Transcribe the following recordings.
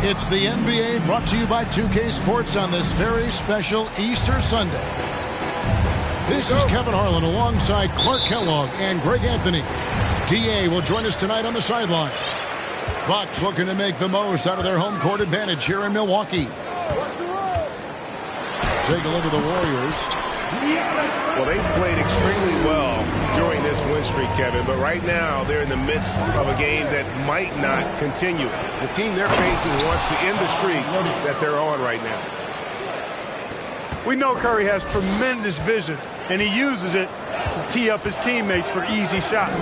It's the NBA brought to you by 2K Sports on this very special Easter Sunday. This is Kevin Harlan alongside Clark Kellogg and Greg Anthony. DA will join us tonight on the sideline. Bucks looking to make the most out of their home court advantage here in Milwaukee. Take a look at the Warriors. Well, they played extremely well during this win streak, Kevin, but right now they're in the midst of a game that might not continue. The team they're facing wants to end the streak that they're on right now. We know Curry has tremendous vision, and he uses it to tee up his teammates for easy shots.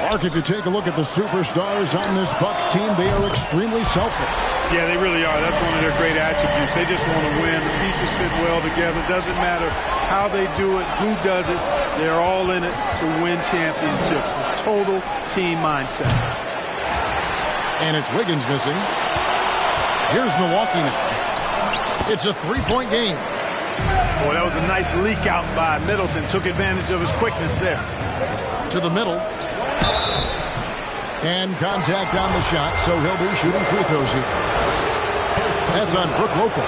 Mark, if you take a look at the superstars on this Bucks team, they are extremely selfless. Yeah, they really are. That's one of their great attributes. They just want to win. The pieces fit well together. Doesn't matter how they do it, who does it. They're all in it to win championships. A total team mindset. And it's Wiggins missing. Here's Milwaukee now. It's a three-point game. Boy, that was a nice leak out by Middleton. Took advantage of his quickness there. To the middle. And contact on the shot, so he'll be shooting free throws here. That's on Brook Lopez.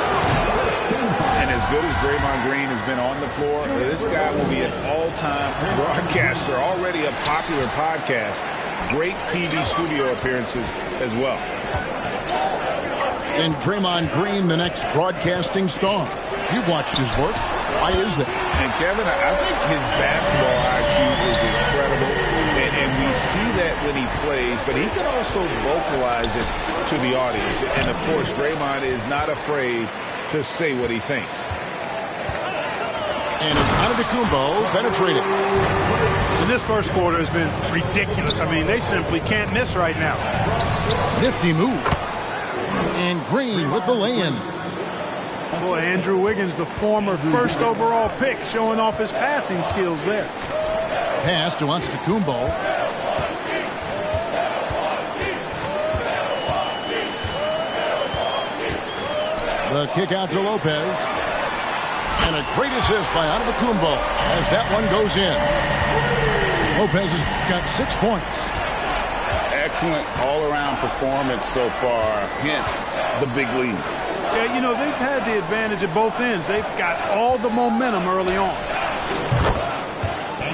And as good as Draymond Green has been on the floor, this guy will be an all-time broadcaster, already a popular podcast. Great TV studio appearances as well. And Draymond Green, the next broadcasting star. You've watched his work. Why is that? And Kevin, I think his basketball IQ is incredible. And we see that when he plays, but he can also vocalize it to the audience. And, of course, Draymond is not afraid to say what he thinks. And it's Antetokounmpo penetrating. And this first quarter has been ridiculous. I mean, they simply can't miss right now. Nifty move. And Green with the lay-in. Boy, Andrew Wiggins, the former first overall pick, showing off his passing skills there. Pass to Antetokounmpo. The kick out to Lopez. And a great assist by Antetokounmpo as that one goes in. Lopez has got 6 points. Excellent all-around performance so far, hence the big lead. Yeah, you know, they've had the advantage at both ends. They've got all the momentum early on.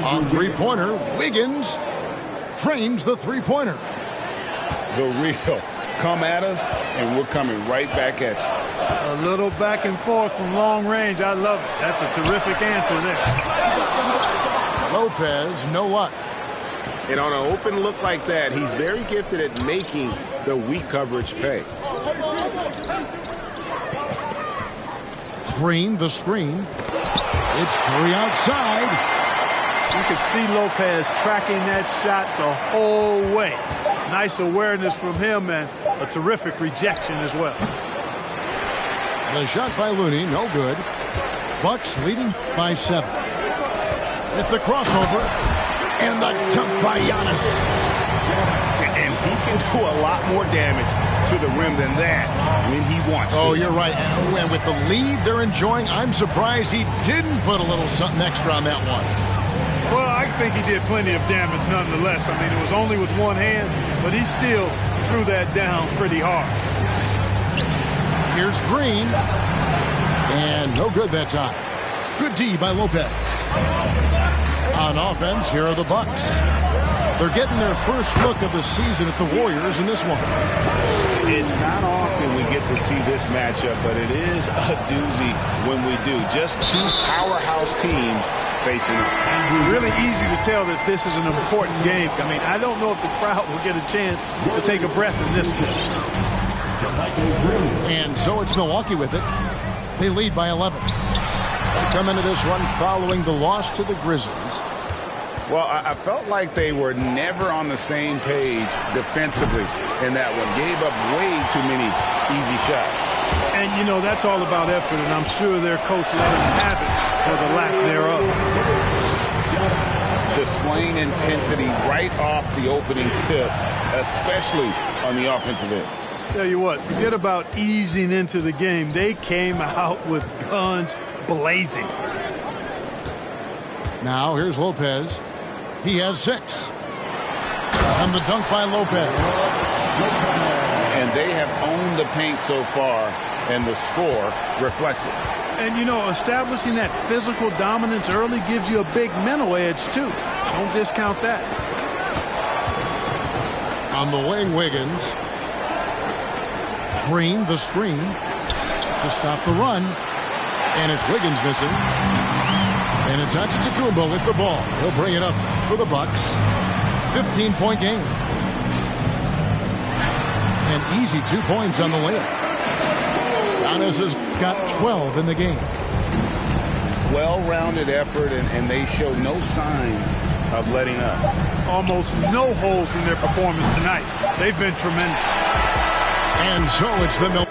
On three-pointer, Wiggins trains the three-pointer. The real. Come at us, and we're coming right back at you. A little back and forth from long range. I love it. That's a terrific answer there. Lopez, no luck. And on an open look like that, he's very gifted at making the weak coverage pay. Green, the screen. It's Curry outside. You can see Lopez tracking that shot the whole way. Nice awareness from him and a terrific rejection as well. The shot by Looney, no good. Bucks leading by 7. With the crossover and the jump by Giannis. And he can do a lot more damage to the rim than that when he wants to. Oh, you're right. And with the lead they're enjoying, I'm surprised he didn't put a little something extra on that one. Well, I think he did plenty of damage nonetheless. I mean, it was only with one hand, but he still threw that down pretty hard. Here's Green. And no good that time. Good D by Lopez. On offense, here are the Bucks. They're getting their first look of the season at the Warriors in this one. It's not often we get to see this matchup, but it is a doozy when we do. Just two powerhouse teams facing up. Really easy to tell that this is an important game. I mean, I don't know if the crowd will get a chance to take a breath in this one. And so it's Milwaukee with it. They lead by 11. They come into this one following the loss to the Grizzlies. Well, I felt like they were never on the same page defensively in that one. Gave up way too many easy shots. And, you know, that's all about effort, and I'm sure their coach let them have it for the lack thereof. Displaying intensity right off the opening tip, especially on the offensive end. Tell you what, forget about easing into the game. They came out with guns blazing. Now here's Lopez. He has 6. And the dunk by Lopez. And they have owned the paint so far, and the score reflects it. And, you know, establishing that physical dominance early gives you a big mental edge, too. Don't discount that. On the wing, Wiggins. Green, the screen to stop the run. And it's Wiggins missing. And it's Antetokounmpo with the ball. He'll bring it up for the Bucks. 15-point game. An easy 2 points on the layup. Giannis has got 12 in the game. Well-rounded effort, and they show no signs of letting up. Almost no holes in their performance tonight. They've been tremendous. And so it's the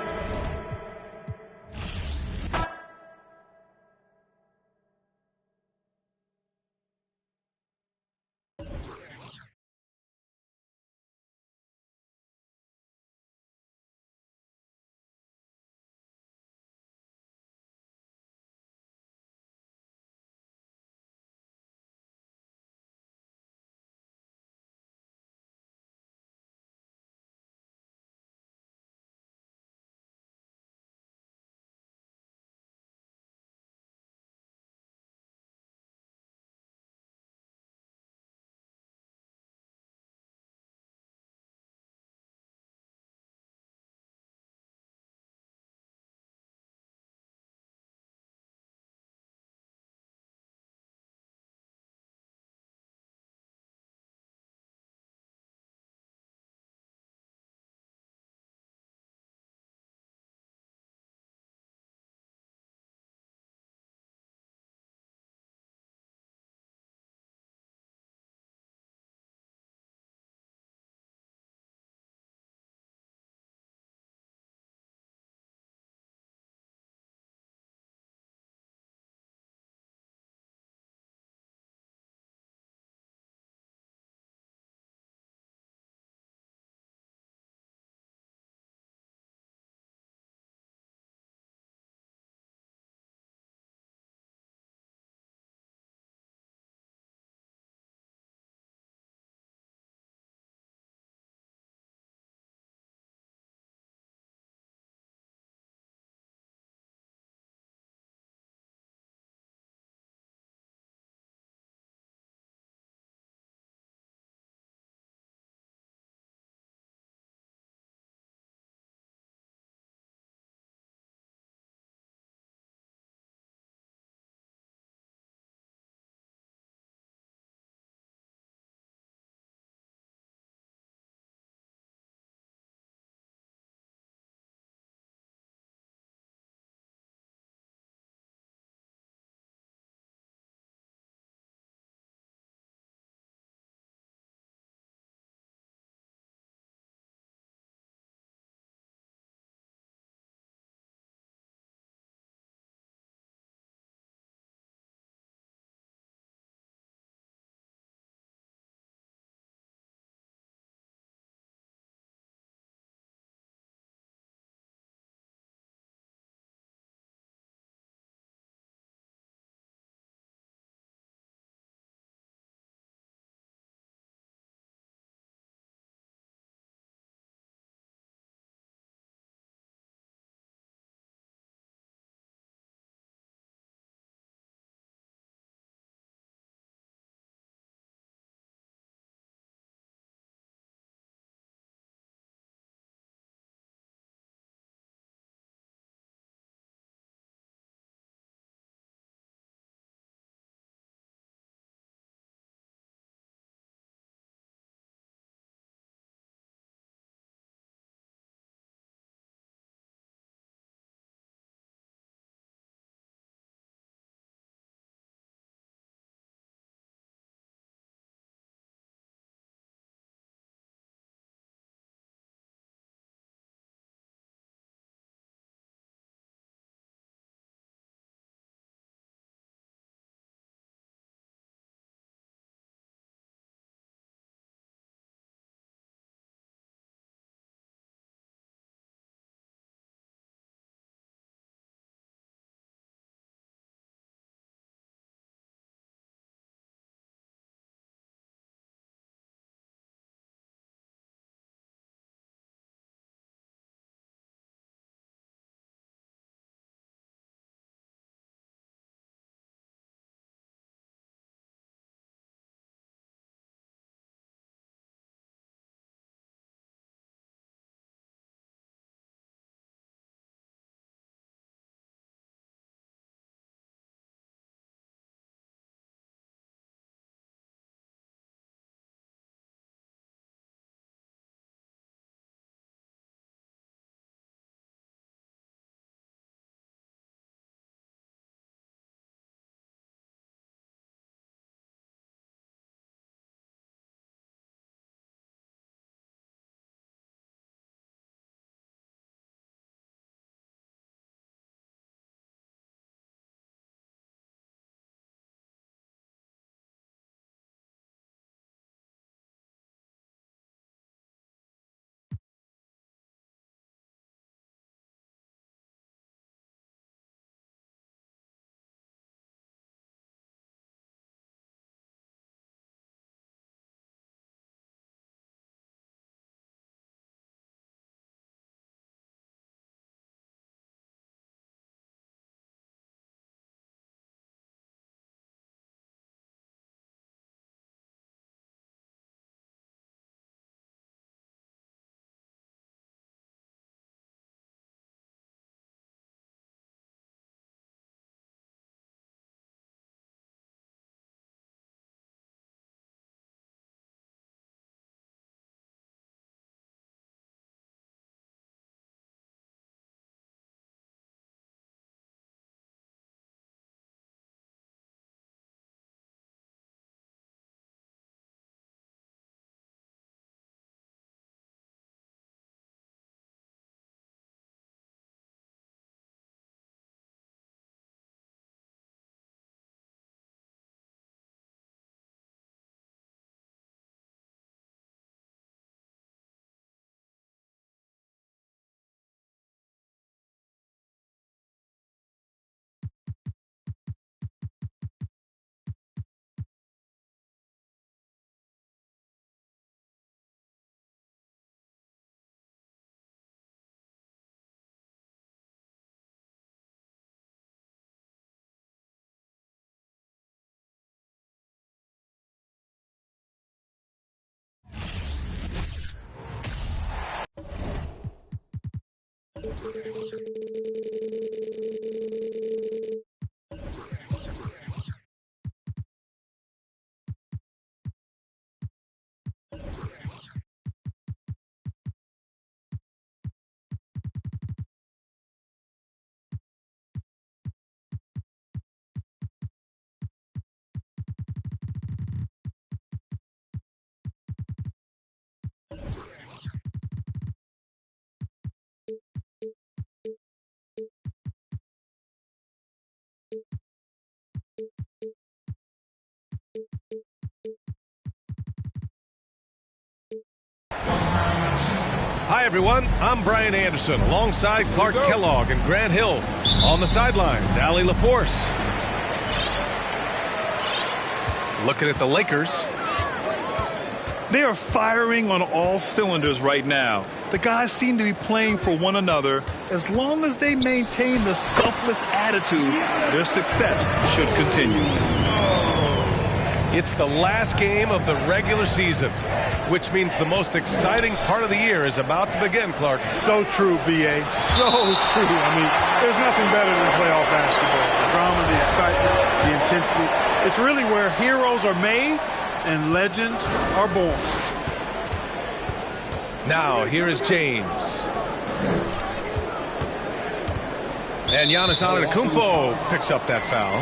Hi, everyone. I'm Brian Anderson alongside Clark Kellogg and Grant Hill. On the sidelines, Allie LaForce. Looking at the Lakers. They are firing on all cylinders right now. The guys seem to be playing for one another. As long as they maintain the selfless attitude, their success should continue. It's the last game of the regular season, which means the most exciting part of the year is about to begin, Clark. So true, B.A. So true. I mean, there's nothing better than playoff basketball. The drama, the excitement, the intensity. It's really where heroes are made and legends are born. Now, here is James. And Giannis Antetokounmpo picks up that foul.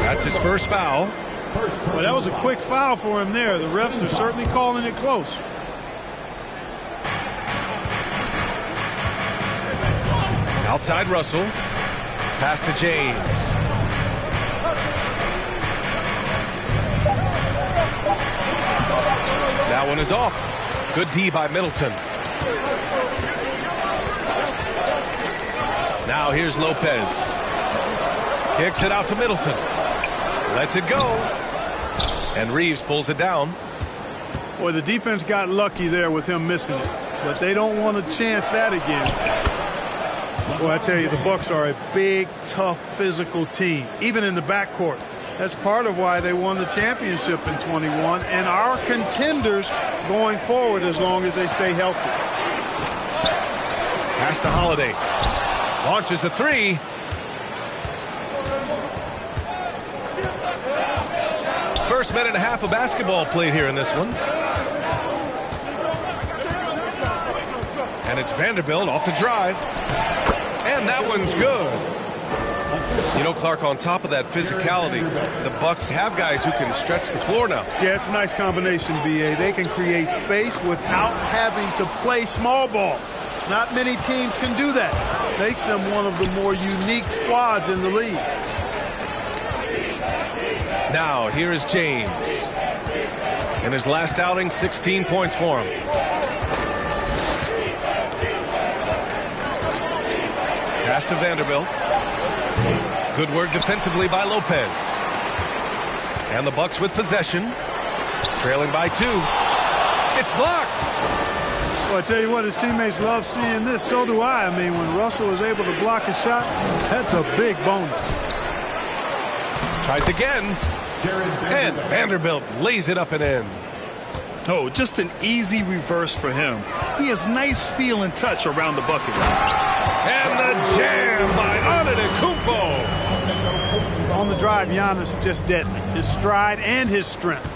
That's his first foul. Well, that was a quick foul for him there. The refs are certainly calling it close. Outside Russell. Pass to James. That one is off. Good D by Middleton. Now here's Lopez. Kicks it out to Middleton. Lets it go. And Reeves pulls it down. Boy, the defense got lucky there with him missing it. But they don't want to chance that again. Boy, I tell you, the Bucks are a big, tough, physical team, even in the backcourt. That's part of why they won the championship in 21 and are contenders going forward as long as they stay healthy. Pass to Holiday. Launches a three. First minute and a half of basketball played here in this one. And it's Vanderbilt off the drive. And that one's good. You know, Clark, on top of that physicality, the Bucks have guys who can stretch the floor now. Yeah, it's a nice combination, B.A. They can create space without having to play small ball. Not many teams can do that. Makes them one of the more unique squads in the league. Now, here is James. In his last outing, 16 points for him. Pass to Vanderbilt. Good work defensively by Lopez. And the Bucks with possession. Trailing by 2. It's blocked. Well, I tell you what, his teammates love seeing this. So do I. I mean, when Russell was able to block a shot, that's a big bonus. Tries again. And Vanderbilt lays it up and in. Oh, just an easy reverse for him. He has nice feel and touch around the bucket. And the jam by Antetokounmpo. On the drive, Giannis just deadly. His stride and his strength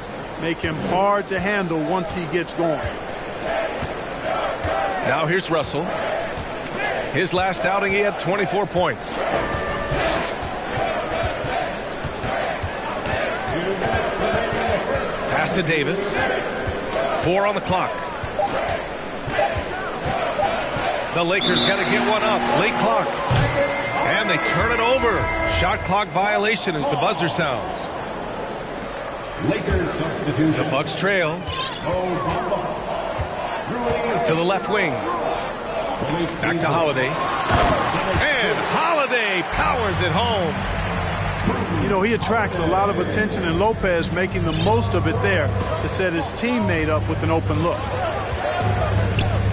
make him hard to handle once he gets going. Now here's Russell. His last outing, he had 24 points. Pass to Davis. 4 on the clock. The Lakers got to get one up. Late clock. And they turn it over. Shot clock violation as the buzzer sounds. Lakers substitution. The Bucks trail. To the left wing. Back to Holiday. And Holiday powers it home. You know, he attracts a lot of attention, and Lopez making the most of it there to set his teammate up with an open look.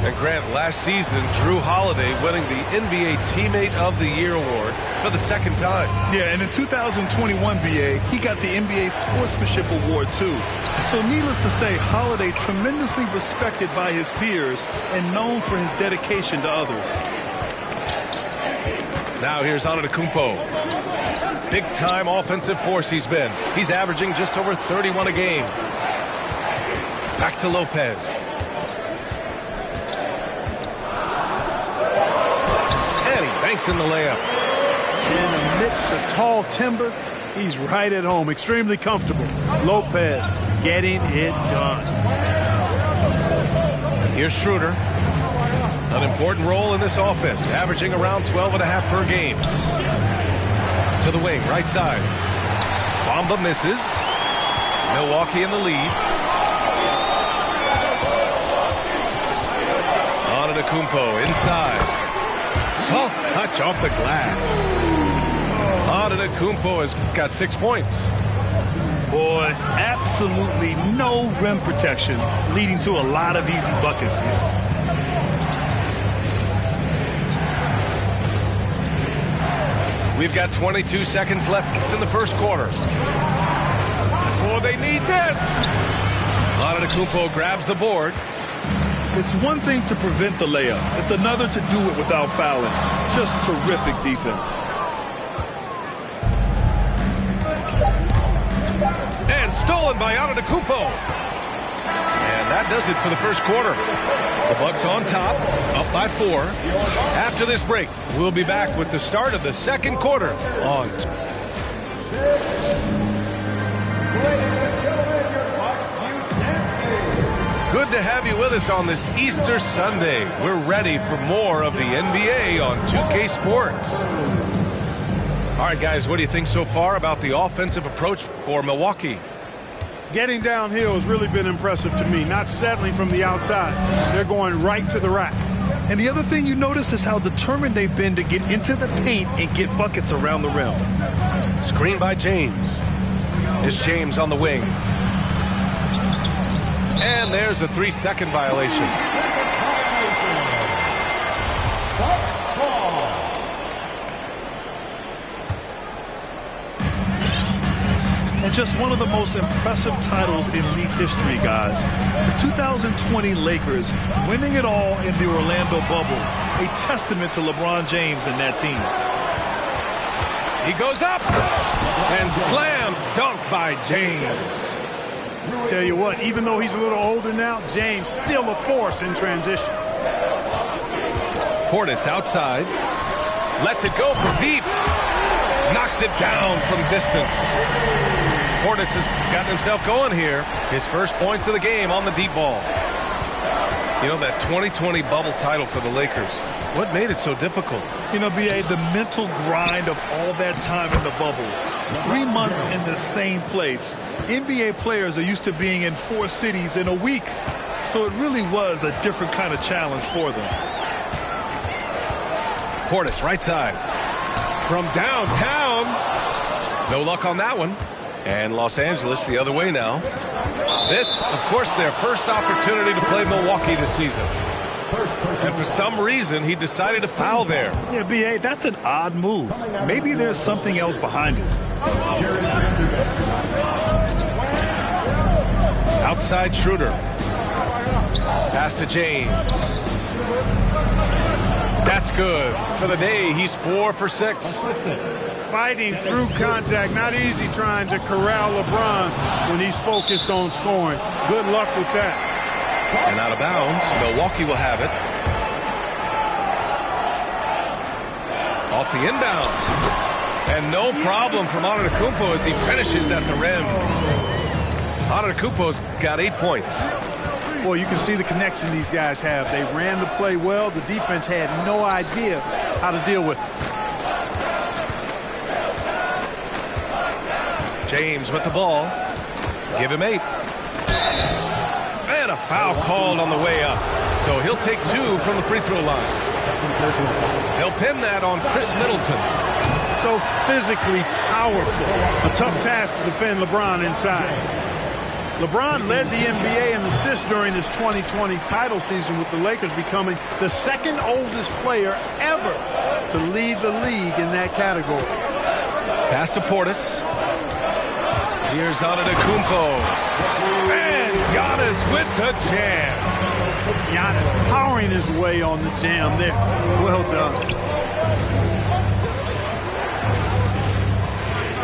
And Grant, last season, Drew Holiday winning the NBA Teammate of the Year award for the second time. Yeah, and in 2021, BA, he got the NBA Sportsmanship Award, too. So needless to say, Holiday tremendously respected by his peers and known for his dedication to others. Now here's Antetokounmpo. Big-time offensive force he's been. He's averaging just over 31 a game. Back to Lopez. And he banks in the layup. And amidst the tall timber, he's right at home. Extremely comfortable. Lopez getting it done. Here's Schroeder. An important role in this offense, averaging around 12.5 per game. To the wing, right side. Bamba misses. Milwaukee in the lead. Antetokounmpo inside. Soft touch off the glass. Antetokounmpo has got 6 points. Boy, absolutely no rim protection, leading to a lot of easy buckets here. We've got 22 seconds left in the first quarter. Oh, they need this. Antetokounmpo grabs the board. It's one thing to prevent the layup. It's another to do it without fouling. Just terrific defense. And stolen by Antetokounmpo. And that does it for the first quarter. The Bucks on top, up by 4. After this break, we'll be back with the start of the second quarter on. Good to have you with us on this Easter Sunday. We're ready for more of the NBA on 2K Sports. All right, guys, what do you think so far about the offensive approach for Milwaukee? Getting downhill has really been impressive to me. Not settling from the outside. They're going right to the rack. And the other thing you notice is how determined they've been to get into the paint and get buckets around the rim. Screen by James. It's James on the wing. And there's a 3-second violation. And just one of the most impressive titles in league history, guys. The 2020 Lakers winning it all in the Orlando bubble. A testament to LeBron James and that team. He goes up and slam dunk by James. Tell you what, even though he's a little older now, James still a force in transition. Portis outside. Lets it go from deep. Knocks it down from distance. Portis has gotten himself going here. His first points of the game on the deep ball. You know, that 2020 bubble title for the Lakers. What made it so difficult? You know, B.A., the mental grind of all that time in the bubble. 3 months in the same place. NBA players are used to being in 4 cities in a week. So it really was a different kind of challenge for them. Portis, right side. From downtown. No luck on that one. And Los Angeles the other way now. This, of course, their first opportunity to play Milwaukee this season. And for some reason, he decided to foul there. Yeah, B.A., that's an odd move. Maybe there's something else behind it. Outside Schroeder. Pass to James. That's good. For the day, he's 4 for 6. Fighting through contact. Not easy trying to corral LeBron when he's focused on scoring. Good luck with that. And out of bounds, Milwaukee will have it. Off the inbound. And no problem from Antetokounmpo as he finishes at the rim. Antetokounmpo's got 8 points. Boy, you can see the connection these guys have. They ran the play well. The defense had no idea how to deal with it. James with the ball. Give him 8. And a foul called on the way up. So he'll take 2 from the free throw line. They'll pin that on Chris Middleton. So physically powerful. A tough task to defend LeBron inside. LeBron led the NBA in assists during this 2020 title season, with the Lakers becoming the second oldest player ever to lead the league in that category. Pass to Portis. Here's Antetokounmpo. And Giannis with the jam. Giannis powering his way on the jam there. Well done.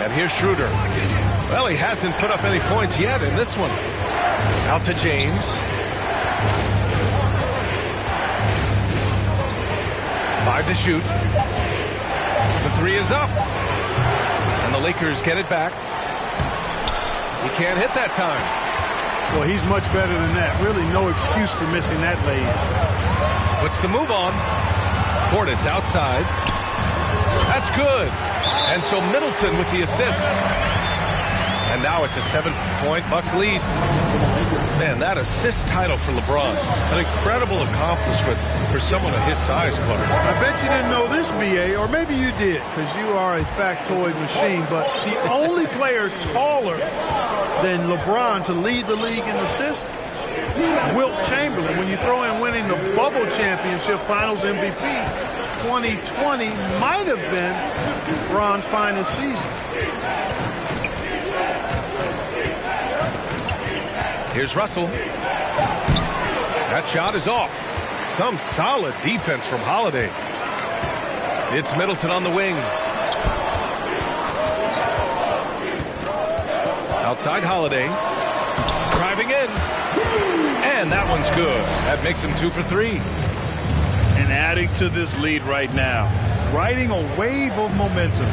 And here's Schroeder. Well, he hasn't put up any points yet in this one. Out to James. 5 to shoot. The 3 is up. And the Lakers get it back. He can't hit that time. Well, he's much better than that. Really no excuse for missing that lead. Puts the move on. Portis outside. That's good. And so Middleton with the assist. And now it's a 7-point Bucks lead. Man, that assist title for LeBron. An incredible accomplishment for someone of his size, Clark. I bet you didn't know this, B.A., or maybe you did, because you are a factoid machine. But the only player taller than LeBron to lead the league in assists, Wilt Chamberlain. When you throw in winning the Bubble Championship Finals MVP, 2020 might have been LeBron's finest season. Here's Russell. That shot is off. Some solid defense from Holiday. It's Middleton on the wing. Outside Holiday. Driving in. And that one's good. That makes him 2 for 3. And adding to this lead right now. Riding a wave of momentum.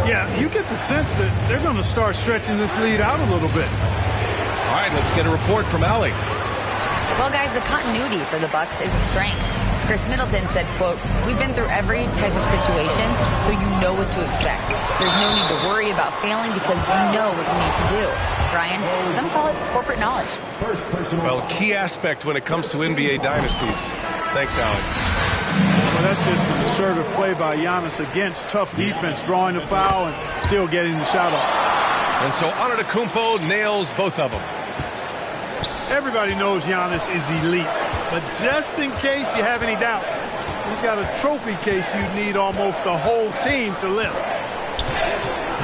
Yeah, you get the sense that they're going to start stretching this lead out a little bit. All right, let's get a report from Allie. Well, guys, the continuity for the Bucks is a strength. Chris Middleton said, quote, "We've been through every type of situation, so you know what to expect. There's no need to worry about failing because you know what you need to do." Brian, some call it corporate knowledge. Well, key aspect when it comes to NBA dynasties. Thanks, Allie. Well, that's just an assertive play by Giannis against tough defense, drawing the foul and still getting the shot off. And so Antetokounmpo nails both of them. Everybody knows Giannis is elite, but just in case you have any doubt, he's got a trophy case you need almost the whole team to lift.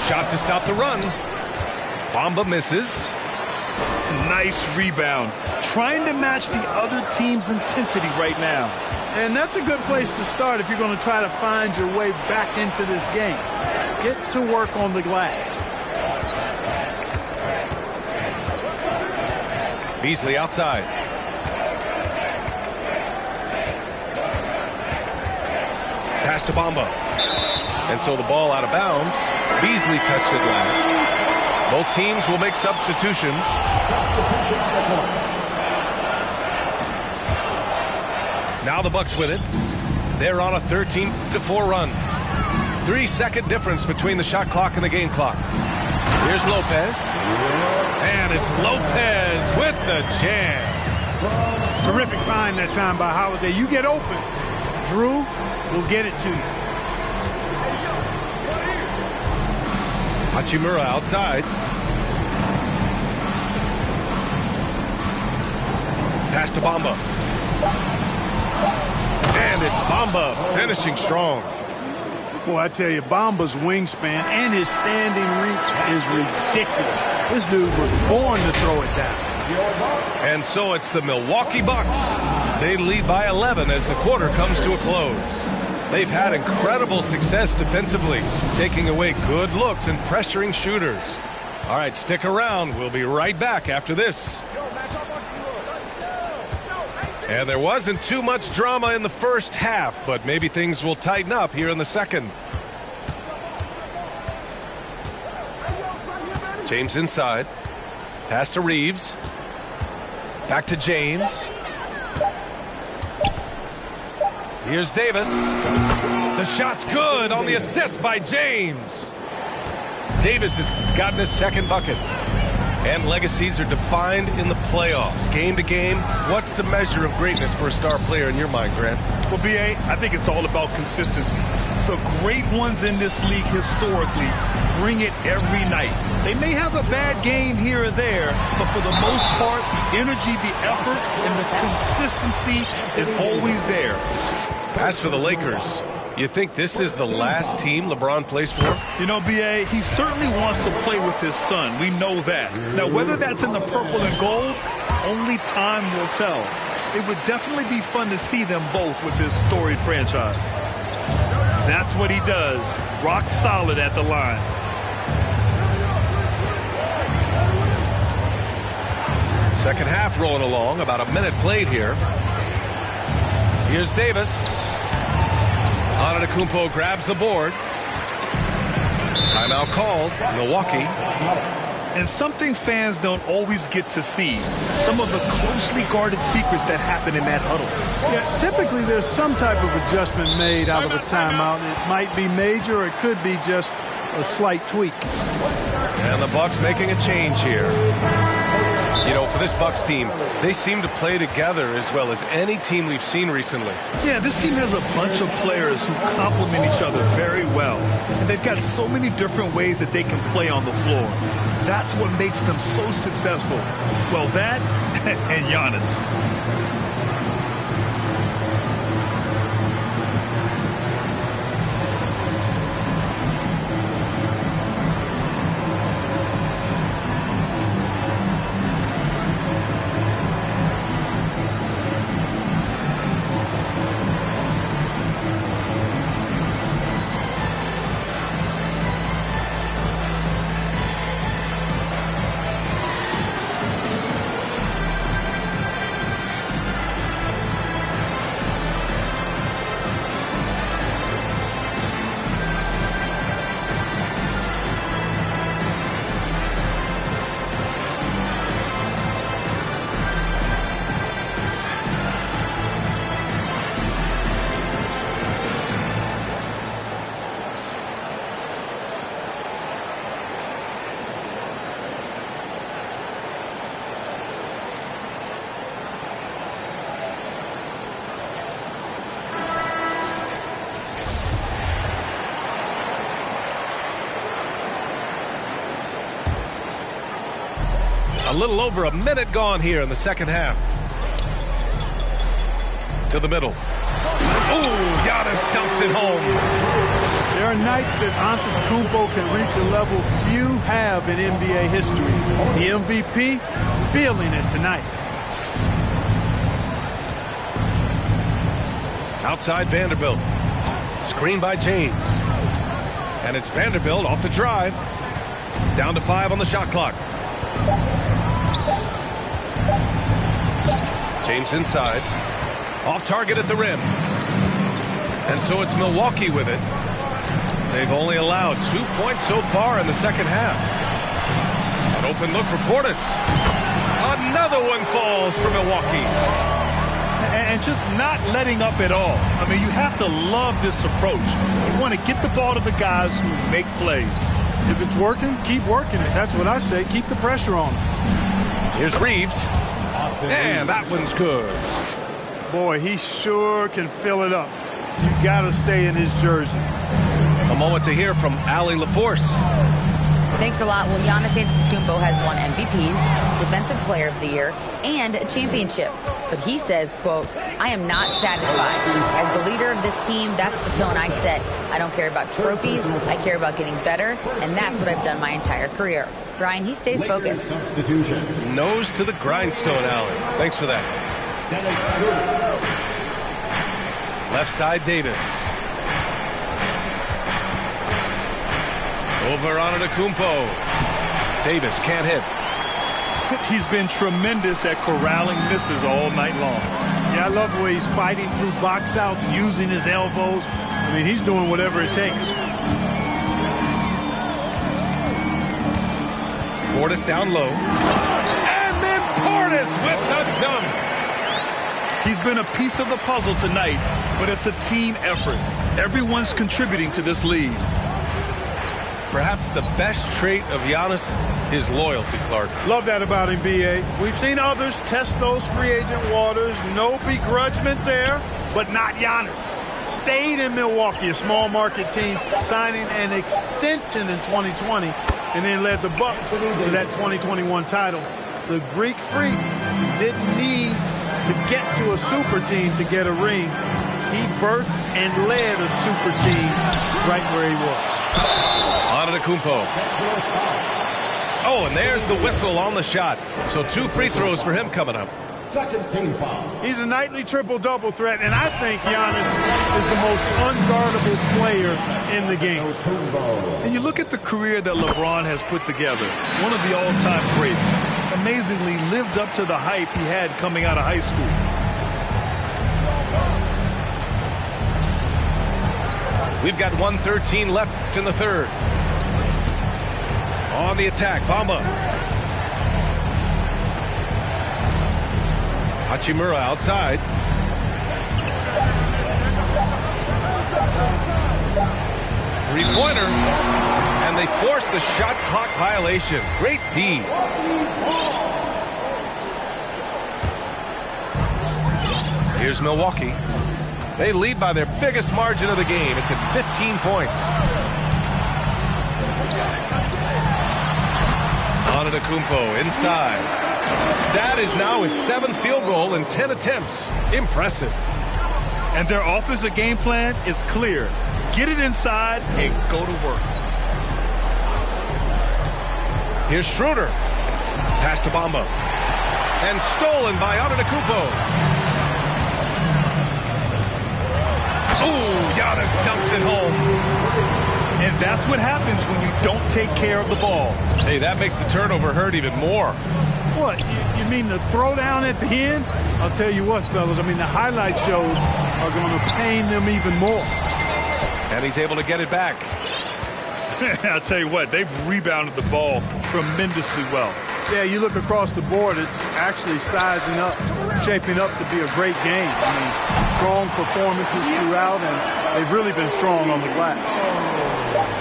Shot to stop the run. Bamba misses. Nice rebound. Trying to match the other team's intensity right now. And that's a good place to start if you're going to try to find your way back into this game. Get to work on the glass. Beasley outside. Pass to Bamba. And so the ball out of bounds. Beasley touched it last. Both teams will make substitutions. Now the Bucks with it. They're on a 13-4 run. 3-second difference between the shot clock and the game clock. Here's Lopez. And it's Lopez with the jam. Terrific find that time by Holiday. You get open. Drew will get it to you. Hachimura outside. Pass to Bamba. And it's Bamba finishing strong. Boy, I tell you, Bamba's wingspan and his standing reach is ridiculous. This dude was born to throw it down. And so it's the Milwaukee Bucks. They lead by 11 as the quarter comes to a close. They've had incredible success defensively, taking away good looks and pressuring shooters. All right, stick around. We'll be right back after this. And there wasn't too much drama in the first half, but maybe things will tighten up here in the second. James inside. Pass to Reeves. Back to James. Here's Davis. The shot's good on the assist by James. Davis has gotten his second bucket. And legacies are defined in the playoffs. Game to game, what's the measure of greatness for a star player in your mind, Grant? Well, B.A., I think it's all about consistency. The great ones in this league historically bring it every night. They may have a bad game here or there, but for the most part, the energy, the effort, and the consistency is always there. As for the Lakers, you think this is the last team LeBron plays for? You know, B.A., he certainly wants to play with his son. We know that. Now, whether that's in the purple and gold, only time will tell. It would definitely be fun to see them both with this storied franchise. That's what he does. Rock solid at the line. Second half rolling along, about a minute played here. Here's Davis. Antetokounmpo grabs the board. Timeout called, Milwaukee. And something fans don't always get to see, some of the closely guarded secrets that happen in that huddle. Yeah, typically there's some type of adjustment made out of a timeout. It might be major, or it could be just a slight tweak. And the Bucks making a change here. You know, for this Bucks team, they seem to play together as well as any team we've seen recently. Yeah, this team has a bunch of players who complement each other very well. And they've got so many different ways that they can play on the floor. That's what makes them so successful. Well, that and Giannis. A little over a minute gone here in the second half. To the middle. Oh, Giannis dunks it home. There are nights that Antetokounmpo can reach a level few have in NBA history. The MVP feeling it tonight. Outside Vanderbilt. Screen by James. And it's Vanderbilt off the drive. Down to 5 on the shot clock. James inside. Off target at the rim. And so it's Milwaukee with it. They've only allowed 2 points so far in the second half. An open look for Portis. Another one falls for Milwaukee. And just not letting up at all. I mean, you have to love this approach. You want to get the ball to the guys who make plays. If it's working, keep working it. That's what I say. Keep the pressure on them. Here's Reeves. And that one's good. Boy, he sure can fill it up. You got to stay in his jersey. A moment to hear from Allie LaForce. Thanks a lot. Well, Giannis Antetokounmpo has won MVPs, Defensive Player of the Year, and a championship. But he says, quote, I am not satisfied. As the leader of this team, that's the tone I set. I don't care about trophies. I care about getting better, and that's what I've done my entire career. Brian, he stays focused. Nose to the grindstone, Allen. Thanks for that. Left side, Davis. Over Antetokounmpo. Davis can't hit. He's been tremendous at corralling misses all night long. Yeah, I love the way he's fighting through box outs, using his elbows. I mean, he's doing whatever it takes. Portis down low. And then Portis with the dunk. He's been a piece of the puzzle tonight, but it's a team effort. Everyone's contributing to this lead. Perhaps the best trait of Giannis is loyalty, Clark. Love that about him, B.A. We've seen others test those free agent waters. No begrudgment there, but not Giannis. Stayed in Milwaukee, a small market team, signing an extension in 2020, and then led the Bucks to that 2021 title. The Greek Freak didn't need to get to a super team to get a ring. He birthed and led a super team right where he was. Antetokounmpo. Oh, and there's the whistle on the shot. So 2 free throws for him coming up. Second team foul. He's a nightly triple-double threat, and I think Giannis is the most unguardable player in the game. And you look at the career that LeBron has put together, one of the all-time greats. I amazingly lived up to the hype he had coming out of high school. We've got 1:13 left in the third. On the attack, Bamba. Hachimura outside. Three-pointer. And they forced the shot clock violation. Great D. Here's Milwaukee. They lead by their biggest margin of the game. It's at 15 points. Antetokounmpo inside. That is now his 7th field goal in 10 attempts. Impressive. And their offensive game plan is clear. Get it inside and go to work. Here's Schroeder. Pass to Bamba. And stolen by Antetokounmpo. Oh, Giannis dunks it home. And that's what happens when you don't take care of the ball. Hey, that makes the turnover hurt even more. What, you mean the throwdown at the end? I'll tell you what, fellas, I mean, the highlight shows are going to pain them even more. And he's able to get it back. I'll tell you what, they've rebounded the ball tremendously well. Yeah, you look across the board, it's actually sizing up, shaping up to be a great game. I mean, strong performances throughout, and they've really been strong on the glass.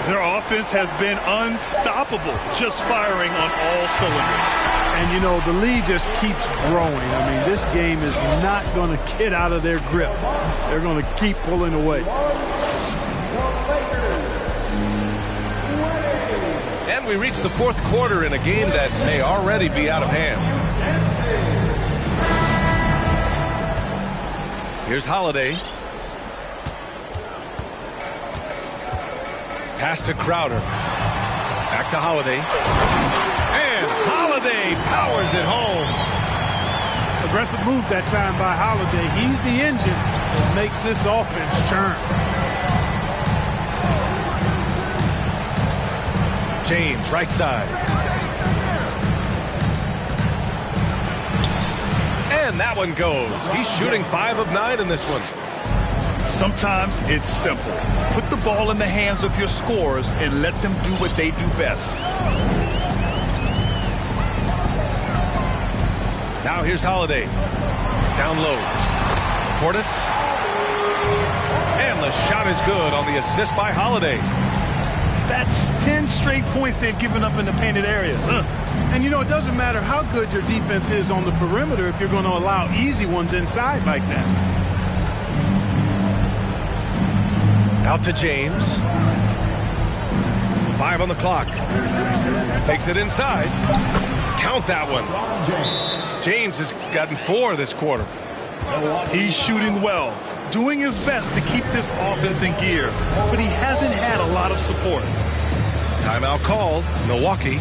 Their offense has been unstoppable, just firing on all cylinders. And, you know, the lead just keeps growing. I mean, this game is not going to get out of their grip. They're going to keep pulling away. And we reach the fourth quarter in a game that may already be out of hand. Here's Holiday. Pass to Crowder. Back to Holiday. And Holiday powers it home. Aggressive move that time by Holiday. He's the engine that makes this offense churn. James, right side. And that one goes. He's shooting 5 of 9 in this one. Sometimes it's simple. Put the ball in the hands of your scorers and let them do what they do best. Now here's Holiday. Down low. Portis. And the shot is good on the assist by Holiday. That's 10 straight points they've given up in the painted areas. And, you know, it doesn't matter how good your defense is on the perimeter if you're going to allow easy ones inside like that. Out to James. 5 on the clock. Takes it inside. Count that one. James has gotten 4 this quarter. He's shooting well, doing his best to keep this offense in gear, but he hasn't had a lot of support. Timeout called. Milwaukee.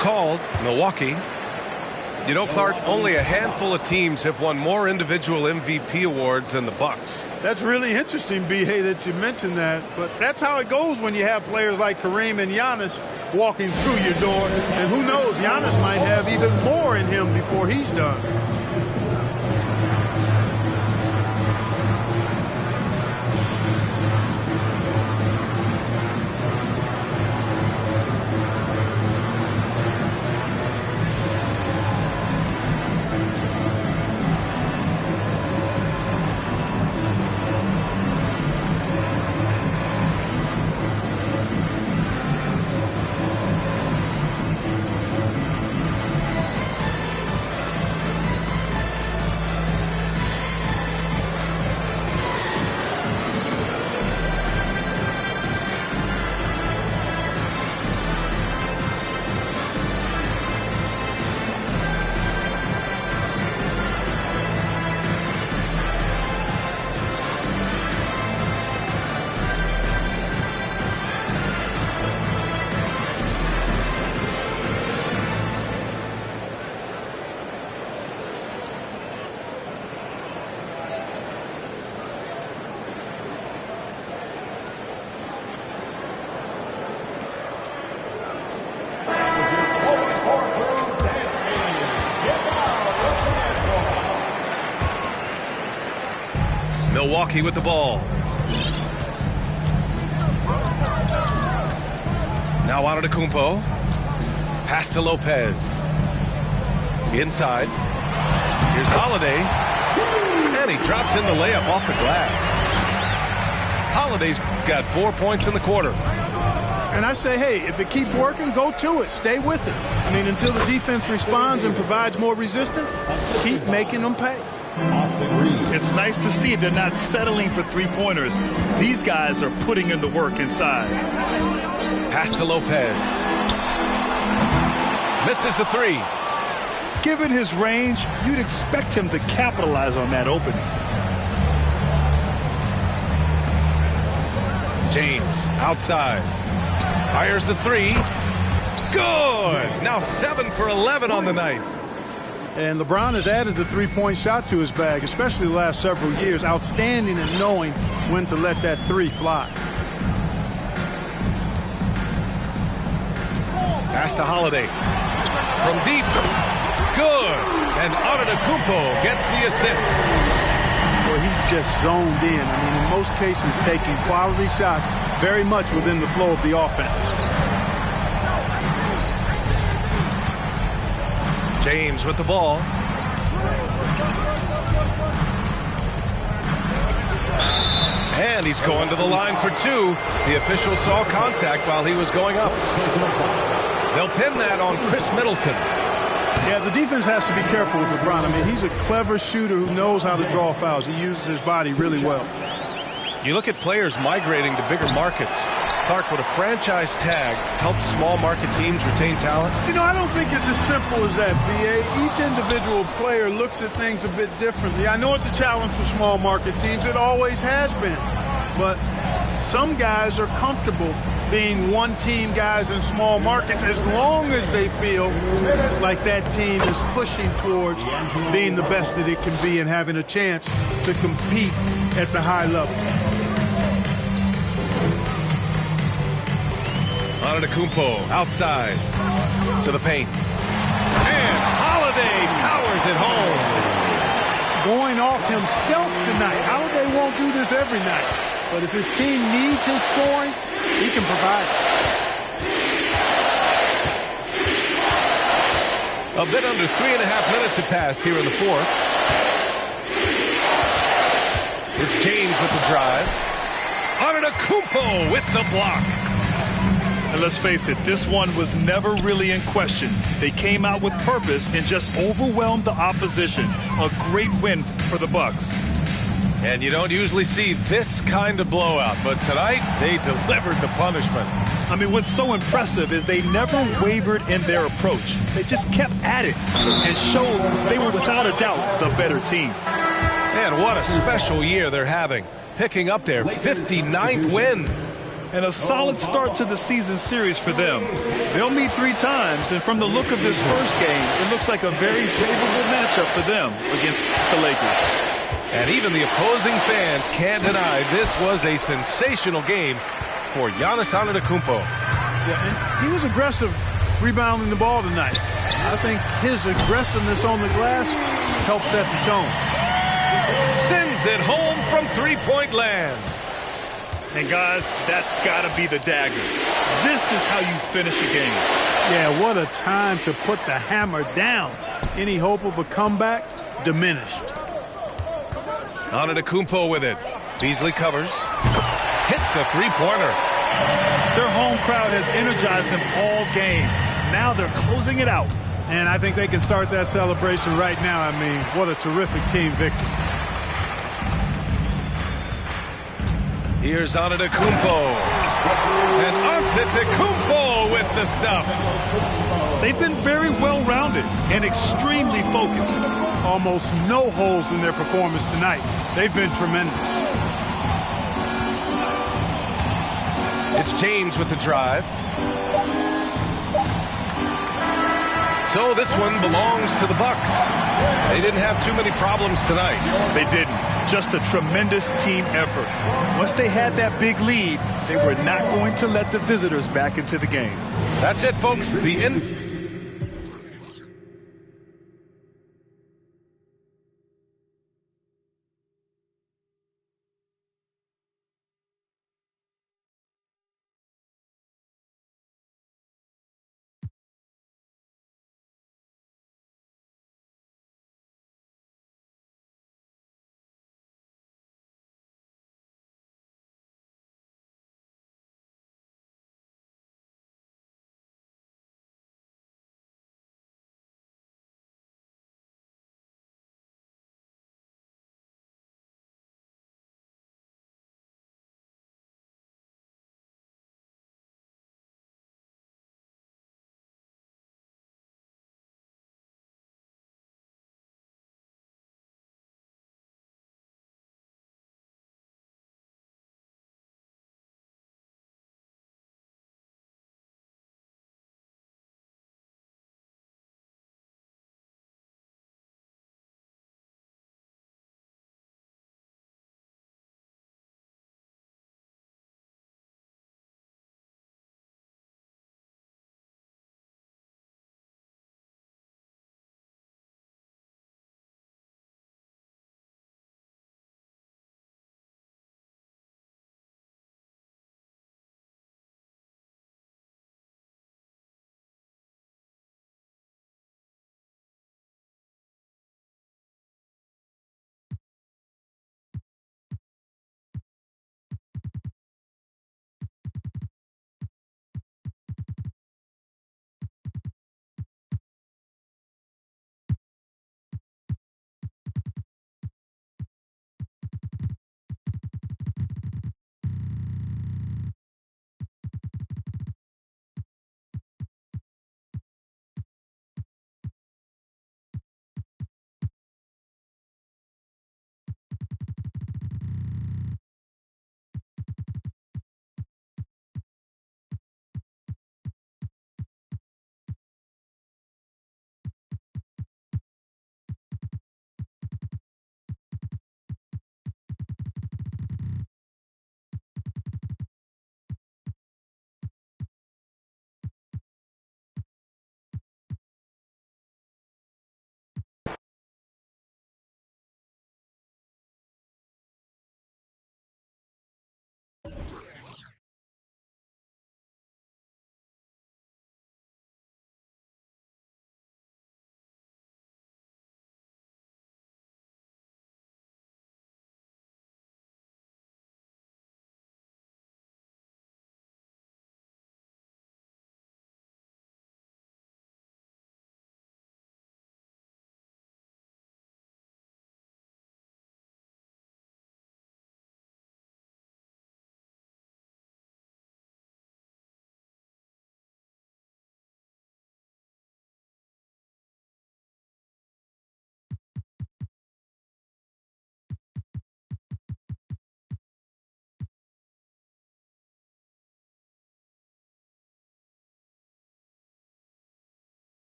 Called. Milwaukee. You know, Clark, only a handful of teams have won more individual MVP awards than the Bucks. That's really interesting, B.A., that you mentioned that. But that's how it goes when you have players like Kareem and Giannis walking through your door. And who knows, Giannis might have even more in him before he's done. Milwaukee with the ball. Now Antetokounmpo. Pass to Lopez. Inside. Here's Holiday. And he drops in the layup off the glass. Holiday's got 4 points in the quarter. And I say, hey, if it keeps working, go to it. Stay with it. I mean, until the defense responds and provides more resistance, keep making them pay. It's nice to see they're not settling for three-pointers. These guys are putting in the work inside. Pass to Lopez. Misses the three. Given his range, you'd expect him to capitalize on that opening. James outside. Fires the three. Good. Now 7 for 11 on the night. And LeBron has added the three-point shot to his bag, especially the last several years. Outstanding at knowing when to let that three fly. Pass to Holiday. From deep. Good. And Antetokounmpo gets the assist. Well, he's just zoned in. I mean, in most cases, taking quality shots very much within the flow of the offense. James with the ball. And he's going to the line for two. The official saw contact while he was going up. They'll pin that on Chris Middleton. Yeah, the defense has to be careful with LeBron. I mean, he's a clever shooter who knows how to draw fouls. He uses his body really well. You look at players migrating to bigger markets. Clark, would a franchise tag help small market teams retain talent? You know, I don't think it's as simple as that, B.A. Each individual player looks at things a bit differently. I know it's a challenge for small market teams. It always has been. But some guys are comfortable being one-team guys in small markets as long as they feel like that team is pushing towards being the best that it can be and having a chance to compete at the high level. Antetokounmpo outside to the paint. And Holiday powers it home. Going off himself tonight. Holiday won't do this every night. But if his team needs his scoring, he can provide it. A bit under 3.5 minutes have passed here in the fourth. It's James with the drive. Antetokounmpo with the block. And let's face it, this one was never really in question. They came out with purpose and just overwhelmed the opposition. A great win for the Bucks. And you don't usually see this kind of blowout, but tonight they delivered the punishment. I mean, what's so impressive is they never wavered in their approach. They just kept at it and showed they were without a doubt the better team. And what a special year they're having, picking up their 59th win. And a solid start to the season series for them. They'll meet 3 times, and from the look of this first game, it looks like a very favorable matchup for them against the Lakers. And even the opposing fans can't deny this was a sensational game for Giannis Antetokounmpo. Yeah, and he was aggressive rebounding the ball tonight. I think his aggressiveness on the glass helped set the tone. Sends it home from three-point land. And guys, that's got to be the dagger. This is how you finish a game. Yeah, what a time to put the hammer down. Any hope of a comeback diminished. Antetokounmpo with it. Beasley covers. Hits the three-pointer. Their home crowd has energized them all game. Now they're closing it out. And I think they can start that celebration right now. I mean, what a terrific team victory. Here's Antetokounmpo. And Antetokounmpo with the stuff. They've been very well-rounded and extremely focused. Almost no holes in their performance tonight. They've been tremendous. It's James with the drive. So this one belongs to the Bucks. They didn't have too many problems tonight. They didn't. Just a tremendous team effort. Once they had that big lead, they were not going to let the visitors back into the game. That's it, folks. The end.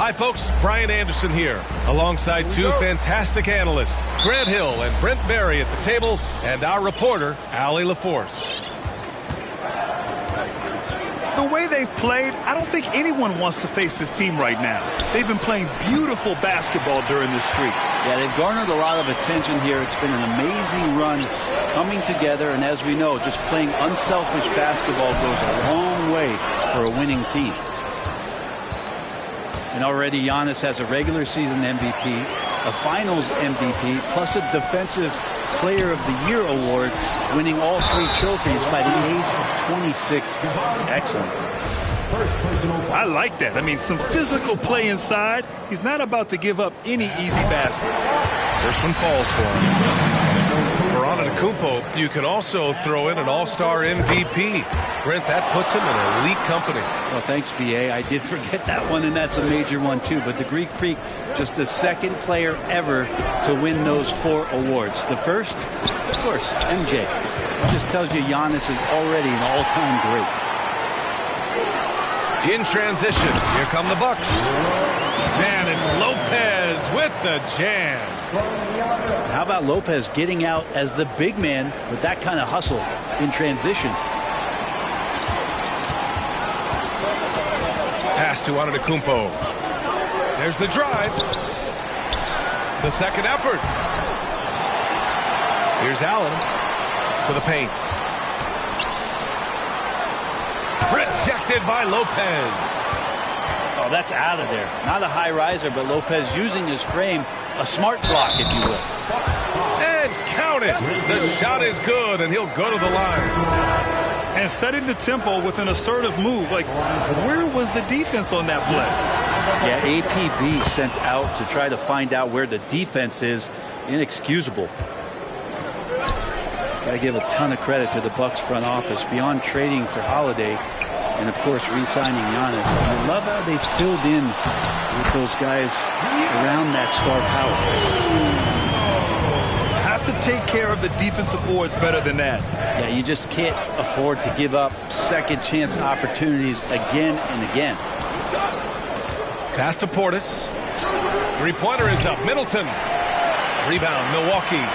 Hi, folks. Brian Anderson here, alongside two fantastic analysts, Grant Hill and Brent Barry at the table, and our reporter, Allie LaForce. The way they've played, I don't think anyone wants to face this team right now. They've been playing beautiful basketball during this streak. Yeah, they've garnered a lot of attention here. It's been an amazing run coming together, and as we know, just playing unselfish basketball goes a long way for a winning team. And already Giannis has a regular season MVP, a finals MVP, plus a defensive player of the year award, winning all 3 trophies by the age of 26. Excellent. I like that. I mean, some physical play inside. He's not about to give up any easy baskets. First one falls for him. For Antetokounmpo, you can also throw in an all-star MVP. Brent, that puts him in elite company. Well, thanks, B.A. I did forget that one, and that's a major one, too. But the Greek Freak, just the second player ever to win those 4 awards. The first, of course, MJ. It just tells you Giannis is already an all-time great. In transition, here come the Bucks. And it's Lopez with the jam. How about Lopez getting out as the big man with that kind of hustle in transition? Pass to Antetokounmpo. There's the drive. The second effort. Here's Allen to the paint. Rejected by Lopez. Oh, that's out of there. Not a high riser, but Lopez using his frame, a smart block, if you will. And count it. The shot is good, and he'll go to the line. And setting the tempo with an assertive move. Like, where was the defense on that play? Yeah, APB sent out to try to find out where the defense is. Inexcusable. Got to give a ton of credit to the Bucks front office beyond trading for Holiday and, of course, re-signing Giannis. I love how they filled in with those guys around that star power. Have to take care of the defensive boards better than that. Yeah, you just can't afford to give up second chance opportunities again and again. Pass to Portis. Three-pointer is up. Middleton. Rebound, Milwaukee.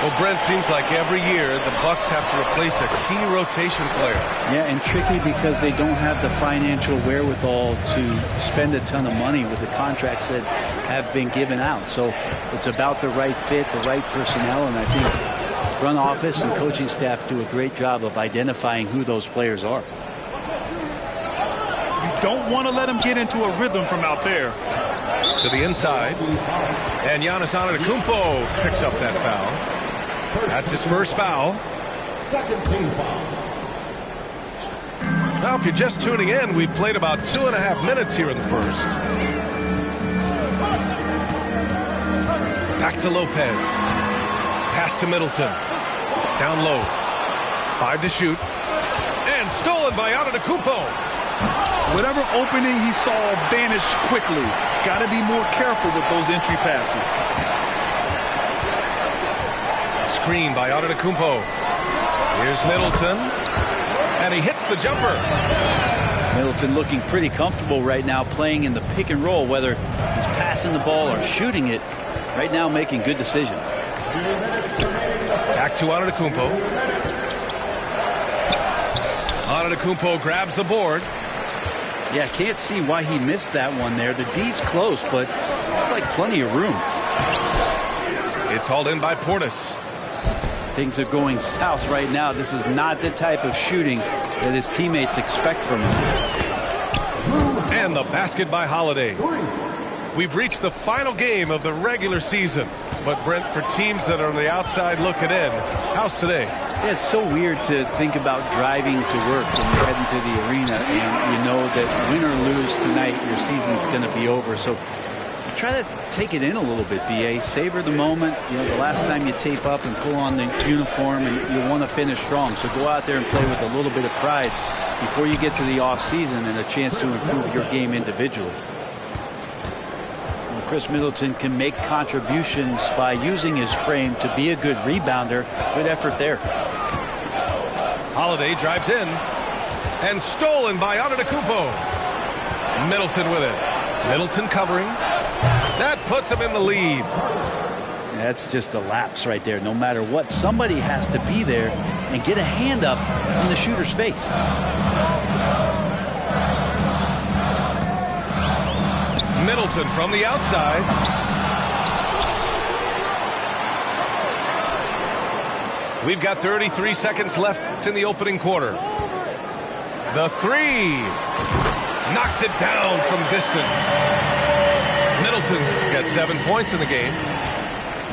Well, Brent, seems like every year the Bucks have to replace a key rotation player. Yeah, and tricky because they don't have the financial wherewithal to spend a ton of money with the contracts that have been given out. So it's about the right fit, the right personnel, and I think front office and coaching staff do a great job of identifying who those players are. You don't want to let them get into a rhythm from out there. To the inside. And Giannis Antetokounmpo picks up that foul. That's his first foul. Second team foul. Now, if you're just tuning in, we've played about 2.5 minutes here in the first. Back to Lopez. Pass to Middleton. Down low. 5 to shoot. And stolen by Antetokounmpo. Whatever opening he saw vanished quickly. Got to be more careful with those entry passes. Screen by Antetokounmpo. Here's Middleton. And he hits the jumper. Middleton looking pretty comfortable right now playing in the pick and roll, whether he's passing the ball or shooting it. Right now making good decisions. Back to Antetokounmpo. Antetokounmpo grabs the board. Yeah, can't see why he missed that one there. The D's close, but like plenty of room. It's hauled in by Portis. Things are going south right now. This is not the type of shooting that his teammates expect from him. And the basket by Holiday. We've reached the final game of the regular season. But, Brent, for teams that are on the outside looking in, how's today? Yeah, it's so weird to think about driving to work when you're heading to the arena and you know that win or lose tonight, your season's going to be over. So try to take it in a little bit, BA. Savor the moment. You know, the last time you tape up and pull on the uniform and you want to finish strong. So go out there and play with a little bit of pride before you get to the off season and a chance to improve your game individually. Chris Middleton can make contributions by using his frame to be a good rebounder. Good effort there. Holiday drives in and stolen by Antetokounmpo. Middleton with it. Middleton covering. That puts him in the lead. That's just a lapse right there. No matter what, somebody has to be there and get a hand up in the shooter's face. Middleton from the outside. We've got 33 seconds left in the opening quarter. The three. Knocks it down from distance. Middleton's got 7 points in the game.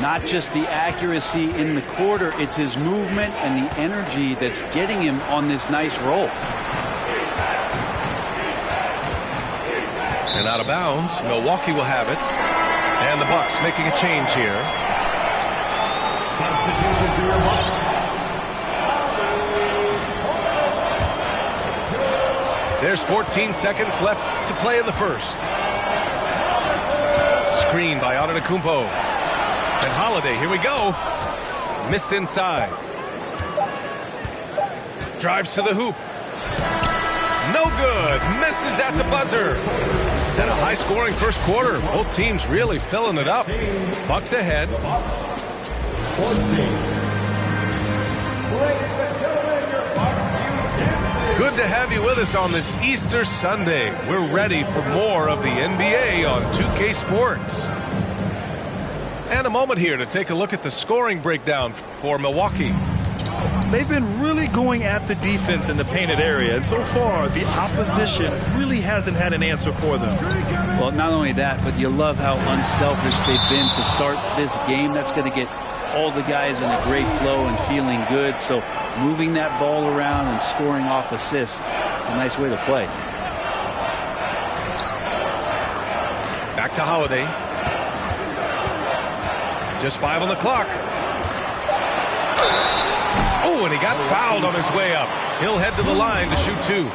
Not just the accuracy in the quarter, it's his movement and the energy that's getting him on this nice roll. And out of bounds, Milwaukee will have it. And the Bucks making a change here. Substitution for your Bucks. There's 14 seconds left to play in the first. Screen by Antetokounmpo. And Holiday, here we go. Missed inside. Drives to the hoop. No good. Misses at the buzzer. And a high-scoring first quarter. Both teams really filling it up. Bucks ahead. 14. Good to have you with us on this Easter Sunday. We're ready for more of the NBA on 2K Sports. And a moment here to take a look at the scoring breakdown for Milwaukee. They've been really going at the defense in the painted area, and so far the opposition really hasn't had an answer for them. Well, not only that, but you love how unselfish they've been to start this game. That's going to get all the guys in a great flow and feeling good. So moving that ball around and scoring off assists, it's a nice way to play. Back to Holiday. Just 5 on the clock. Oh, and he got fouled on his way up. He'll head to the line to shoot 2.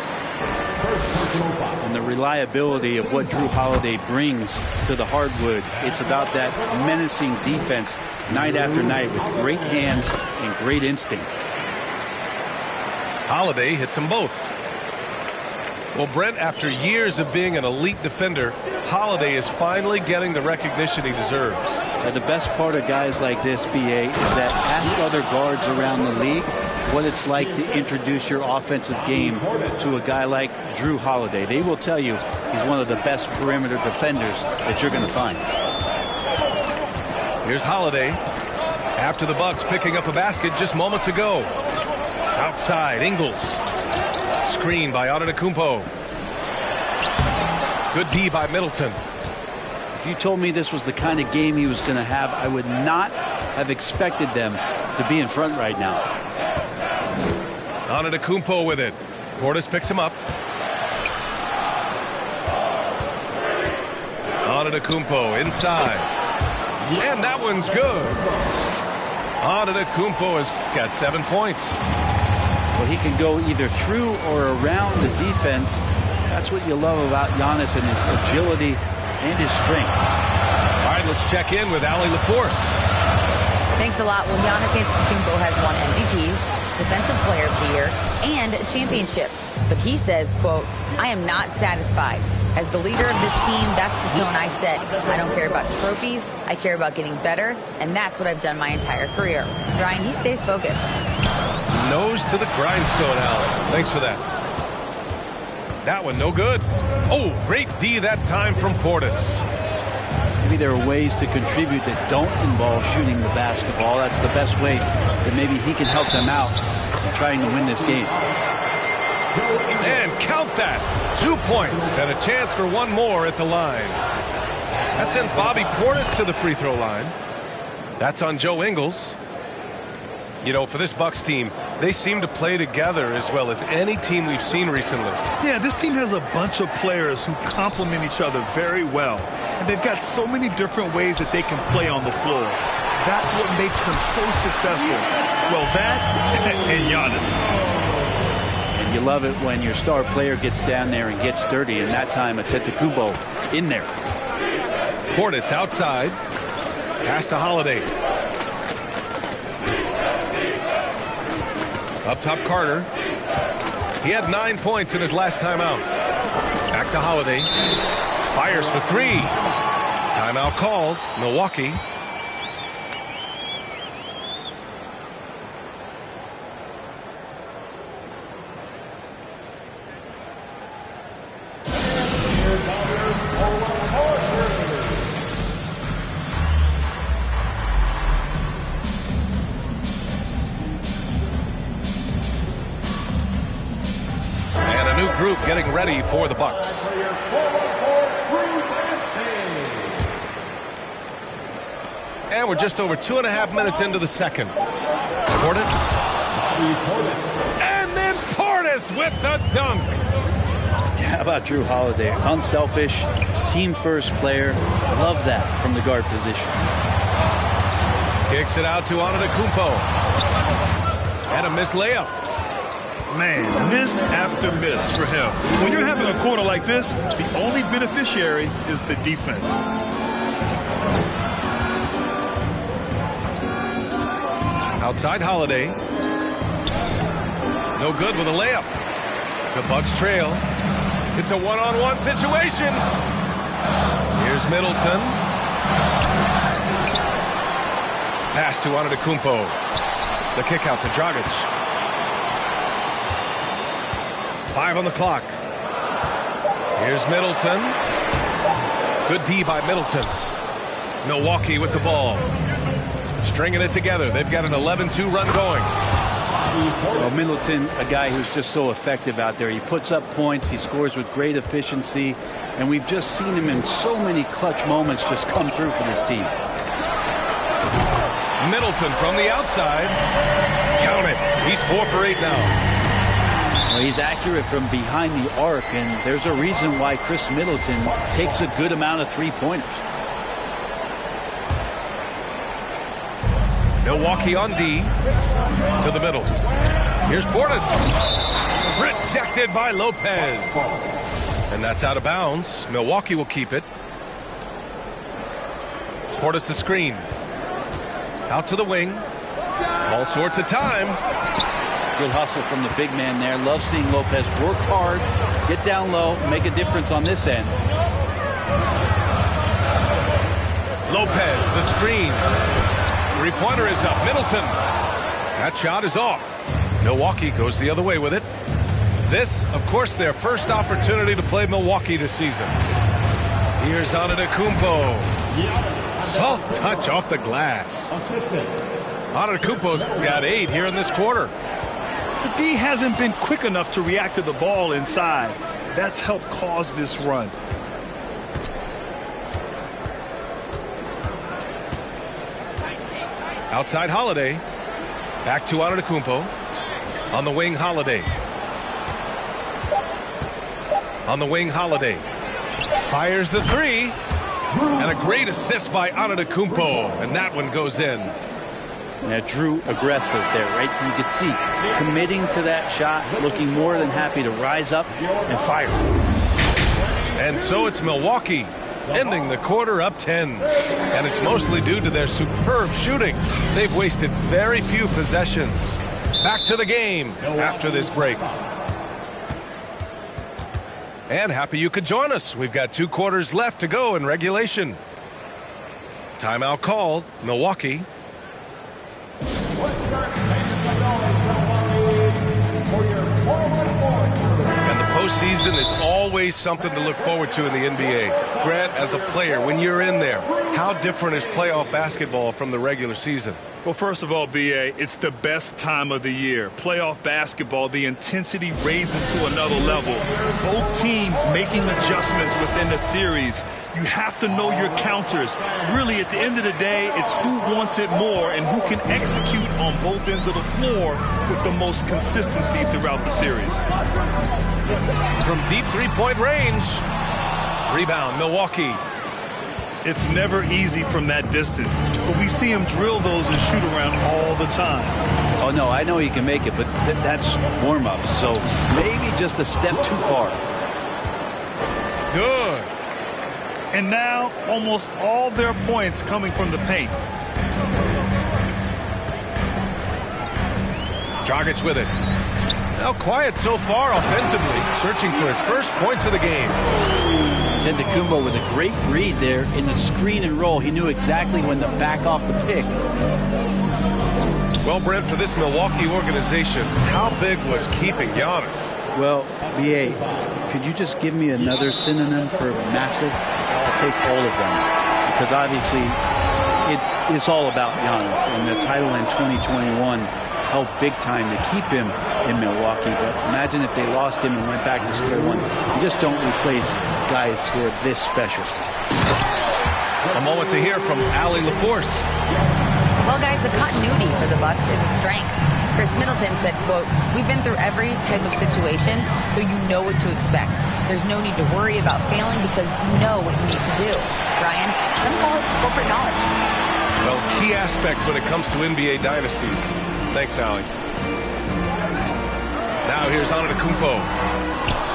And the reliability of what Drew Holiday brings to the hardwood, it's about that menacing defense night after night with great hands and great instinct. Holiday hits them both. Well, Brent, after years of being an elite defender, Holiday is finally getting the recognition he deserves. The best part of guys like this, BA, is that ask other guards around the league what it's like to introduce your offensive game to a guy like Drew Holiday. They will tell you he's one of the best perimeter defenders that you're going to find. Here's Holiday. After the Bucks picking up a basket just moments ago. Outside, Ingles. Screen by Antetokounmpo. Good D by Middleton. If you told me this was the kind of game he was going to have, I would not have expected them to be in front right now. Antetokounmpo with it. Portis picks him up. Antetokounmpo inside. And that one's good. Antetokounmpo has got 7 points. Well, he can go either through or around the defense. That's what you love about Giannis and his agility and his strength. All right, let's check in with Allie LaForce. Thanks a lot. Well, Giannis Antetokounmpo has won MVPs, Defensive Player of the Year, and a championship. But he says, quote, "I am not satisfied. As the leader of this team, that's the tone I set. I don't care about trophies. I care about getting better, and that's what I've done my entire career." Ryan, he stays focused. Nose to the grindstone, Allen. Thanks for that. That one, no good. Oh, great D that time from Portis. Maybe there are ways to contribute that don't involve shooting the basketball. That's the best way that maybe he can help them out in trying to win this game. And count that. 2 points and a chance for one more at the line. That sends Bobby Portis to the free throw line. That's on Joe Ingles. You know, for this Bucks team, they seem to play together as well as any team we've seen recently. Yeah, this team has a bunch of players who complement each other very well. And they've got so many different ways that they can play on the floor. That's what makes them so successful. Well, that and Giannis. And you love it when your star player gets down there and gets dirty, and that time Antetokounmpo in there. Portis outside. Pass to Holiday. Up top, Carter. He had 9 points in his last time out. Back to Holiday. Fires for 3. Timeout called. Milwaukee. Group getting ready for the Bucks. And we're just over 2.5 minutes into the second. Portis. And then Portis with the dunk. How about Drew Holiday? Unselfish, team-first player. Love that from the guard position. Kicks it out to Antetokounmpo. And a missed layup. Man, miss after miss for him. When you're having a quarter like this, the only beneficiary is the defense. Outside Holiday. No good with a layup. The Bucks trail. It's a one-on-one situation. Here's Middleton. Pass to Antetokounmpo. The kick out to Dragic. 5 on the clock. Here's Middleton. Good D by Middleton. Milwaukee with the ball. Stringing it together. They've got an 11-2 run going. Well, Middleton, a guy who's just so effective out there. He puts up points. He scores with great efficiency. And we've just seen him in so many clutch moments just come through for this team. Middleton from the outside. Count it. He's 4 for 8 now. Well, he's accurate from behind the arc, and there's a reason why Chris Middleton takes a good amount of three-pointers. Milwaukee on D to the middle. Here's Portis. Rejected by Lopez. And that's out of bounds. Milwaukee will keep it. Portis the screen. Out to the wing. All sorts of time. Good hustle from the big man there. Love seeing Lopez work hard, get down low, make a difference on this end. Lopez, the screen. Three-pointer is up. Middleton. That shot is off. Milwaukee goes the other way with it. This, of course, their first opportunity to play Milwaukee this season. Here's Antetokounmpo. Soft touch off the glass. Antetokounmpo's got 8 here in this quarter. The D hasn't been quick enough to react to the ball inside. That's helped cause this run. Outside Holiday. Back to Antetokounmpo. On the wing, Holiday. On the wing, Holiday. Fires the 3. And a great assist by Antetokounmpo. And that one goes in. Now, Drew aggressive there, right? You could see committing to that shot, looking more than happy to rise up and fire. And so it's Milwaukee ending the quarter up 10. And it's mostly due to their superb shooting. They've wasted very few possessions. Back to the game after this break. And happy you could join us. We've got 2 quarters left to go in regulation. Timeout called. Milwaukee. season is always something to look forward to in the NBA. Grant, as a player, when you're in there, how different is playoff basketball from the regular season? Well, first of all, B.A., it's the best time of the year. Playoff basketball, the intensity raises to another level. Both teams making adjustments within the series. You have to know your counters. Really, at the end of the day, it's who wants it more and who can execute on both ends of the floor with the most consistency throughout the series. From deep three-point range. Rebound, Milwaukee. It's never easy from that distance, but we see him drill those and shoot around all the time. Oh, no, I know he can make it, but that's warm-up, so maybe just a step too far. Good. And now, almost all their points coming from the paint. Dragic with it. Now quiet so far offensively, searching for his first points of the game. Antetokounmpo with a great read there in the screen and roll. He knew exactly when to back off the pick. Well, Brent, for this Milwaukee organization, how big was keeping Giannis? Well, B.A., could you just give me another synonym for massive? I'll take all of them. Because obviously, it is all about Giannis. And the title in 2021 helped big time to keep him in Milwaukee. But imagine if they lost him and went back to square one. You just don't replace guys who are this special. A moment to hear from Allie LaForce. Well, guys, the continuity for the Bucks is a strength. Chris Middleton said, quote, "We've been through every type of situation, so you know what to expect. There's no need to worry about failing because you know what you need to do." Brian, some call it corporate knowledge. Well, key aspect when it comes to NBA dynasties. Thanks, Allie. Now here's Antetokounmpo.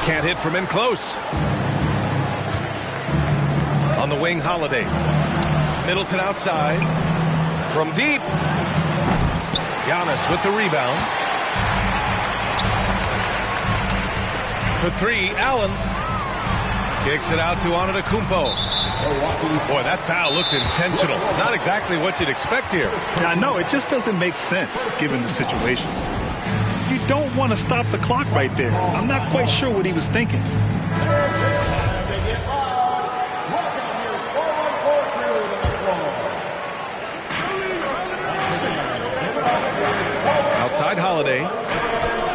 Can't hit from in close. On the wing, Holiday. Middleton outside. From deep. Giannis with the rebound. For three, Allen. Kicks it out to Antetokounmpo. Boy, that foul looked intentional. Not exactly what you'd expect here. I know, it just doesn't make sense given the situation. You don't want to stop the clock right there. I'm not quite sure what he was thinking. Outside Holiday.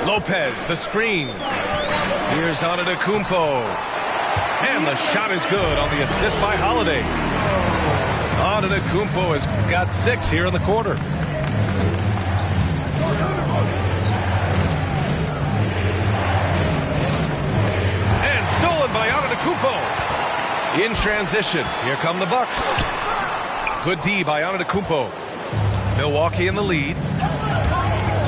Lopez, the screen. Here's Antetokounmpo. And the shot is good on the assist by Holiday. Antetokounmpo has got 6 here in the quarter. And stolen by Antetokounmpo. In transition, here come the Bucks. Good D by Antetokounmpo. Milwaukee in the lead.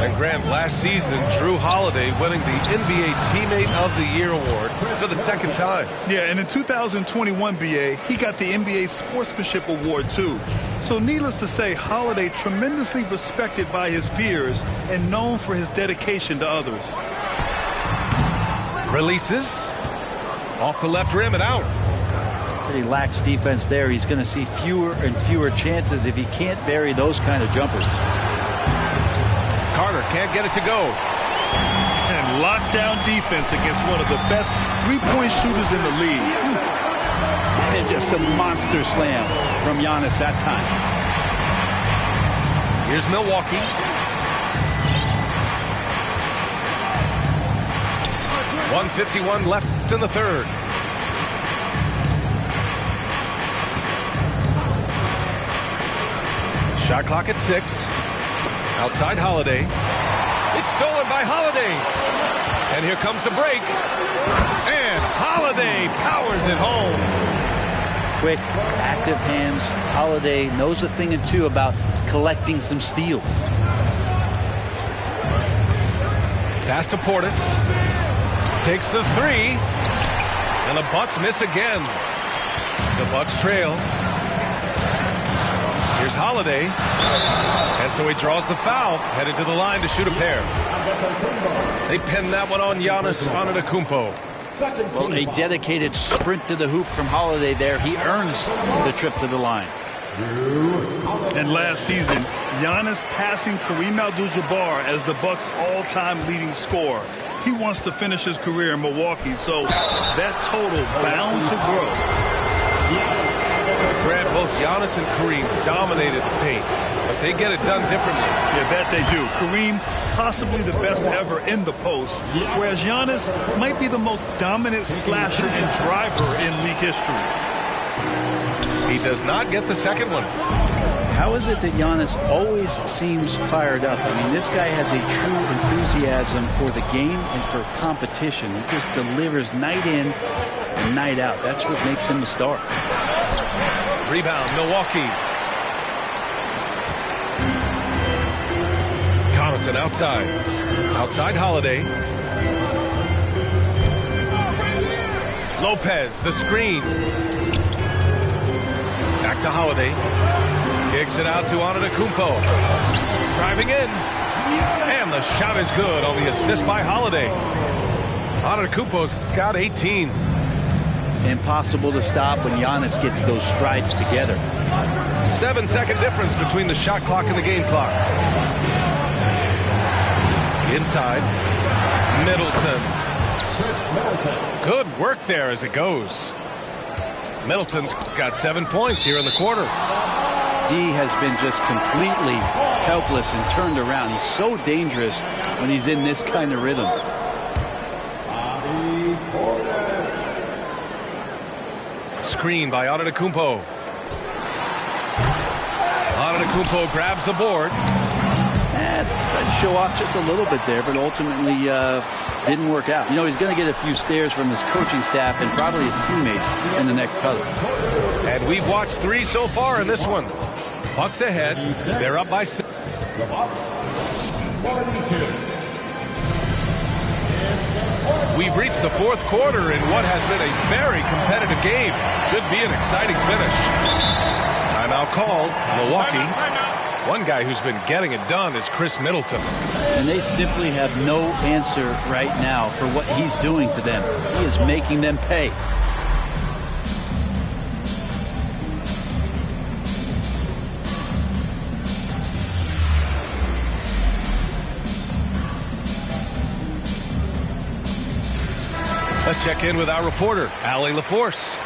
And Grant, last season, Drew Holiday winning the NBA Teammate of the Year award for the second time. Yeah, and in 2021, B.A., he got the NBA Sportsmanship Award, too. So needless to say, Holiday tremendously respected by his peers and known for his dedication to others. Releases. Off the left rim and out. Pretty lax defense there. He's going to see fewer and fewer chances if he can't bury those kind of jumpers. Carter can't get it to go. And lockdown defense against one of the best three-point shooters in the league. And just a monster slam from Giannis that time. Here's Milwaukee. .151 left in the third. Shot clock at 6. Outside Holiday. It's stolen by Holiday. And here comes the break. And Holiday powers it home. Quick, active hands. Holiday knows a thing or two about collecting some steals. Pass to Portis. Takes the 3. And the Bucks miss again. The Bucks trail. Here's Holiday. And so he draws the foul, headed to the line to shoot a pair. They pin that one on Giannis Antetokounmpo. Well, a dedicated sprint to the hoop from Holiday there. He earns the trip to the line. And last season, Giannis passing Kareem Abdul-Jabbar as the Bucks' all-time leading scorer. He wants to finish his career in Milwaukee, so that total bound to grow. Grant, both Giannis and Kareem dominated the paint, but they get it done differently. Yeah, that they do. Kareem, possibly the best ever in the post, whereas Giannis might be the most dominant slasher and driver in league history. He does not get the second one. How is it that Giannis always seems fired up? I mean, this guy has a true enthusiasm for the game and for competition. He just delivers night in and night out. That's what makes him a star. Rebound, Milwaukee. Connaughton outside. Outside Holiday. Lopez, the screen. Back to Holiday. Kicks it out to Antetokounmpo. Driving in. And the shot is good on the assist by Holiday. Antetokounmpo's got 18. Impossible to stop when Giannis gets those strides together. 7-second difference between the shot clock and the game clock. Inside. Middleton. Good work there as it goes. Middleton's got 7 points here in the quarter. D has been just completely helpless and turned around. He's so dangerous when he's in this kind of rhythm. Screen by Antetokounmpo. Antetokounmpo grabs the board. Tried to show off just a little bit there, but ultimately didn't work out. You know, he's going to get a few stares from his coaching staff and probably his teammates in the next huddle. And we've watched 3 so far in this one. Bucks ahead. They're up by 6. The Bucks, 42. We've reached the 4th quarter in what has been a very competitive game. Should be an exciting finish. Timeout called. Milwaukee. One guy who's been getting it done is Chris Middleton. And they simply have no answer right now for what he's doing to them. He is making them pay. Let's check in with our reporter, Allie LaForce.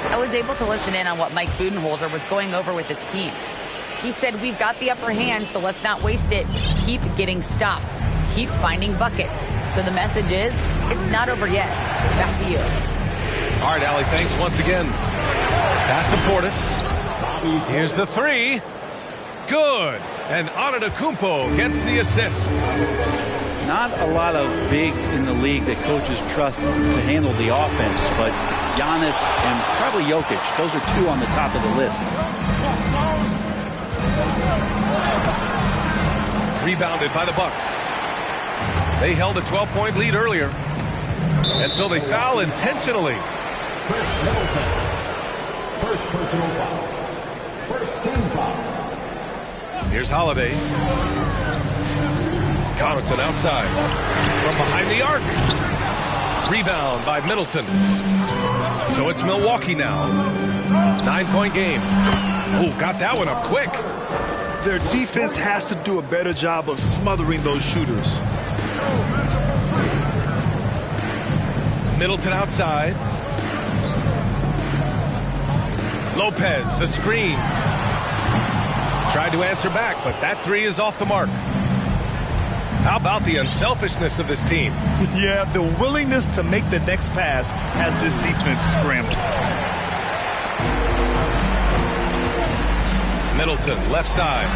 I was able to listen in on what Mike Budenholzer was going over with his team. He said, we've got the upper hand, so let's not waste it. Keep getting stops. Keep finding buckets. So the message is, it's not over yet. Back to you. All right, Allie, thanks once again. Pass to Portis. Here's the 3. Good. And Antetokounmpo gets the assist. Not a lot of bigs in the league that coaches trust to handle the offense, but Giannis and probably Jokic, those are 2 on the top of the list. Rebounded by the Bucks. They held a 12-point lead earlier, and so they foul intentionally. Chris Middleton. First personal foul. First team foul. Here's Holiday. Connaughton outside. From behind the arc. Rebound by Middleton. So it's Milwaukee now. 9-point game. Oh, got that one up quick. Their defense has to do a better job of smothering those shooters. Middleton outside. Lopez, the screen. Tried to answer back, but that 3 is off the mark. How about the unselfishness of this team? Yeah, the willingness to make the next pass has this defense scrambling. Middleton, left side.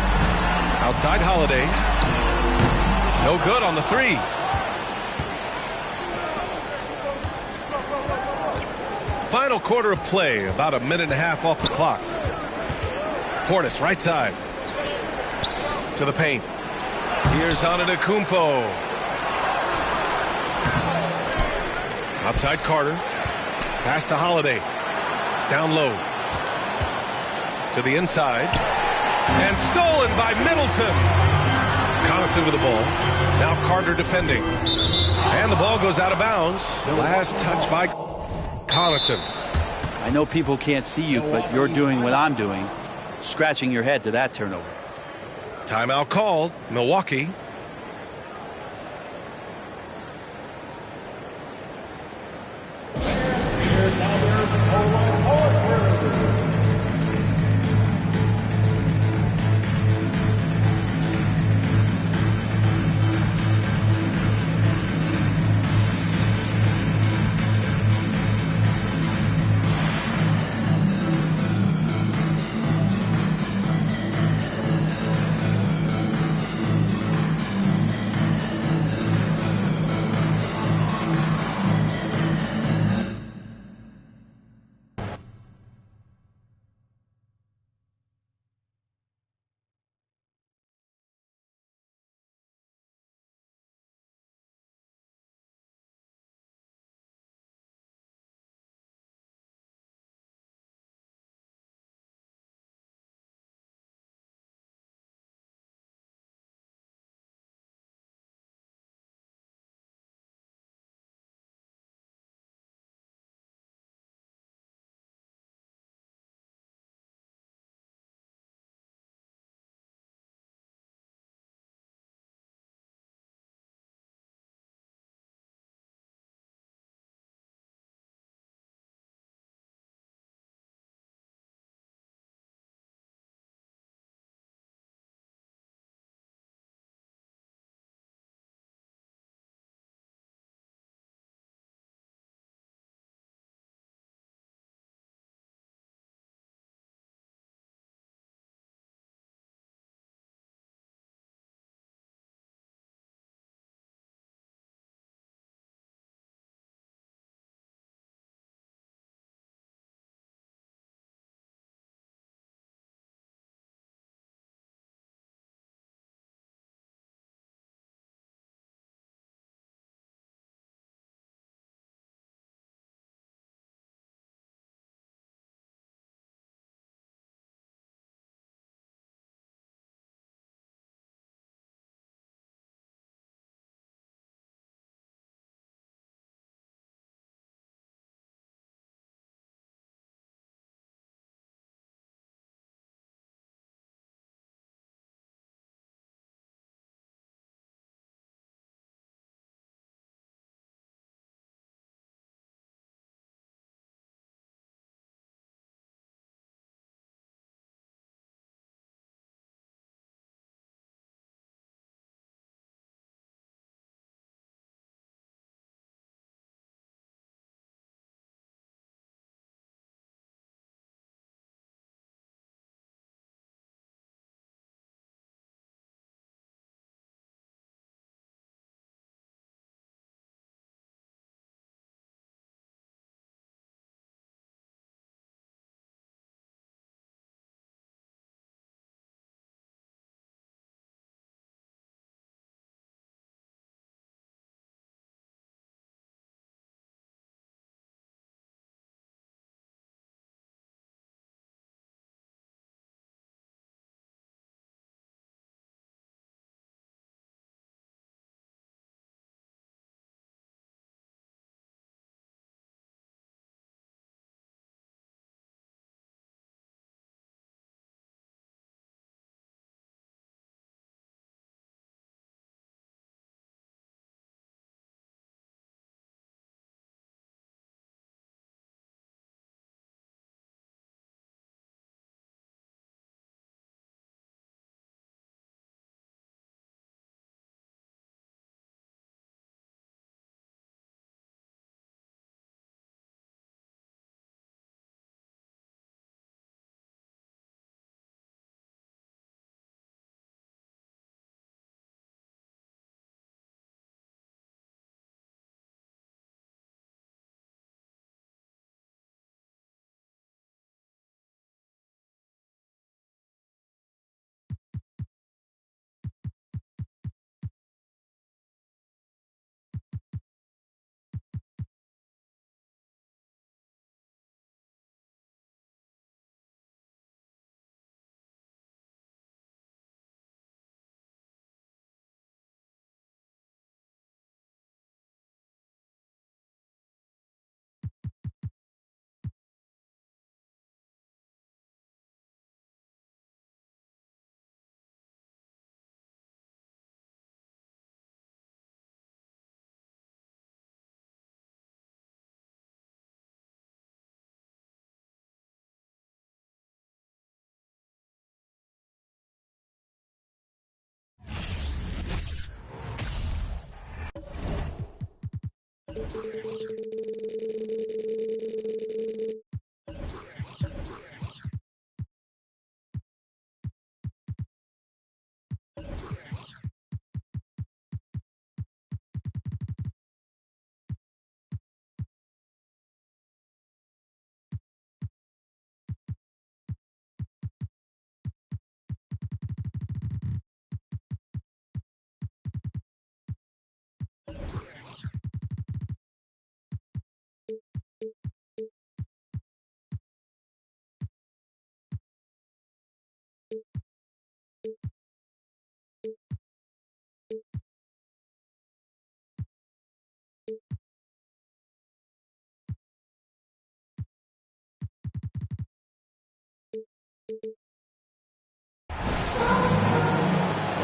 Outside Holiday. No good on the 3. Final quarter of play, about a minute and a half off the clock. Portis, right side. To the paint. Here's Antetokounmpo. Outside Carter. Pass to Holiday. Down low. To the inside. And stolen by Middleton. Connaughton with the ball. Now Carter defending. And the ball goes out of bounds. Last touch by Connaughton. I know people can't see you, but you're doing what I'm doing. Scratching your head to that turnover. Timeout called. Milwaukee.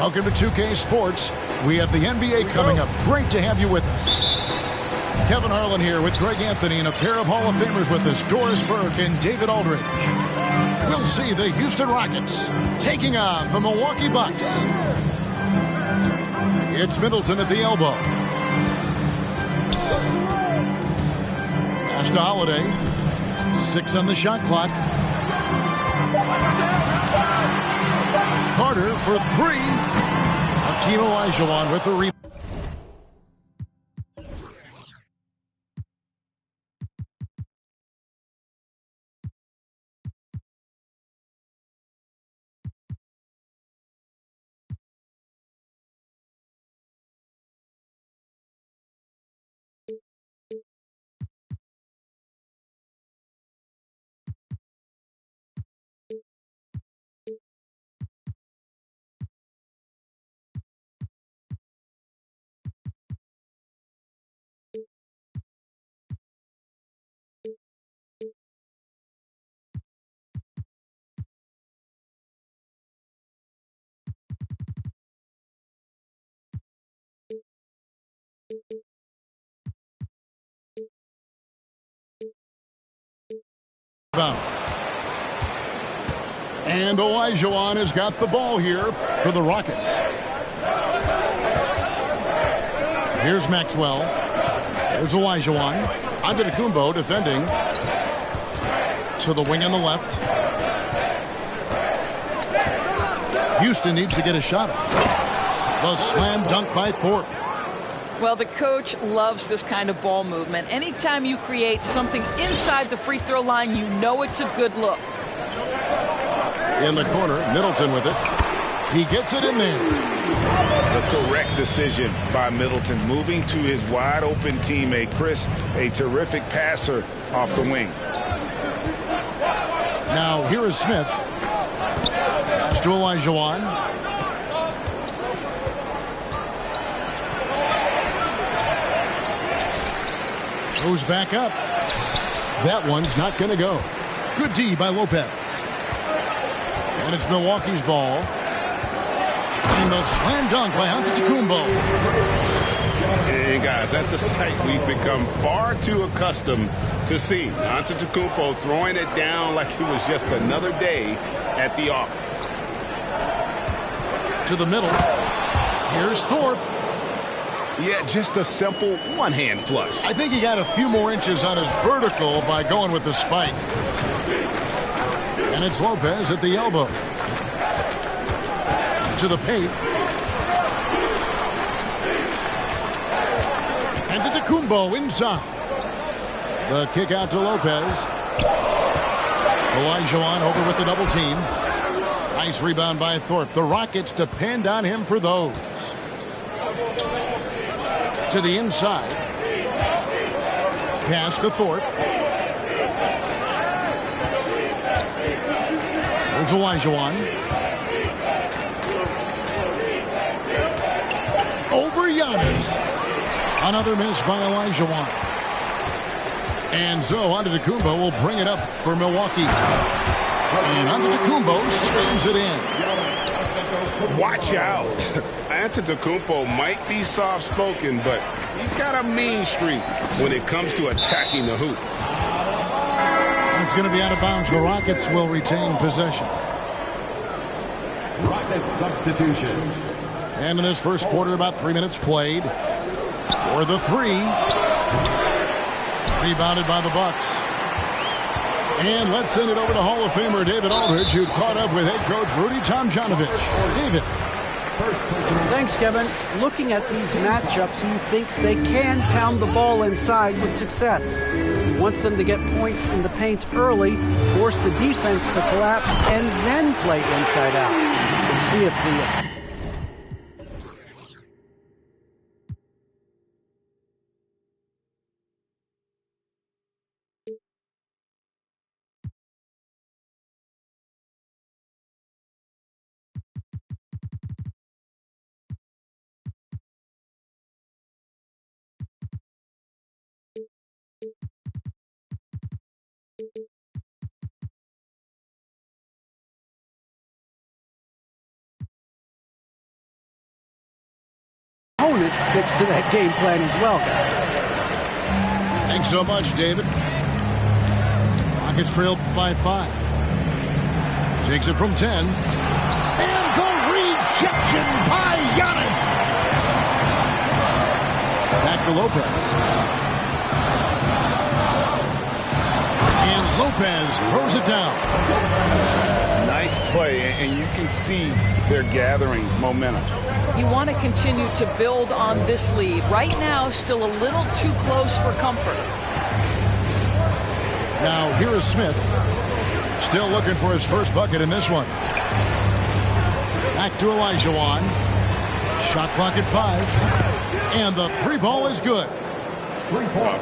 Welcome to 2K Sports. We have the NBA coming up. Great to have you with us. Kevin Harlan here with Greg Anthony and a pair of Hall of Famers with us, Doris Burke and David Aldridge. We'll see the Houston Rockets taking on the Milwaukee Bucks. It's Middleton at the elbow. Pass to Holiday. 6 on the shot clock. Carter for 3. Hakeem Olajuwon with the rebound. And Olajuwon has got the ball here for the Rockets. Here's Maxwell. There's Olajuwon. Antetokounmpo defending. To the wing on the left. Houston needs to get a shot up. The slam dunk by Thorpe. Well, the coach loves this kind of ball movement. Anytime you create something inside the free throw line, you know it's a good look. In the corner, Middleton with it. He gets it in there. The correct decision by Middleton, moving to his wide open teammate, Chris, a terrific passer off the wing. Now here is Smith. Pass to Olajuwon. Goes back up. That one's not going to go. Good D by Lopez. And it's Milwaukee's ball. And the slam dunk by Antetokounmpo. Hey, guys, that's a sight we've become far too accustomed to see. Antetokounmpo throwing it down like it was just another day at the office. To the middle. Here's Thorpe. Yeah, just a simple one-hand flush. I think he got a few more inches on his vertical by going with the spike. And it's Lopez at the elbow. To the paint. And Antetokounmpo inside. The kick out to Lopez. Olajuwon over with the double team. Nice rebound by Thorpe. The Rockets depend on him for those. To the inside. Pass to Thorpe. There's Olajuwon. Over Giannis. Another miss by Olajuwon. And so Antetokounmpo will bring it up for Milwaukee. And Antetokounmpo slams it in. Watch out. Antetokounmpo might be soft-spoken, but he's got a mean streak when it comes to attacking the hoop. It's going to be out of bounds. The Rockets will retain possession. Rocket substitution. And in this first quarter, about 3 minutes played. For the three. Rebounded by the Bucks. And let's send it over to Hall of Famer David Aldridge, who caught up with head coach Rudy Tomjanovich. David. Thanks, Kevin. Looking at these matchups, he thinks they can pound the ball inside with success. He wants them to get points in the paint early, force the defense to collapse, and then play inside out. We'll see if the opponent sticks to that game plan as well, guys. Thanks so much, David. Rockets trail by 5. Takes it from 10. And the rejection by Giannis. Back to Lopez. And Lopez throws it down. Nice play, and you can see they're gathering momentum. You want to continue to build on this lead. Right now, still a little too close for comfort. Now, here is Smith. Still looking for his first bucket in this one. Back to Olajuwon. Shot clock at 5. And the 3 ball is good.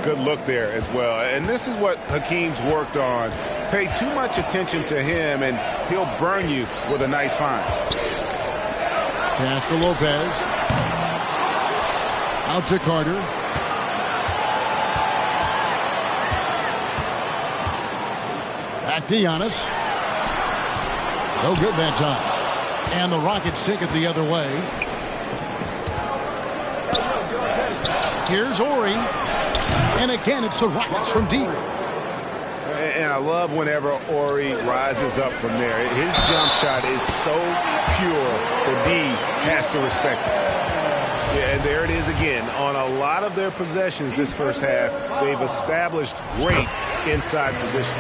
Good look there as well. And this is what Hakeem's worked on. Pay too much attention to him, and he'll burn you with a nice find. Pass to Lopez. Out to Carter. Back to Giannis. No good that time. And the Rockets take it the other way. Here's Ori. And again, it's the Rockets from deep. And I love whenever Ori rises up from there. His jump shot is so pure, the D has to respect it. Yeah, and there it is again. On a lot of their possessions this first half, they've established great inside position.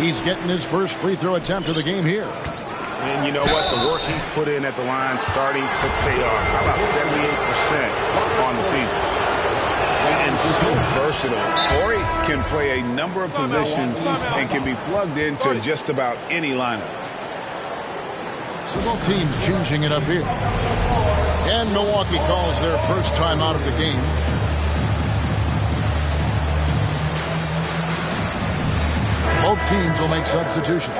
He's getting his first free throw attempt of the game here. And you know what? The work he's put in at the line starting to pay off. How about 78% on the season? And so versatile. Ori can play a number of positions and can be plugged into just about any lineup. So both teams changing it up here. And Milwaukee calls their first time out of the game. Both teams will make substitutions.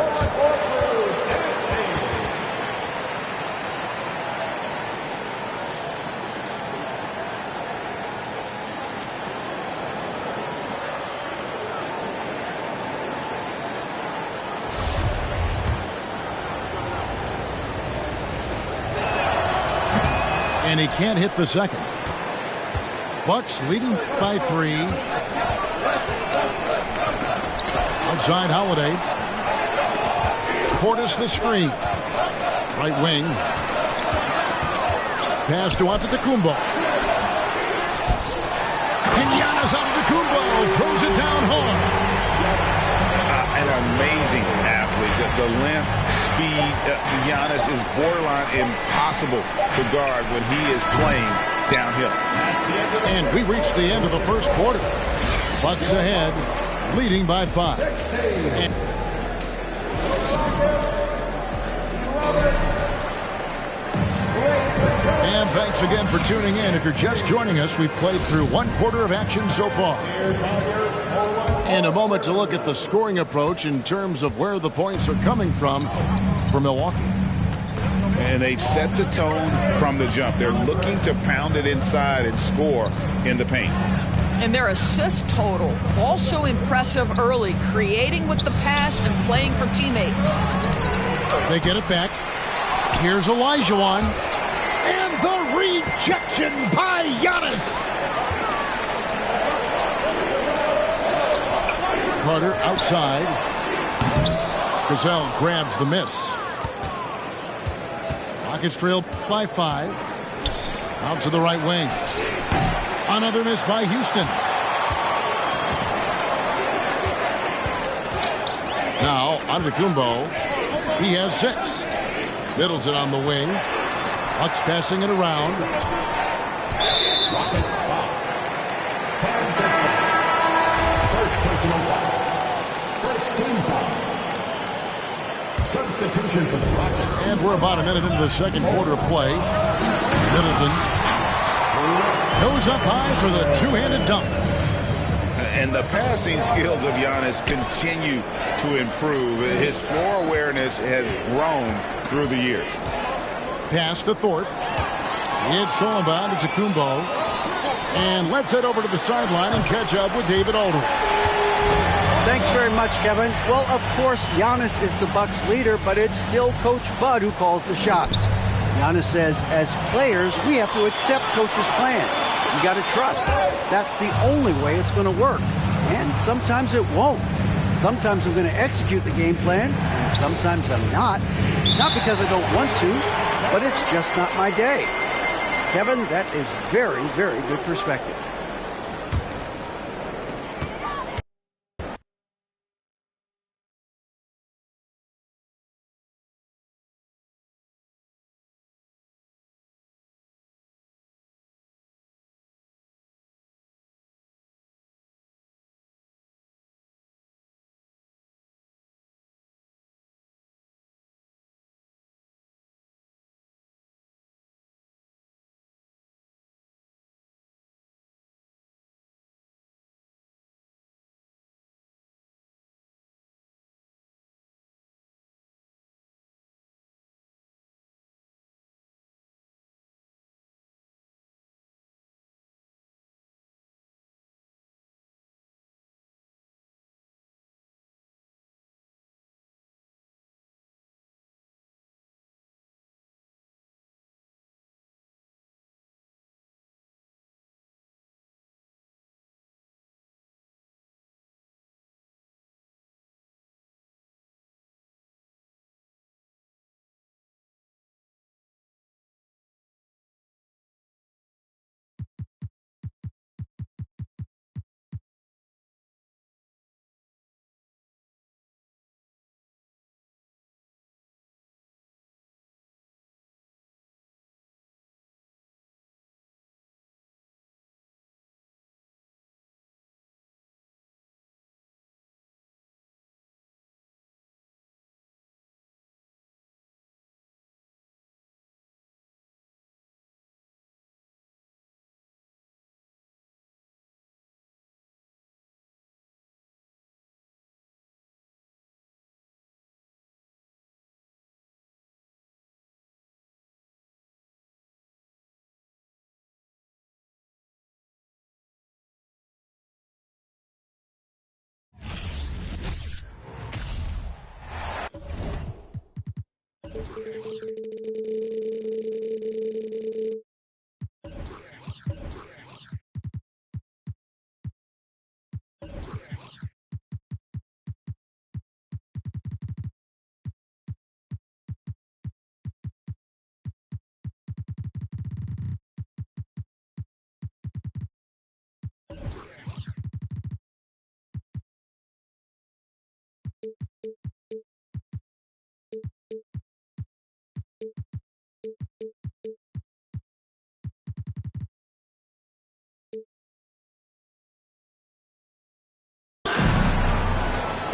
And he can't hit the second. Bucks leading by 3. Outside Holiday. Portis the screen. Right wing. Pass to Antetokounmpo. And Giannis Antetokounmpo throws it down hard. An amazing athlete. The length, speed. Giannis is borderline impossible to guard when he is playing downhill. And we reached the end of the first quarter. Bucks ahead, leading by 5. And thanks again for tuning in. If you're just joining us, we've played through 1 quarter of action so far. In a moment to look at the scoring approach in terms of where the points are coming from for Milwaukee. And they've set the tone from the jump. They're looking to pound it inside and score in the paint. And their assist total also impressive early, creating with the pass and playing for teammates. They get it back. Here's Olajuwon. And the rejection by Giannis. Carter outside. Gazelle grabs the miss. Rockets trail by 5. Out to the right wing. Another miss by Houston. Now, Antetokounmpo. He has 6. Middleton on the wing. Bucks passing it around. Rockets foul. Sam Gibson. First personal foul. First team foul. Substitution for the Rockets. And we're about a minute into the second quarter of play. Middleton goes up high for the two-handed dunk. And the passing skills of Giannis continue to improve. His floor awareness has grown through the years. Pass to Thorpe. It's Sullivan to Tecumbo. And let's head over to the sideline and catch up with David Aldridge. Thanks very much, Kevin. Well, of course, Giannis is the Bucks leader, but it's still Coach Bud who calls the shots. Giannis says, as players, we have to accept Coach's plan. You got to trust. That's the only way it's going to work. And sometimes it won't. Sometimes I'm going to execute the game plan, and sometimes I'm not. Not because I don't want to, but it's just not my day. Kevin, that is very, very good perspective.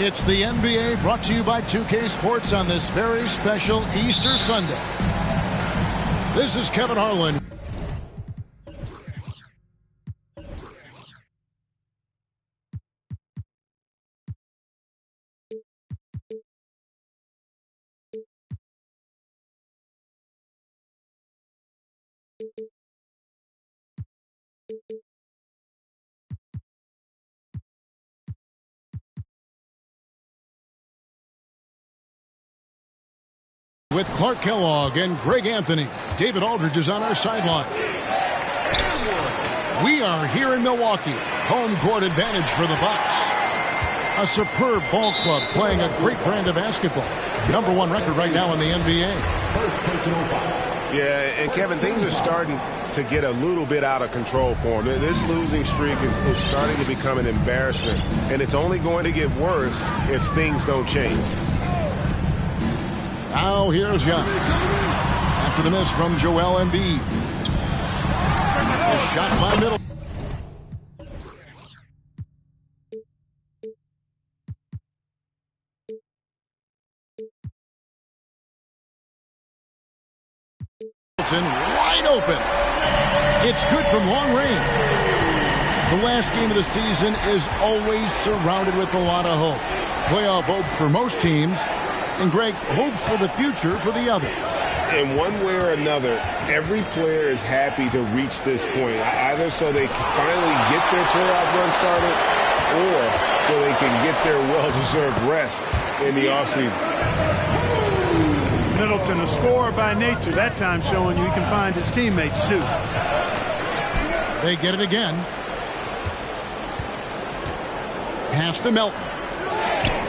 It's the NBA brought to you by 2K Sports on this very special Easter Sunday. This is Kevin Harlan. With Clark Kellogg and Greg Anthony, David Aldridge is on our sideline. We are here in Milwaukee. Home court advantage for the Bucks. A superb ball club playing a great brand of basketball. #1 record right now in the NBA. First personal foul. Yeah, and Kevin, things are starting to get a little bit out of control for him. This losing streak is starting to become an embarrassment, and it's only going to get worse if things don't change. Now here's Giannis. After the miss from Joel Embiid. A shot by Middleton. Wide open. It's good from long range. The last game of the season is always surrounded with a lot of hope. Playoff hopes for most teams, and Greg, hopes for the future for the others. In one way or another, every player is happy to reach this point, either so they can finally get their playoff run started or so they can get their well-deserved rest in the offseason. Middleton, a scorer by nature, that time showing you he can find his teammates too. They get it again. Pass to Melton.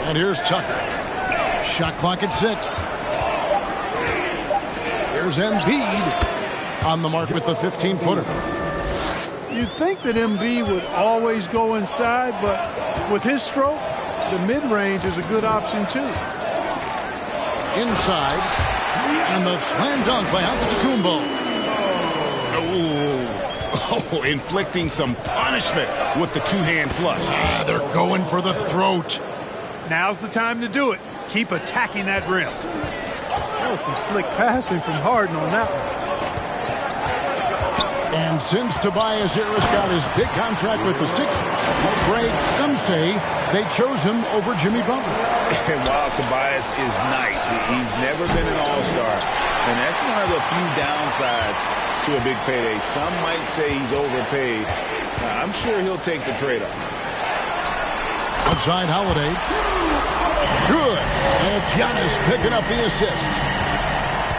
And here's Tucker. Shot clock at 6. Here's Embiid on the mark with the 15-footer. You'd think that Embiid would always go inside, but with his stroke, the mid-range is a good option too. Inside, and the slam dunk by Antetokounmpo. Oh, inflicting some punishment with the two-hand flush. They're going for the throat. Now's the time to do it. Keep attacking that rim. That was some slick passing from Harden on that one. And since Tobias Harris got his big contract with the Sixers, Greg, some say they chose him over Jimmy Butler. And while Tobias is nice, he's never been an all-star. And that's one of the few downsides to a big payday. Some might say he's overpaid. I'm sure he'll take the trade-off. Outside Holiday. Good. And it's Giannis picking up the assist.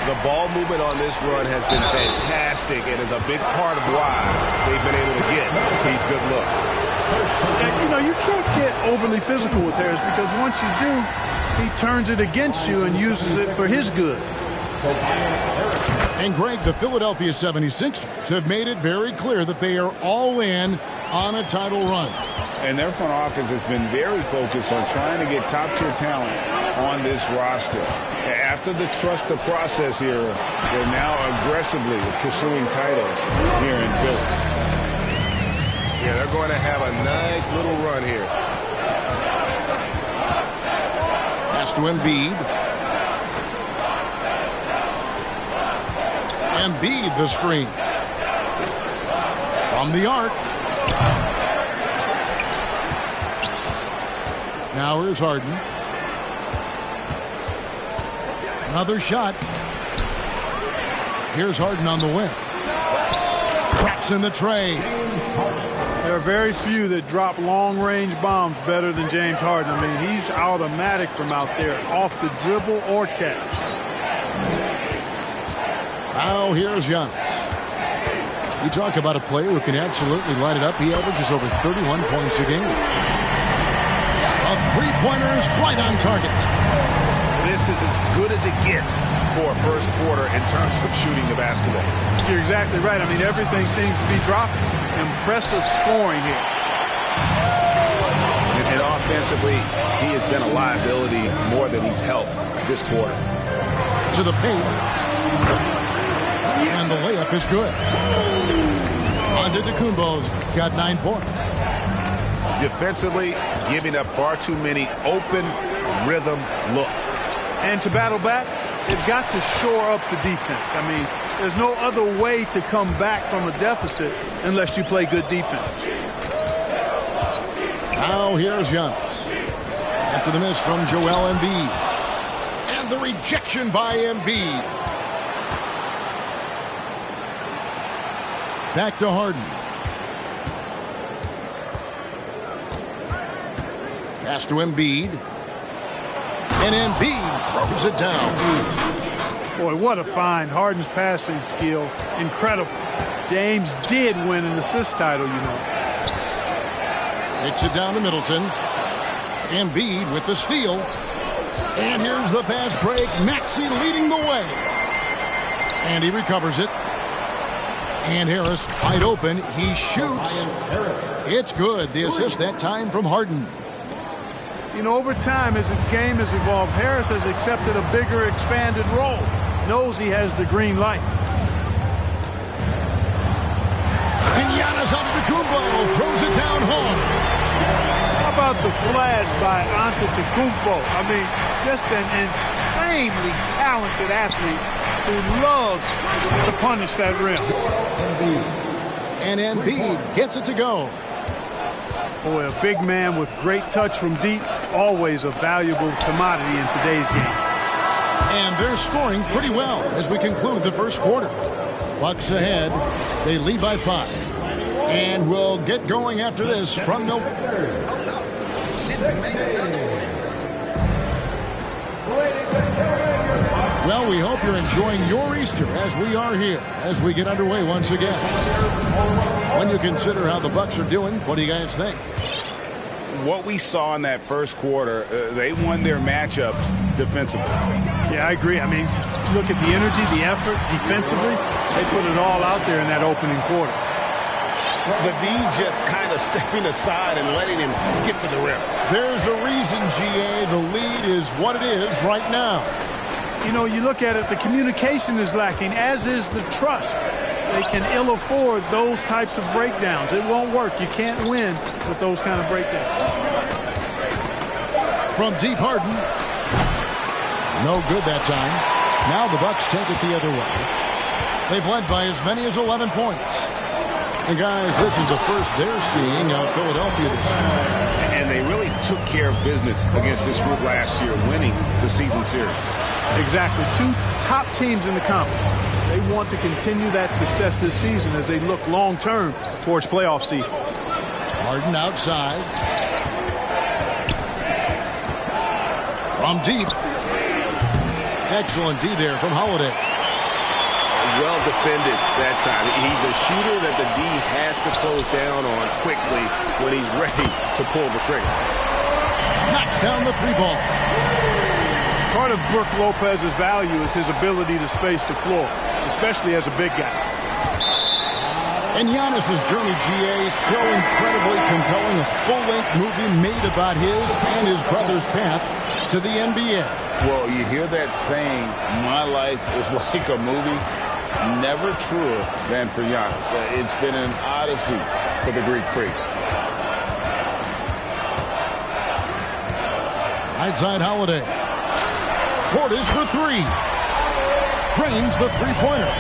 The ball movement on this run has been fantastic and is a big part of why they've been able to get these good looks. And, you know, you can't get overly physical with Harris because once you do, he turns it against you and uses it for his good. And Greg, the Philadelphia 76ers have made it very clear that they are all in on a title run. And their front office has been very focused on trying to get top-tier talent on this roster. After the trust the process era, they're now aggressively pursuing titles here in Philly. Yeah, they're going to have a nice little run here. Pass to Embiid. Embiid the screen. From the arc. Now here's Harden. Another shot. Here's Harden on the wing. Traps in the tray. There are very few that drop long-range bombs better than James Harden. I mean, he's automatic from out there, off the dribble or catch. Now here's Giannis. You talk about a player who can absolutely light it up. He averages over 31 points a game. A three-pointer is right on target. This is as good as it gets for a first quarter in terms of shooting the basketball. You're exactly right. I mean, everything seems to be dropping. Impressive scoring here. And offensively, he has been a liability more than he's helped this quarter. To the paint. And the layup is good. Antetokounmpo's got 9 points. Defensively, giving up far too many open rhythm looks. And to battle back, they've got to shore up the defense. I mean, there's no other way to come back from a deficit unless you play good defense. Now here's Giannis. After the miss from Joel Embiid. And the rejection by Embiid. Back to Harden. Pass to Embiid. And Embiid throws it down. Boy, what a find. Harden's passing skill. Incredible. James did win an assist title, you know. Takes it down to Middleton. Embiid with the steal. And here's the fast break. Maxey leading the way. And he recovers it. And Harris wide open. He shoots. It's good. The assist that time from Harden. You know, over time, as his game has evolved, Harris has accepted a bigger, expanded role. Knows he has the green light. And Giannis Antetokounmpo throws it down home. How about the flash by Antetokounmpo? I mean, just an insanely talented athlete who loves to punish that rim. And Embiid gets it to go. Boy, a big man with great touch from deep, always a valuable commodity in today's game. And they're scoring pretty well as we conclude the first quarter. Bucks ahead. They lead by 5. And we'll get going after this from Well, we hope you're enjoying your Easter as we are here, as we get underway once again. When you consider how the Bucks are doing, what do you guys think? What we saw in that first quarter, they won their matchups defensively. Yeah, I agree. I mean, look at the energy, the effort defensively. They put it all out there in that opening quarter. The D just kind of stepping aside and letting him get to the rim. There's a reason, GA, the lead is what it is right now. You know, you look at it, the communication is lacking, as is the trust. They can ill afford those types of breakdowns. It won't work. You can't win with those kind of breakdowns. From deep, Harden. No good that time. Now the Bucks take it the other way. They've led by as many as 11 points. And guys, this is the first they're seeing out Philadelphia this year. And they really took care of business against this group last year, winning the season series. Exactly. 2 top teams in the conference. They want to continue that success this season as they look long-term towards playoff seed. Harden outside. From deep. Excellent D there from Holiday. Well defended that time. He's a shooter that the D has to close down on quickly when he's ready to pull the trigger. Knocks down the 3-ball. Part of Brook Lopez's value is his ability to space the floor, especially as a big guy. And Giannis's journey, GA, so incredibly compelling. A full-length movie made about his and his brother's path to the NBA. Well, you hear that saying, my life is like a movie. Never truer than for Giannis. It's been an odyssey for the Greek freak. Right side Holiday. Portis for 3. Drains the 3-pointer.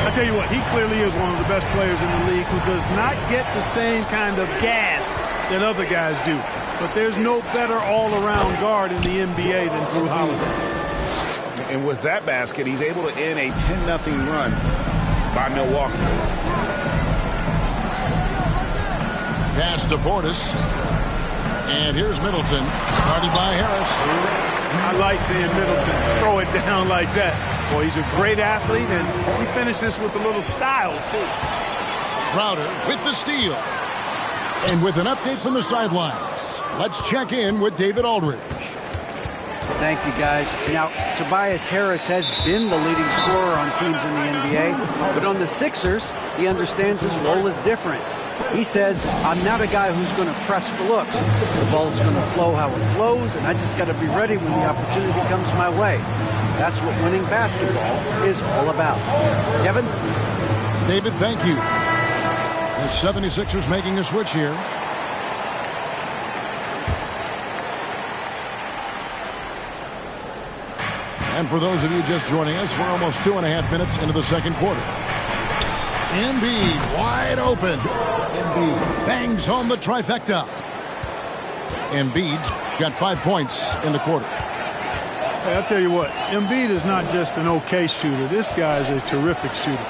I tell you what, he clearly is one of the best players in the league who does not get the same kind of gas that other guys do. But there's no better all-around guard in the NBA than Drew Holiday. And with that basket, he's able to end a 10-0 run by Milwaukee. Pass to Portis. And here's Middleton, started by Harris. I like seeing Middleton throw it down like that. Boy, he's a great athlete, and he finishes with a little style, too. Crowder with the steal. And with an update from the sidelines, let's check in with David Aldridge. Thank you, guys. Now, Tobias Harris has been the leading scorer on teams in the NBA, but on the Sixers, he understands his role is different. He says, I'm not a guy who's going to press for looks. The ball's going to flow how it flows, and I just got to be ready when the opportunity comes my way. That's what winning basketball is all about. Kevin? David, thank you. The 76ers making a switch here. And for those of you just joining us, we're almost 2.5 minutes into the second quarter. Embiid wide open. Embiid bangs home the trifecta. Embiid's got 5 points in the quarter. Hey, I'll tell you what, Embiid is not just an okay shooter. This guy is a terrific shooter.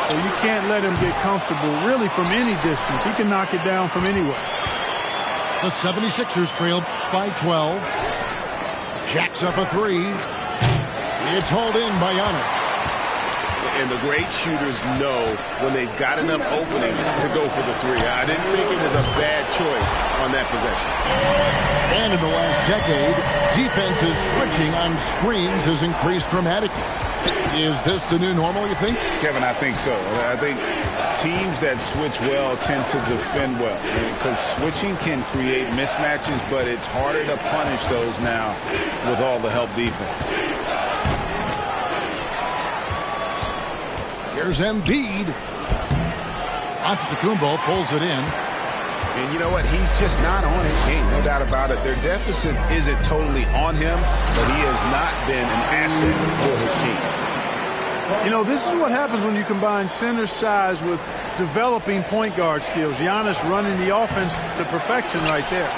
So you can't let him get comfortable really from any distance. He can knock it down from anywhere. The 76ers trail by 12. Jacks up a 3. It's hauled in by Giannis. And the great shooters know when they've got enough opening to go for the 3. I didn't think it was a bad choice on that possession. And in the last decade, defenses switching on screens has increased dramatically. Is this the new normal, you think? Kevin, I think so. I think teams that switch well tend to defend well because switching can create mismatches, but it's harder to punish those now with all the help defense. Here's Embiid. Antetokounmpo pulls it in. And you know what? He's just not on his game, no doubt about it. Their deficit isn't totally on him, but he has not been an asset for his team. You know, this is what happens when you combine center size with developing point guard skills. Giannis running the offense to perfection right there.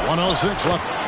.106 left.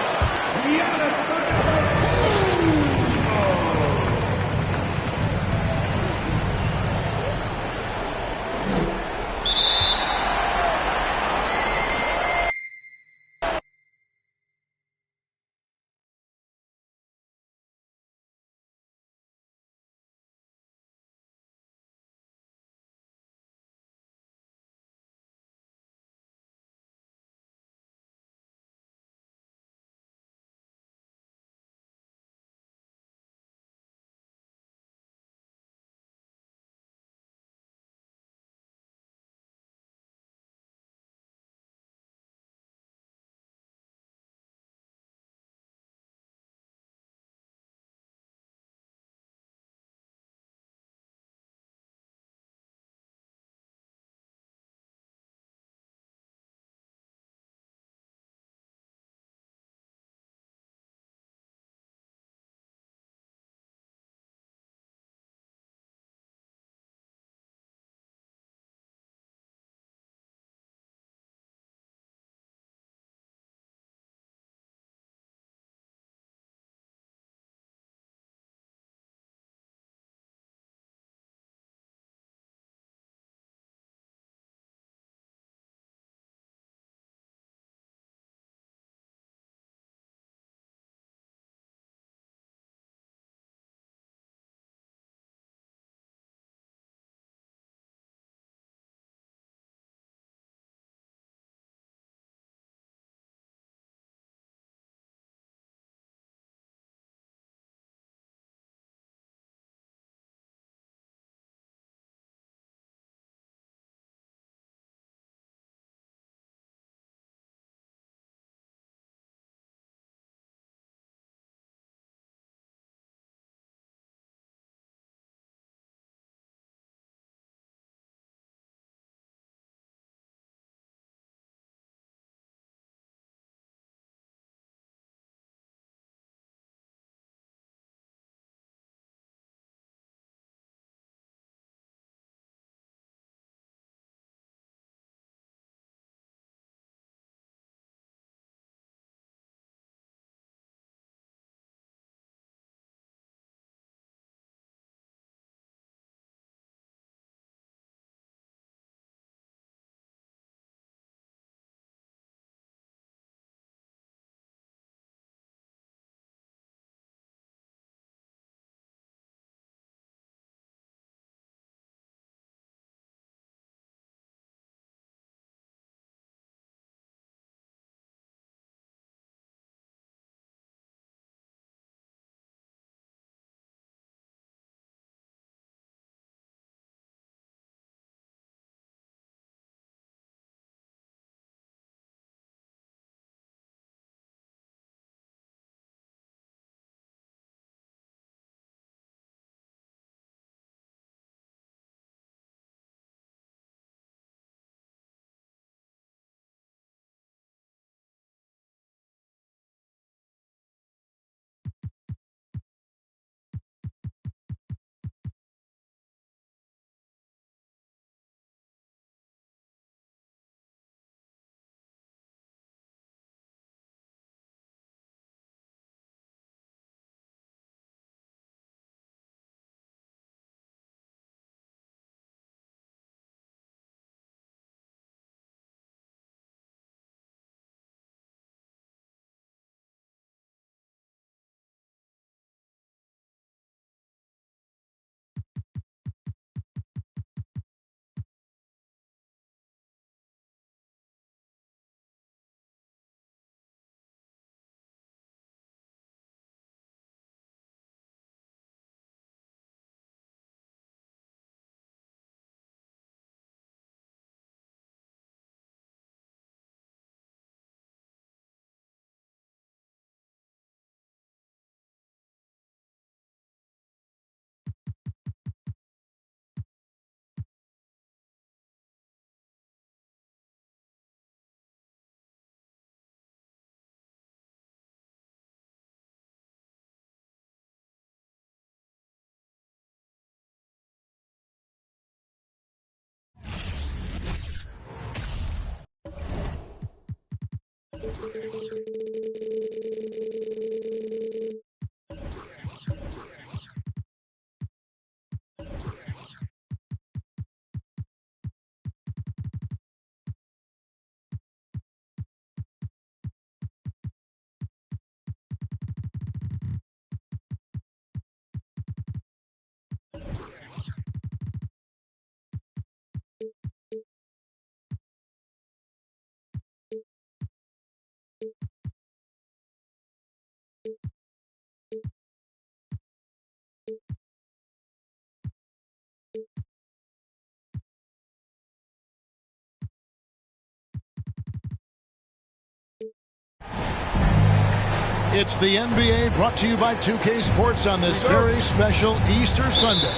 It's the NBA brought to you by 2K Sports on this very special Easter Sunday.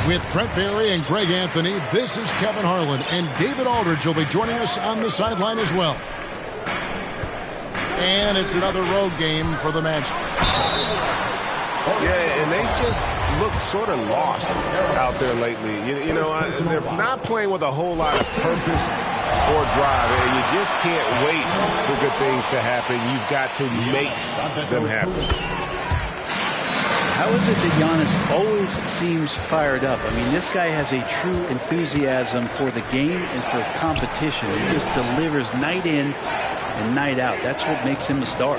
With Brent Barry and Greg Anthony, this is Kevin Harlan, and David Aldridge will be joining us on the sideline as well. And it's another road game for the Magic. Yeah, and they just look sort of lost out there lately. You know, they're not playing with a whole lot of purpose or drive, and you just can't wait for good things to happen. You've got to make them happen. How is it that Giannis always seems fired up? I mean, this guy has a true enthusiasm for the game and for competition. He just delivers night in and night out. That's what makes him a star.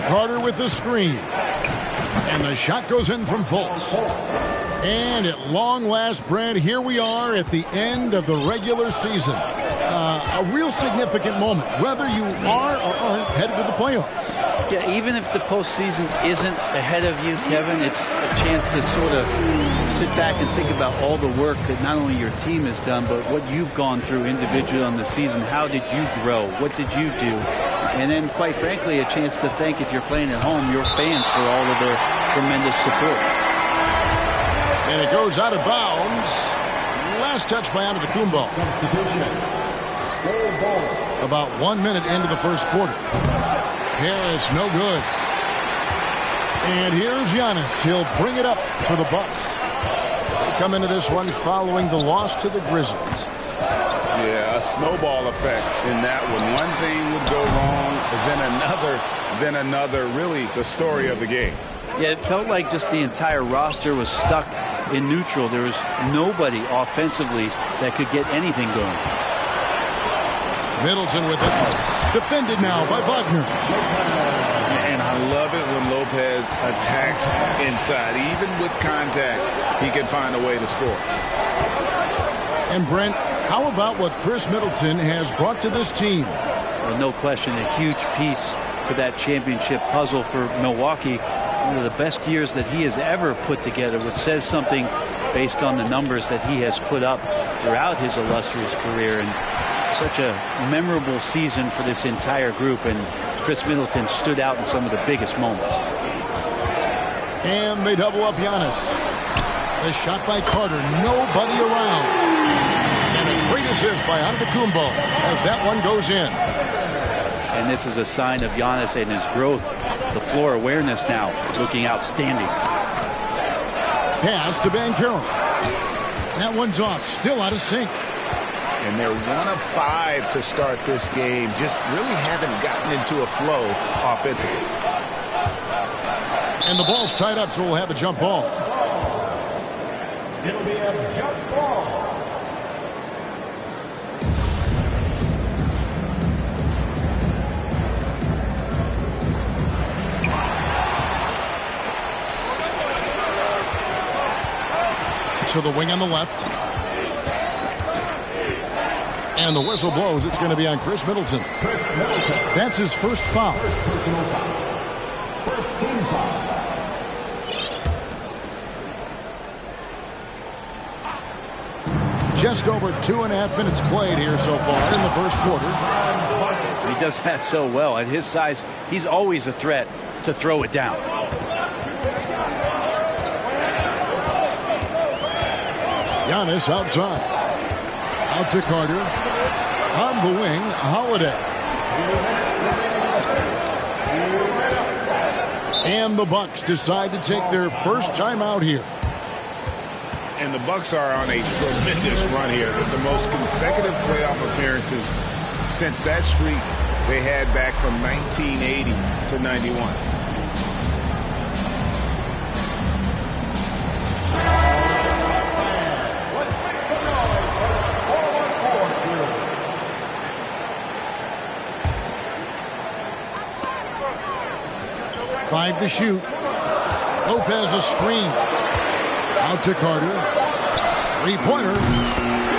Carter with the screen. And the shot goes in from Fultz. And at long last, Brad, here we are at the end of the regular season. A real significant moment, whether you are or aren't headed to the playoffs. Yeah, even if the postseason isn't ahead of you, Kevin, it's a chance to sort of sit back and think about all the work that not only your team has done, but what you've gone through individually on the season. How did you grow? What did you do? And then, quite frankly, a chance to thank, if you're playing at home, your fans for all of their tremendous support. And it goes out of bounds. Last touch by Antetokounmpo. About 1 minute into the first quarter. Harris, no good. And here's Giannis. He'll bring it up for the Bucks. They come into this one following the loss to the Grizzlies. Yeah, a snowball effect in that one. One thing would go wrong, then another. Really, the story of the game. Yeah, it felt like just the entire roster was stuck in neutral. There was nobody offensively that could get anything going. Middleton with it. Defended now by Wagner. And I love it when Lopez attacks inside. Even with contact, he can find a way to score. And Brent, how about what Chris Middleton has brought to this team? Well, no question, a huge piece to that championship puzzle for Milwaukee. One of the best years that he has ever put together, which says something based on the numbers that he has put up throughout his illustrious career. And such a memorable season for this entire group, and Chris Middleton stood out in some of the biggest moments. And they double up Giannis. The shot by Carter, nobody around. And a great assist by Antetokounmpo as that one goes in. And this is a sign of Giannis and his growth. The floor awareness now looking outstanding. Pass to Banchero. That one's off, still out of sync. And they're 1 of 5 to start this game. Just really haven't gotten into a flow offensively. And the ball's tied up, so we'll have a jump ball. It'll be a jump ball. To the wing on the left. And the whistle blows. It's going to be on Chris Middleton. That's his first foul. First team foul. Just over 2.5 minutes played here so far in the first quarter. He does that so well. At his size, he's always a threat to throw it down. Giannis outside. Out to Carter. On the wing, Holiday. And the Bucks decide to take their first time out here. And the Bucks are on a tremendous run here. The most consecutive playoff appearances since that streak they had back from 1980 to 91. Five to shoot. Lopez a screen. Out to Carter. Three-pointer.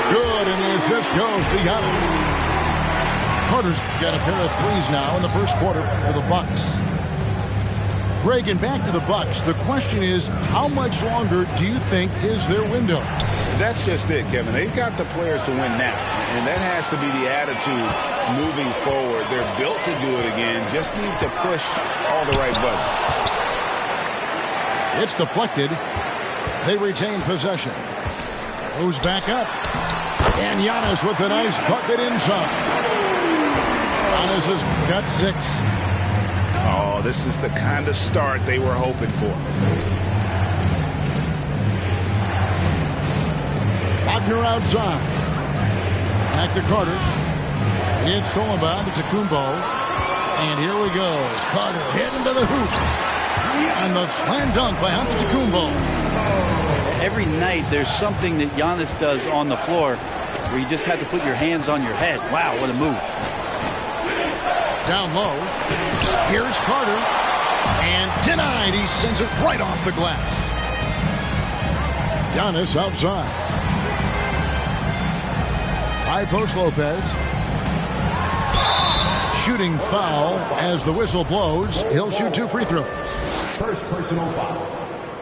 Good, and the assist goes to Giannis. Carter's got a pair of threes now in the first quarter for the Bucks. Greg, and back to the Bucks. The question is, how much longer do you think is their window? That's just it, Kevin. They've got the players to win now, and that has to be the attitude moving forward. They're built to do it again. Just need to push all the right buttons. It's deflected. They retain possession. Goes back up. And Giannis with a nice bucket inside. Giannis has got 6. Oh, this is the kind of start they were hoping for. Wagner outside. Back to Carter. It's Sullivan to Kumbo. And here we go. Carter heading to the hoop. And the slam dunk by Antetokounmpo. Every night there's something that Giannis does on the floor where you just have to put your hands on your head. Wow, what a move. Down low. Here's Carter. And denied. He sends it right off the glass. Giannis outside. High post Lopez. Shooting foul as the whistle blows. He'll shoot 2 free throws. First personal foul.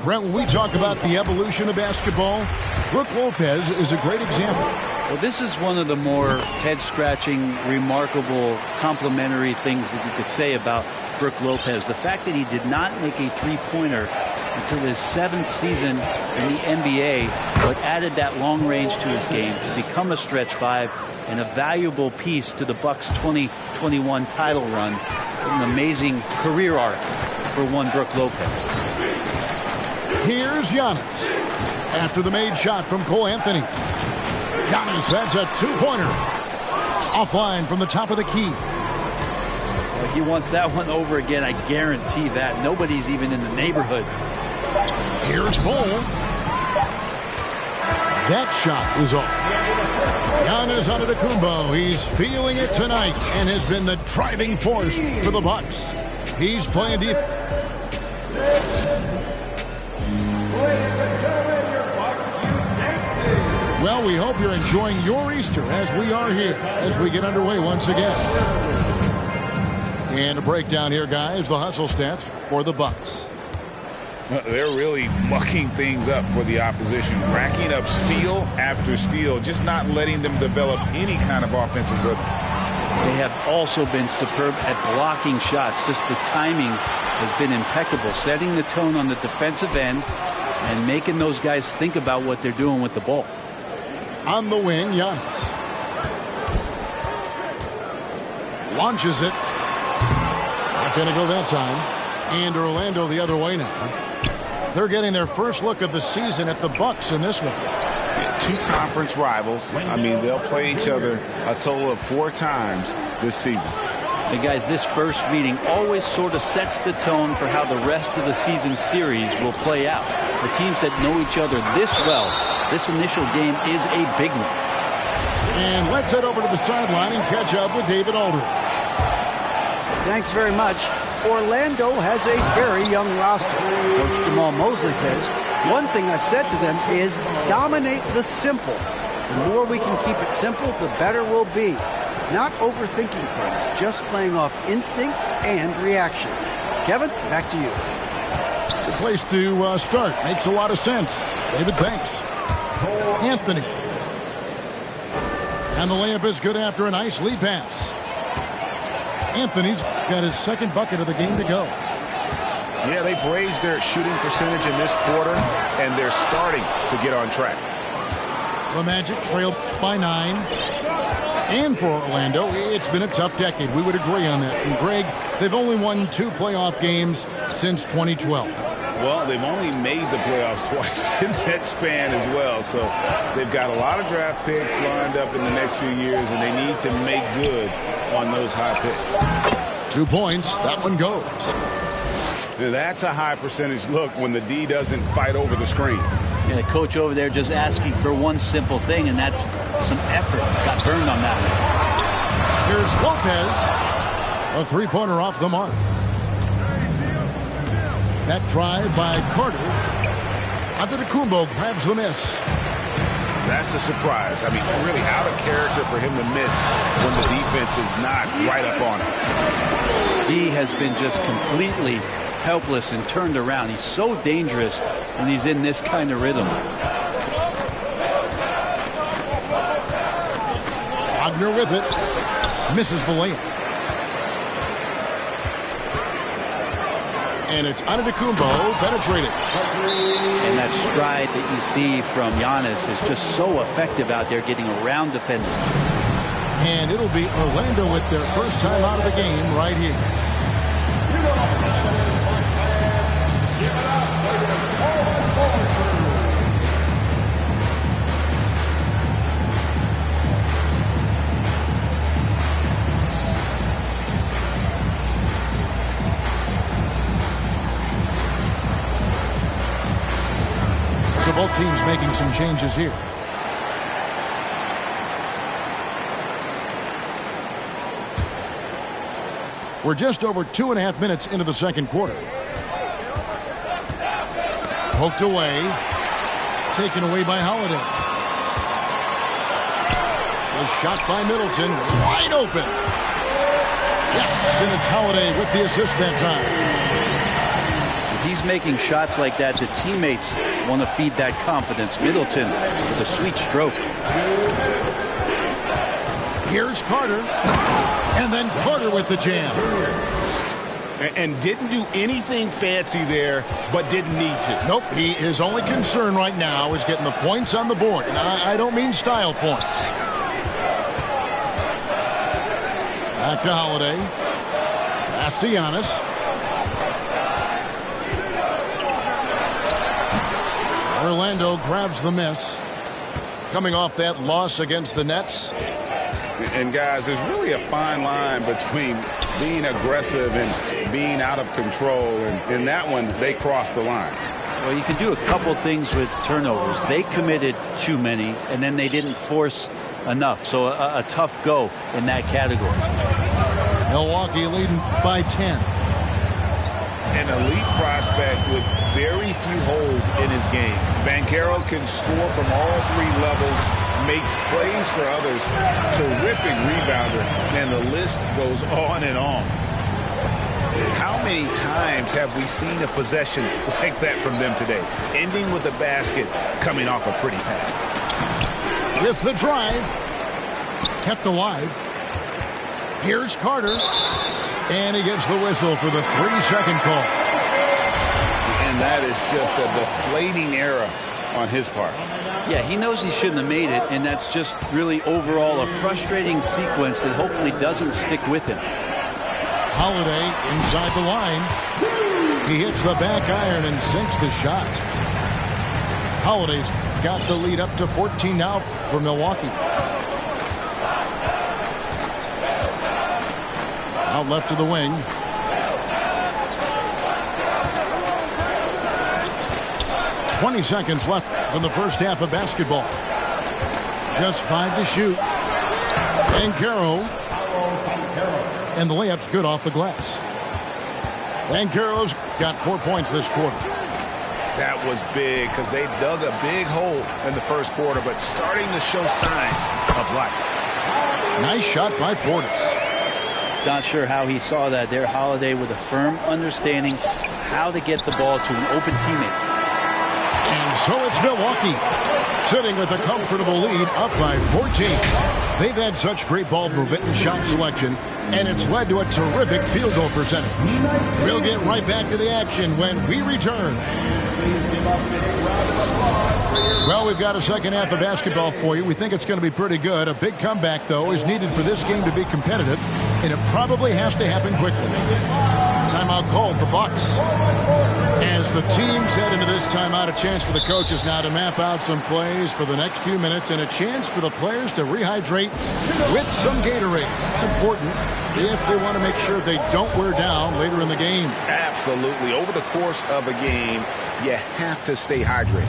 Brent, when we talk about the evolution of basketball, Brook Lopez is a great example. Well, this is one of the more head-scratching, remarkable, complimentary things that you could say about Brook Lopez. The fact that he did not make a three-pointer until his 7th season in the NBA, but added that long range to his game to become a stretch 5 and a valuable piece to the Bucks' 2021 title run. An amazing career arc for one Brook Lopez. Here's Giannis. After the made shot from Cole Anthony. Giannis, that's a 2-pointer. Offline from the top of the key. Well, he wants that one over again, I guarantee that. Nobody's even in the neighborhood. Here's Cole. That shot is off. Giannis Antetokounmpo. He's feeling it tonight and has been the driving force for the Bucks. He's playing deep. Well, we hope you're enjoying your Easter as we are here as we get underway once again. And a breakdown here, guys. The hustle stats for the Bucks. They're really mucking things up for the opposition, racking up steal after steal, just not letting them develop any kind of offensive rhythm. They have also been superb at blocking shots. Just the timing has been impeccable, setting the tone on the defensive end and making those guys think about what they're doing with the ball. On the wing, Giannis. Launches it. Not going to go that time. And Orlando the other way now. They're getting their first look of the season at the Bucks in this one. Yeah, 2 conference rivals. I mean, they'll play each other a total of 4 times this season. And guys, this first meeting always sort of sets the tone for how the rest of the season series will play out. For teams that know each other this well, this initial game is a big one. And let's head over to the sideline and catch up with David Aldridge. Thanks very much. Orlando has a very young roster. Coach Jamal Mosley says, one thing I've said to them is dominate the simple. The more we can keep it simple, the better we'll be. Not overthinking things, just playing off instincts and reaction. Kevin, back to you. Good place to start. Makes a lot of sense. David, thanks. Anthony. And the layup is good after a nice lead pass. Anthony's got his 2nd bucket of the game to go. Yeah, they've raised their shooting percentage in this quarter, and they're starting to get on track. The Magic trail by 9. And for Orlando, it's been a tough decade. We would agree on that. And Greg, they've only won 2 playoff games since 2012. Well, they've only made the playoffs twice in that span as well. So they've got a lot of draft picks lined up in the next few years, and they need to make good on those high picks. 2 points. That one goes. Now, that's a high percentage look when the D doesn't fight over the screen. Yeah, the coach over there just asking for one simple thing, and that's some effort. Got burned on that one. Here's Lopez. A three-pointer off the mark. That drive by Carter. Antetokounmpo grabs the miss. That's a surprise. I mean, really out of character for him to miss when the defense is not right up on him. He has been just completely helpless and turned around. He's so dangerous when he's in this kind of rhythm. Wagner with it. Misses the layup. And it's Antetokounmpo penetrating. And that stride that you see from Giannis is just so effective out there getting around defenders. And it'll be Orlando with their first time out of the game right here. So both teams making some changes here. We're just over 2.5 minutes into the second quarter. Poked away. Taken away by Holiday. The shot by Middleton. Wide open. Yes, and it's Holiday with the assist that time. If he's making shots like that, the teammates want to feed that confidence. Middleton with a sweet stroke. Here's Carter. And then Carter with the jam. And didn't do anything fancy there, but didn't need to. Nope, his only concern right now is getting the points on the board. And I don't mean style points. Back to Holiday. Pass to Giannis. Orlando grabs the miss. Coming off that loss against the Nets. And guys, there's really a fine line between being aggressive and being out of control. And in that one, they crossed the line. Well, you can do a couple things with turnovers. They committed too many, and then they didn't force enough. So a tough go in that category. Milwaukee leading by 10. An elite prospect with very few holes in his game. Banchero can score from all three levels, makes plays for others, terrific rebounder, and the list goes on and on. How many times have we seen a possession like that from them today, ending with a basket coming off a pretty pass? With the drive, kept alive. Here's Carter, and he gets the whistle for the 3-second call. And that is just a deflating error on his part. Yeah, he knows he shouldn't have made it, and that's just really overall a frustrating sequence that hopefully doesn't stick with him. Holiday inside the line. He hits the back iron and sinks the shot. Holiday's got the lead up to 14 now for Milwaukee. Out left to the wing. "20 seconds left from the first half of basketball. Just 5 to shoot. Banchero. And the layup's good off the glass. Banchero's got 4 points this quarter. That was big because they dug a big hole in the first quarter, but starting to show signs of life. Nice shot by Portis. Not sure how he saw that there. Holiday with a firm understanding how to get the ball to an open teammate. And so it's Milwaukee sitting with a comfortable lead, up by 14. They've had such great ball movement and shot selection, and it's led to a terrific field goal percentage. We'll get right back to the action when we return. Well, we've got a second half of basketball for you. We think it's going to be pretty good. A big comeback, though, is needed for this game to be competitive, and it probably has to happen quickly. Timeout called, the Bucks. As the teams head into this timeout, a chance for the coaches now to map out some plays for the next few minutes and a chance for the players to rehydrate with some Gatorade. That's important if they want to make sure they don't wear down later in the game. Absolutely. Over the course of a game, you have to stay hydrated.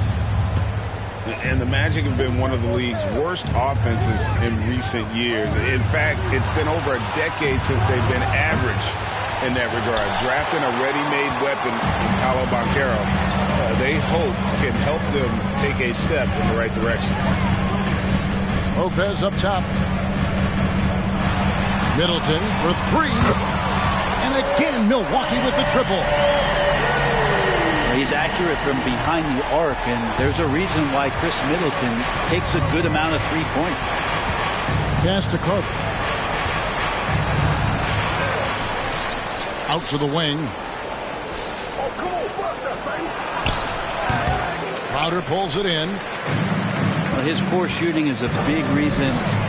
And the Magic have been one of the league's worst offenses in recent years. In fact, it's been over a decade since they've been average in that regard. Drafting a ready-made weapon in Paolo Banchero, they hope can help them take a step in the right direction. Lopez up top. Middleton for three. And again, Milwaukee with the triple. He's accurate from behind the arc, and there's a reason why Chris Middleton takes a good amount of three-point. Pass to Carter. Out to the wing. Crowder pulls it in. Well, his poor shooting is a big reason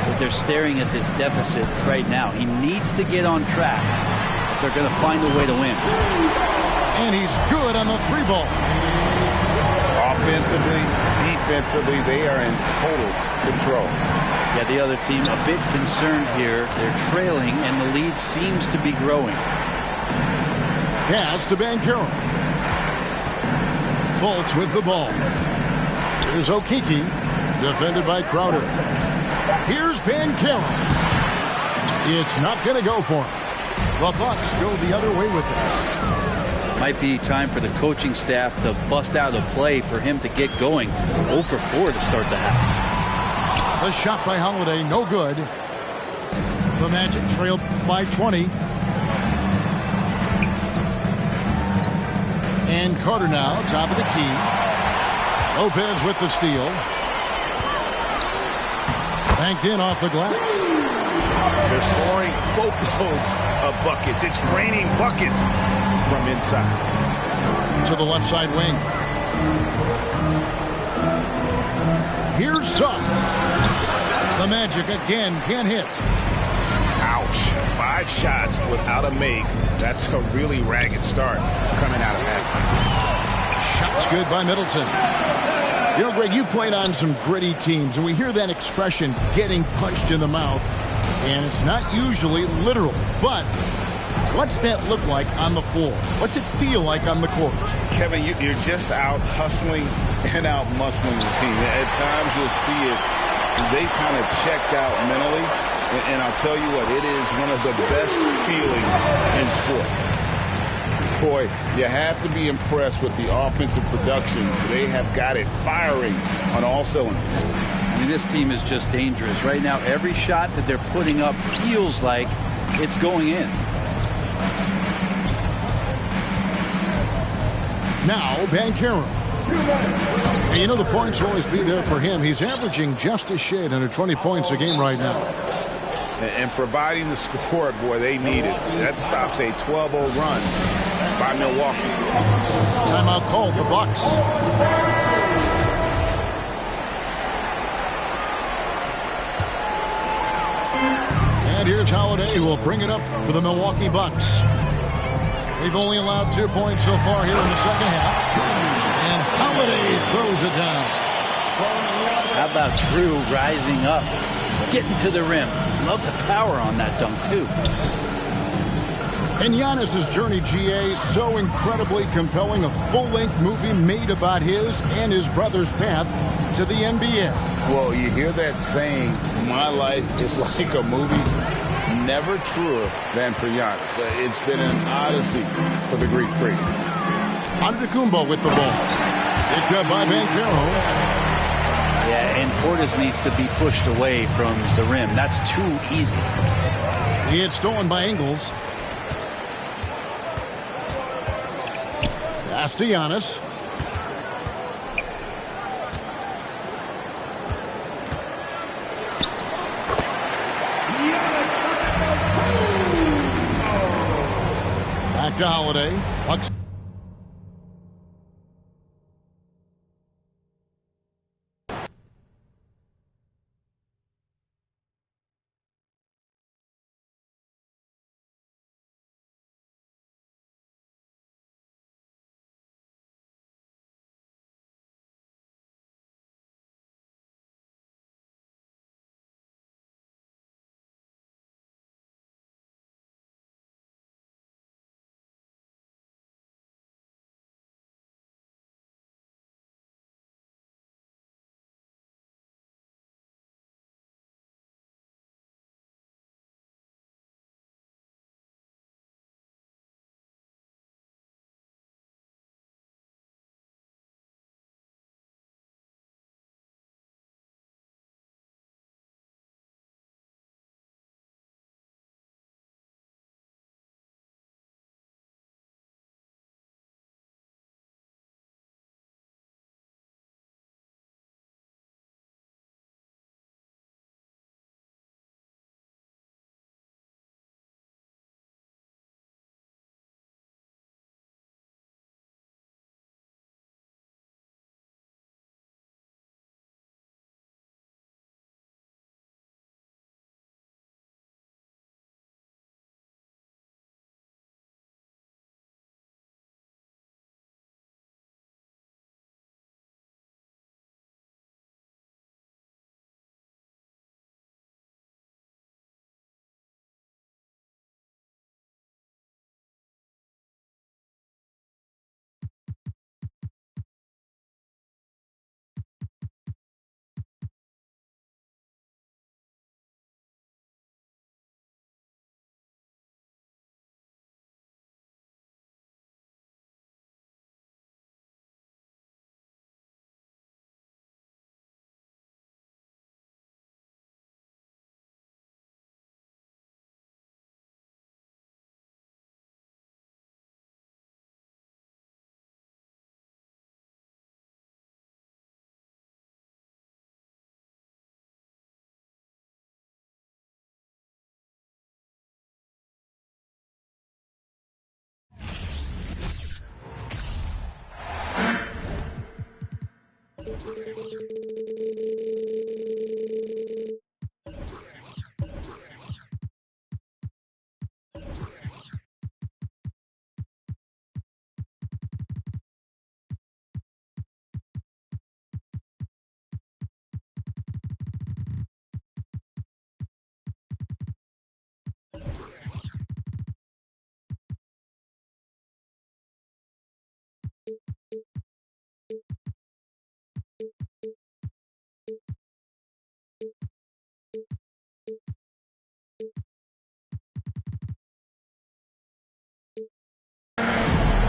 that they're staring at this deficit right now. He needs to get on track if they're going to find a way to win. And he's good on the three ball. Offensively, defensively, they are in total control. Yeah, the other team a bit concerned here. They're trailing, and the lead seems to be growing. Pass to Banchero. Fultz with the ball. Here's Okeke, defended by Crowder. Here's Banchero. It's not going to go for him. The Bucks go the other way with it. Might be time for the coaching staff to bust out a play for him to get going. 0 for 4 to start the half. The shot by Holiday, no good. The Magic trailed by 20. And Carter now, top of the key. Lopez with the steal. Banked in off the glass. They're scoring boatloads of buckets. It's raining buckets from inside. To the left side wing. Here's Suggs. The Magic again can't hit. Ouch. 5 shots without a make. That's a really ragged start coming out of halftime. Shots good by Middleton. You know, Greg, you played on some gritty teams, and we hear that expression, getting punched in the mouth, and it's not usually literal, but what's that look like on the floor? What's it feel like on the court? Kevin, you're just out hustling and out muscling the team. At times you'll see it. They kind of checked out mentally. And I'll tell you what, it is one of the best feelings in sport. Boy, you have to be impressed with the offensive production. They have got it firing on all cylinders. I mean, this team is just dangerous. Right now, every shot that they're putting up feels like it's going in. Now, Banchero. And you know the points will always be there for him. He's averaging just a shade under 20 points a game right now. And providing the support, boy, they need it. That stops a 12-0 run by Milwaukee. Timeout called, the Bucks. And here's Holiday, who will bring it up for the Milwaukee Bucks. They've only allowed 2 points so far here in the second half. And Holiday throws it down. How about Drew rising up, getting to the rim? Love the power on that dunk, too. And Giannis's journey, GA, so incredibly compelling. A full-length movie made about his and his brother's path to the NBA. Well, you hear that saying, my life is like a movie. Never truer than for Giannis. It's been an odyssey for the Greek freak. Antetokounmpo with the ball. Picked up by Banchero. Yeah, and Portis needs to be pushed away from the rim. That's too easy. He had stolen by Ingles. Pass to Giannis. Back to Holiday. Bucks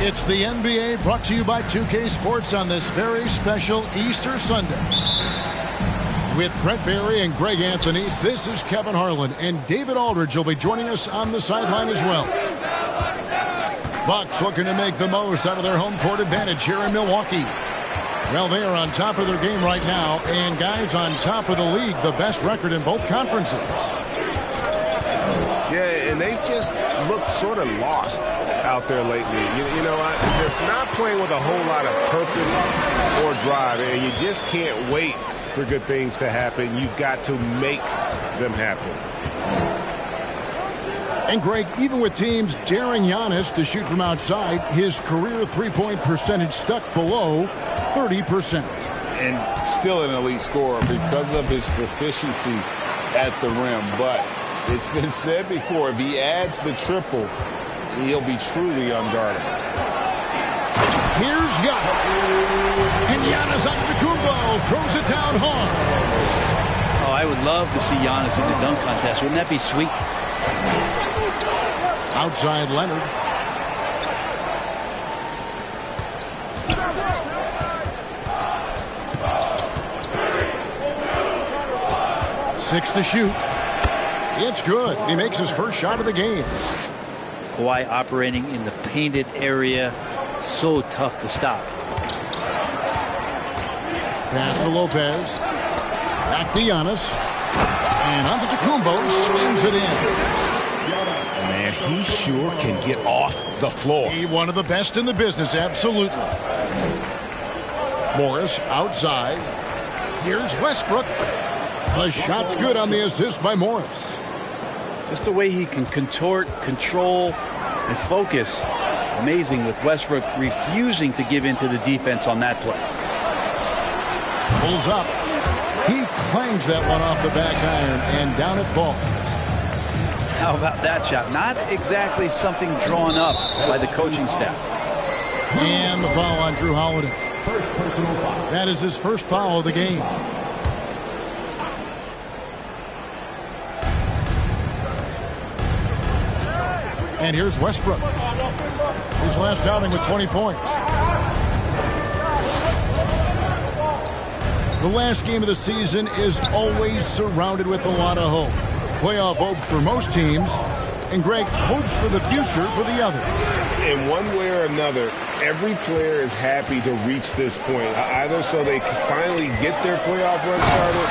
It's the NBA brought to you by 2K Sports on this very special Easter Sunday. With Brett Barry and Greg Anthony, this is Kevin Harlan, and David Aldridge will be joining us on the sideline as well. Bucks looking to make the most out of their home court advantage here in Milwaukee. Well, they are on top of their game right now, and guys on top of the league, the best record in both conferences. Yeah, and they've just looked sort of lost out there lately. They're not playing with a whole lot of purpose or drive, and you just can't wait for good things to happen. You've got to make them happen. And Greg, even with teams daring Giannis to shoot from outside, his career three-point percentage stuck below 30%. And still an elite scorer because of his proficiency at the rim. But it's been said before, if he adds the triple, he'll be truly unguardable. Here's Giannis. And Giannis Antetokounmpo throws it down hard. Oh, I would love to see Giannis in the dunk contest. Wouldn't that be sweet? Outside Leonard. Six to shoot. It's good. He makes his first shot of the game. Kawhi operating in the painted area. So tough to stop. Pass to Lopez. Back to Giannis. And Antetokounmpo slams it in. Man, he sure can get off the floor. He one of the best in the business, absolutely. Morris outside. Here's Westbrook. The shot's good on the assist by Morris. Just the way he can contort, control, and focus. Amazing with Westbrook refusing to give in to the defense on that play. Pulls up. He clangs that one off the back iron, and down it falls. How about that shot? Not exactly something drawn up by the coaching staff. And the foul on Drew Holiday. First personal foul. That is his first foul of the game. And here's Westbrook. His last outing with 20 points. The last game of the season is always surrounded with a lot of hope. Playoff hopes for most teams, and Greg, hopes for the future for the others. In one way or another, every player is happy to reach this point, either so they can finally get their playoff run started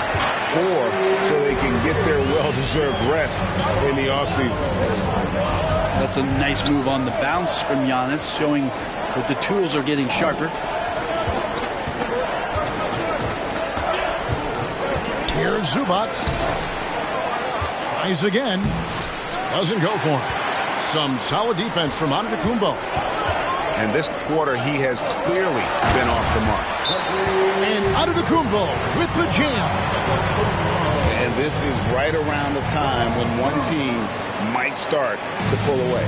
or so they can get their well-deserved rest in the offseason. That's a nice move on the bounce from Giannis, showing that the tools are getting sharper. Here's Zubac. Tries again. Doesn't go for him. Some solid defense from Antetokounmpo. And this quarter, he has clearly been off the mark. And Antetokounmpo with the jam. And this is right around the time when one team might start to pull away.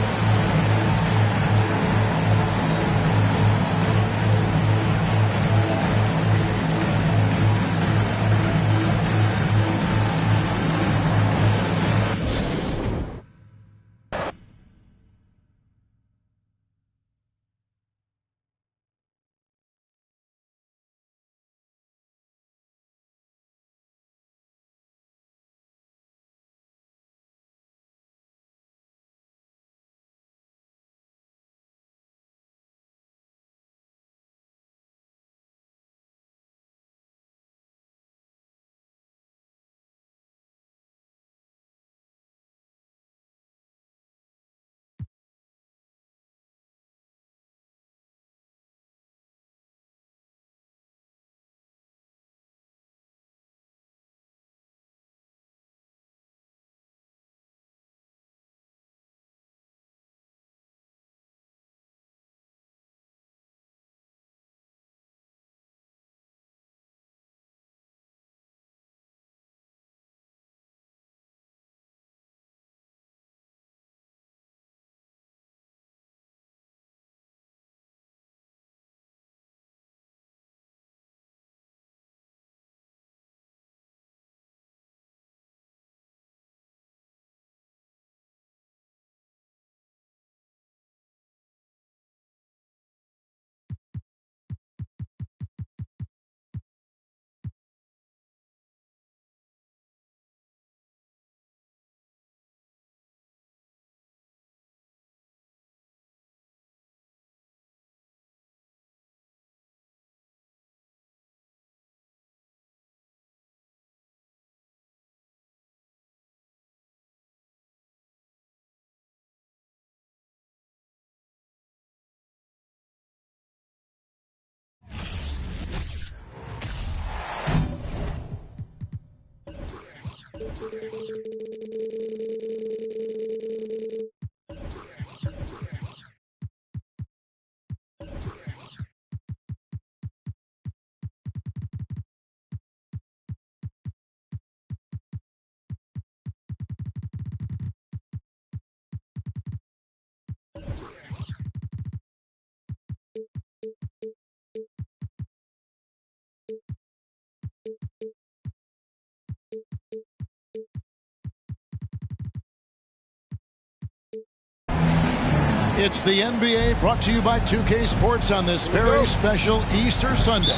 It's the NBA brought to you by 2K Sports on this very special Easter Sunday.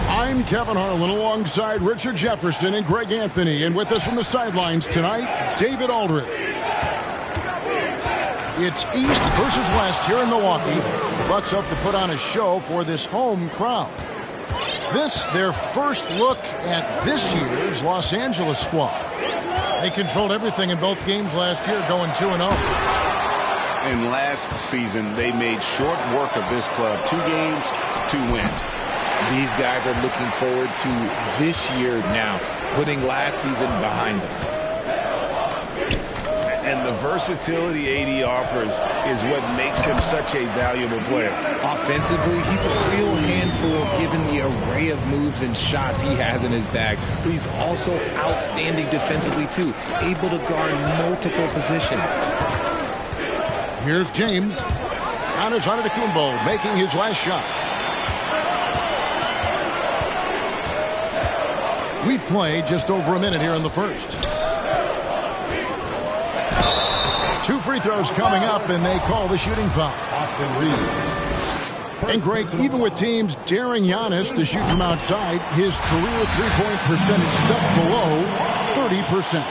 I'm Kevin Harlan alongside Richard Jefferson and Greg Anthony. And with us from the sidelines tonight, David Aldridge. It's East versus West here in Milwaukee. The Bucks hope to put on a show for this home crowd. This, their first look at this year's Los Angeles squad. They controlled everything in both games last year, going 2-0. And last season, they made short work of this club. 2 games, 2 wins. These guys are looking forward to this year now, putting last season behind them. And the versatility AD offers is what makes him such a valuable player. Offensively, he's a real handful given the array of moves and shots he has in his bag. But he's also outstanding defensively, too, able to guard multiple positions. Here's James. Giannis Antetokounmpo making his last shot. We played just over a minute here in the first. 2 free throws coming up, and they call the shooting foul. And Greg, even with teams daring Giannis to shoot from outside, his career three-point percentage stepped below 30%.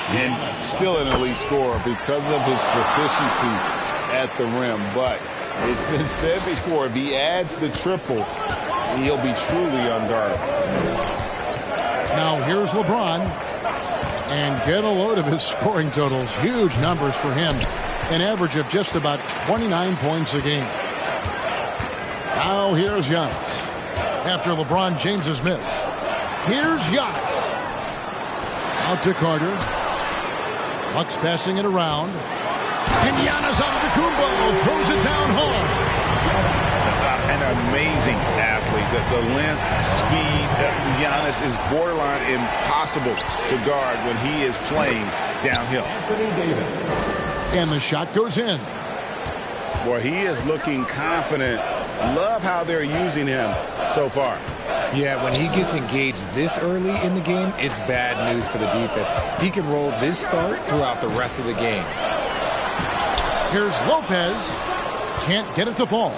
And still an elite scorer because of his proficiency at the rim. But it's been said before, if he adds the triple, he'll be truly unguardable. Now here's LeBron. And get a load of his scoring totals. Huge numbers for him. An average of just about 29 points a game. Now here's Giannis. After LeBron James's miss. Here's Giannis. Out to Carter. Bucks passing it around. And Giannis Antetokounmpo throws it down hard. An amazing athlete. The length, speed, Giannis is borderline impossible to guard when he is playing downhill. And the shot goes in. Boy, he is looking confident. Love how they're using him so far. Yeah, when he gets engaged this early in the game, it's bad news for the defense. He can roll this start throughout the rest of the game. Here's Lopez. Can't get it to fall.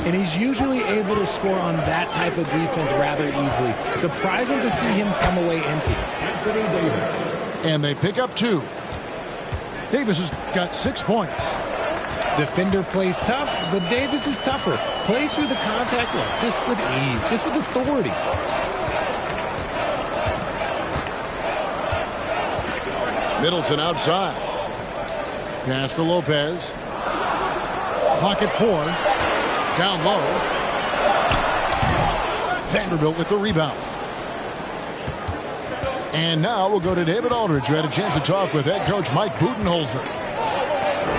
And he's usually able to score on that type of defense rather easily. Surprising to see him come away empty. And they pick up 2. Davis has got 6 points. Defender plays tough, but Davis is tougher. Plays through the contact line just with ease, just with authority. Middleton outside. Pass to Lopez. Clock at 4. Down low. Vanderbilt with the rebound. And now we'll go to David Aldridge, who had a chance to talk with head coach Mike Budenholzer.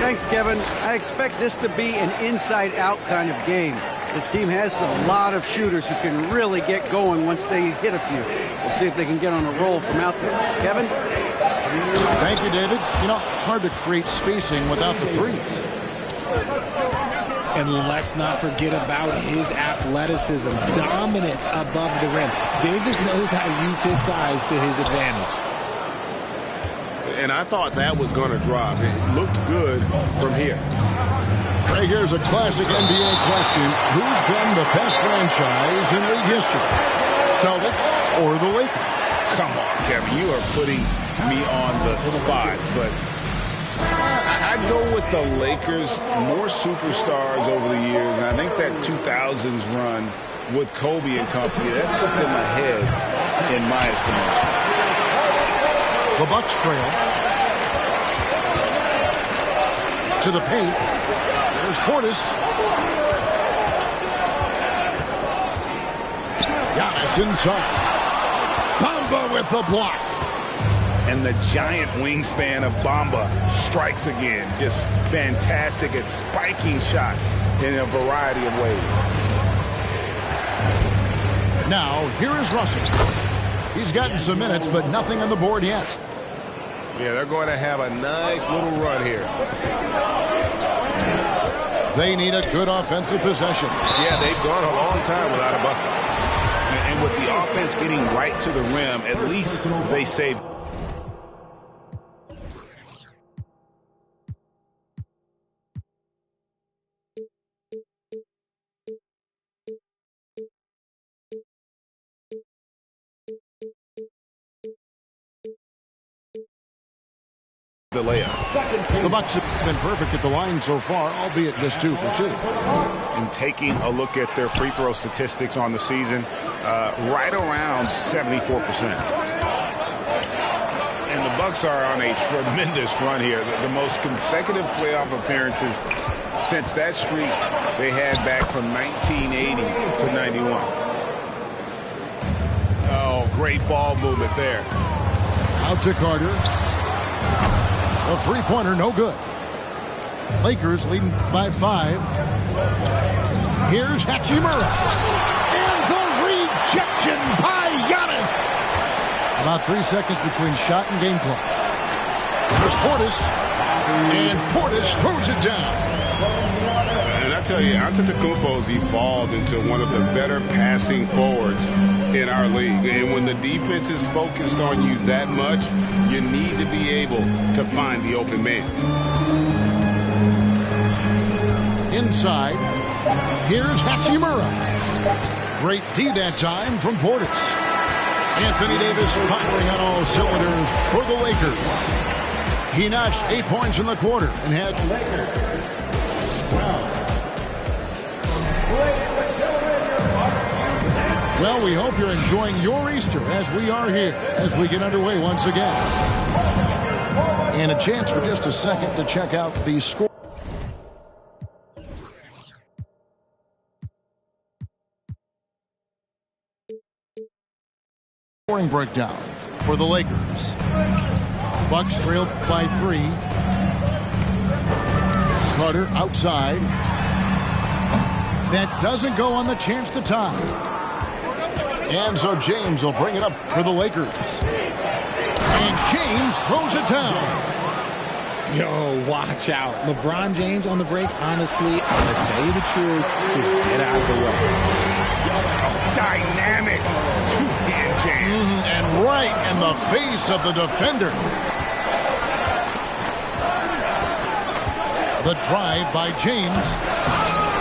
Thanks, Kevin. I expect this to be an inside-out kind of game. This team has a lot of shooters who can really get going once they hit a few. We'll see if they can get on a roll from out there. Kevin? Thank you, David. You know, hard to create spacing without the threes. And let's not forget about his athleticism, dominant above the rim. Davis knows how to use his size to his advantage. And I thought that was going to drop. It looked good from here. Right, here's a classic NBA question. Who's been the best franchise in league history? Celtics or the Lakers? Come on, Kevin. You are putting me on the spot, but I'd go with the Lakers. More superstars over the years, and I think that 2000s run with Kobe and company, that put them ahead in my estimation. The Bucks trail. To the paint. There's Portis. Giannis inside. Bamba with the block. And the giant wingspan of Bamba strikes again. Just fantastic at spiking shots in a variety of ways. Now, here is Russell. He's gotten some minutes, but nothing on the board yet. Yeah, they're going to have a nice little run here. They need a good offensive possession. Yeah, they've gone a long time without a bucket. And with the offense getting right to the rim, at least they saved. the layup. The Bucks have been perfect at the line so far, albeit just 2 for 2. And taking a look at their free throw statistics on the season, right around 74%. And the Bucks are on a tremendous run here. The most consecutive playoff appearances since that streak they had back from 1980 to 91. Oh, great ball movement there. Out to Carter. A three-pointer, no good. Lakers leading by 5. Here's Hachimura. And the rejection by Giannis. About 3 seconds between shot and game clock. There's Portis. And Portis throws it down. And I tell you, Antetokounmpo's evolved into one of the better passing forwards in our league. And when the defense is focused on you that much, you need to be able to find the open man. Inside, here's Hachimura. Great D that time from Portis. Anthony Davis firing on all cylinders for the Lakers. He notched 8 points in the quarter and had... Well, we hope you're enjoying your Easter as we are here as we get underway once again. And a chance for just a second to check out the score. Scoring breakdown for the Lakers. Bucks trail by 3. Carter outside. That doesn't go on the chance to tie. And so James will bring it up for the Lakers. And James throws it down. Yo, watch out. LeBron James on the break, honestly, I'm going to tell you the truth, just get out of the way. Oh, dynamic two-hand jam. And right in the face of the defender. The drive by James.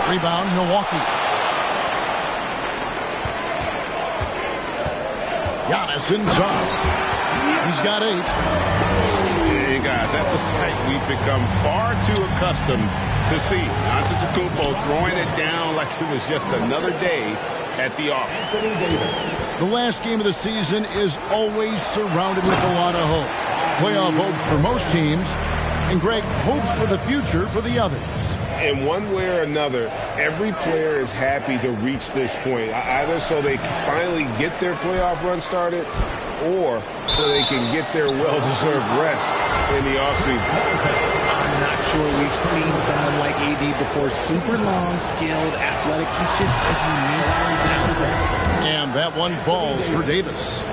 Rebound, Milwaukee. Giannis inside. He's got 8. Hey, guys, that's a sight we've become far too accustomed to see. Antetokounmpo throwing it down like it was just another day at the office. The last game of the season is always surrounded with a lot of hope. Playoff hopes for most teams, and Greg, hopes for the future for the others. In one way or another, every player is happy to reach this point, either so they can finally get their playoff run started or so they can get their well-deserved rest in the offseason. I'm not sure we've seen someone like AD before. Super long, skilled, athletic. He's just a unique talent. And that one falls for Davis.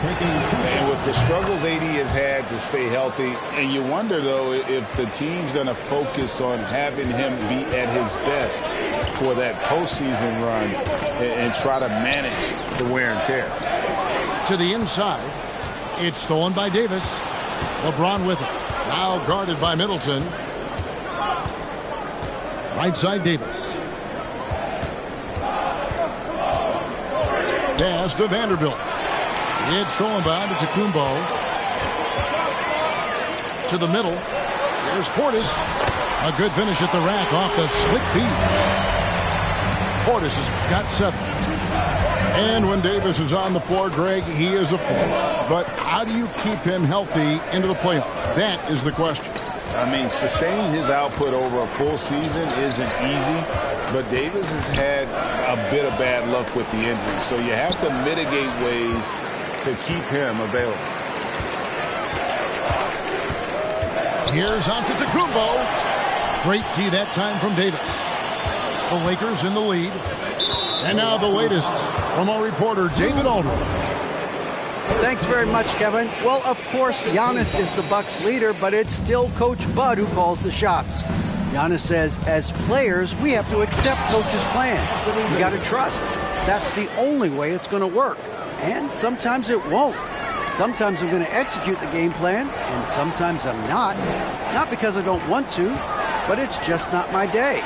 And with the struggles AD has had to stay healthy, and you wonder, though, if the team's going to focus on having him be at his best for that postseason run and try to manage the wear and tear. To the inside. It's stolen by Davis. LeBron with it. Now guarded by Middleton. Right side Davis. Pass to Vanderbilt. It's stolen by Antetokounmpo. To the middle. Here's Portis. A good finish at the rack off the slick feed. Portis has got 7. And when Davis is on the floor, Greg, he is a force. But how do you keep him healthy into the playoffs? That is the question. I mean, sustaining his output over a full season isn't easy, but Davis has had a bit of bad luck with the injury. So you have to mitigate ways to keep him available. Here's Antetokounmpo. Great D that time from Davis. The Lakers in the lead. And now the latest from our reporter, David Aldridge. Thanks very much, Kevin. Well, of course, Giannis is the Bucks leader, but it's still Coach Bud who calls the shots. Giannis says, as players, we have to accept Coach's plan. We got to trust. That's the only way it's going to work. And sometimes it won't. Sometimes I'm going to execute the game plan, and sometimes I'm not. Not because I don't want to, but it's just not my day.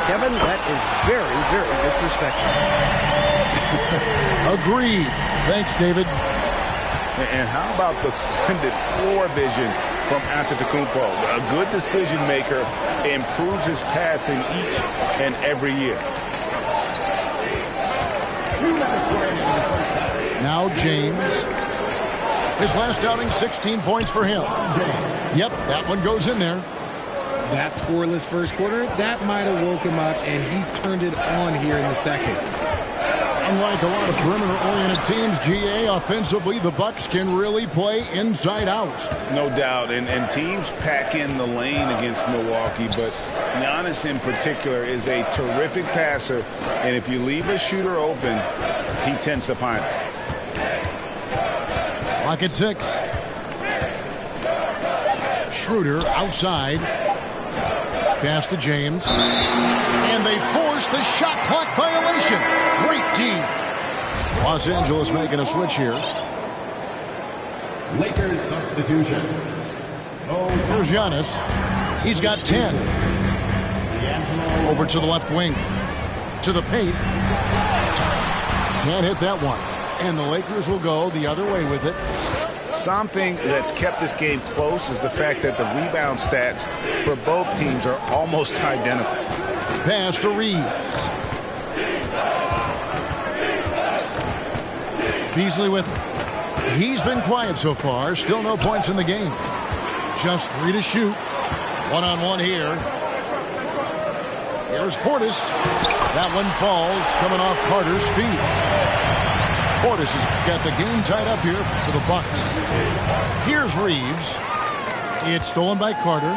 Kevin, that is very, very good perspective. Agreed. Thanks, David. And how about the splendid floor vision from Antetokounmpo. A good decision maker, improves his passing each and every year. Now James. His last outing, 16 points for him. Yep, that one goes in there. That scoreless first quarter, that might have woke him up, and he's turned it on here in the second. Unlike a lot of perimeter-oriented teams, GA, offensively, the Bucks can really play inside out. No doubt, and teams pack in the lane against Milwaukee, but Giannis in particular is a terrific passer, and if you leave a shooter open, he tends to find it. Clock at 6. Schroeder outside. Pass to James. And they force the shot clock violation. Great team. Los Angeles making a switch here. Lakers substitution. Here's Giannis. He's got 10. Over to the left wing. To the paint. Can't hit that one. And the Lakers will go the other way with it. Something that's kept this game close is the fact that the rebound stats for both teams are almost identical. Pass to Reeves. Beasley with it. He's been quiet so far. Still no points in the game. Just 3 to shoot. One-on-one here. Here's Portis. That one falls, coming off Carter's feet. Portis has got the game tied up here for the Bucks. Here's Reeves. It's stolen by Carter.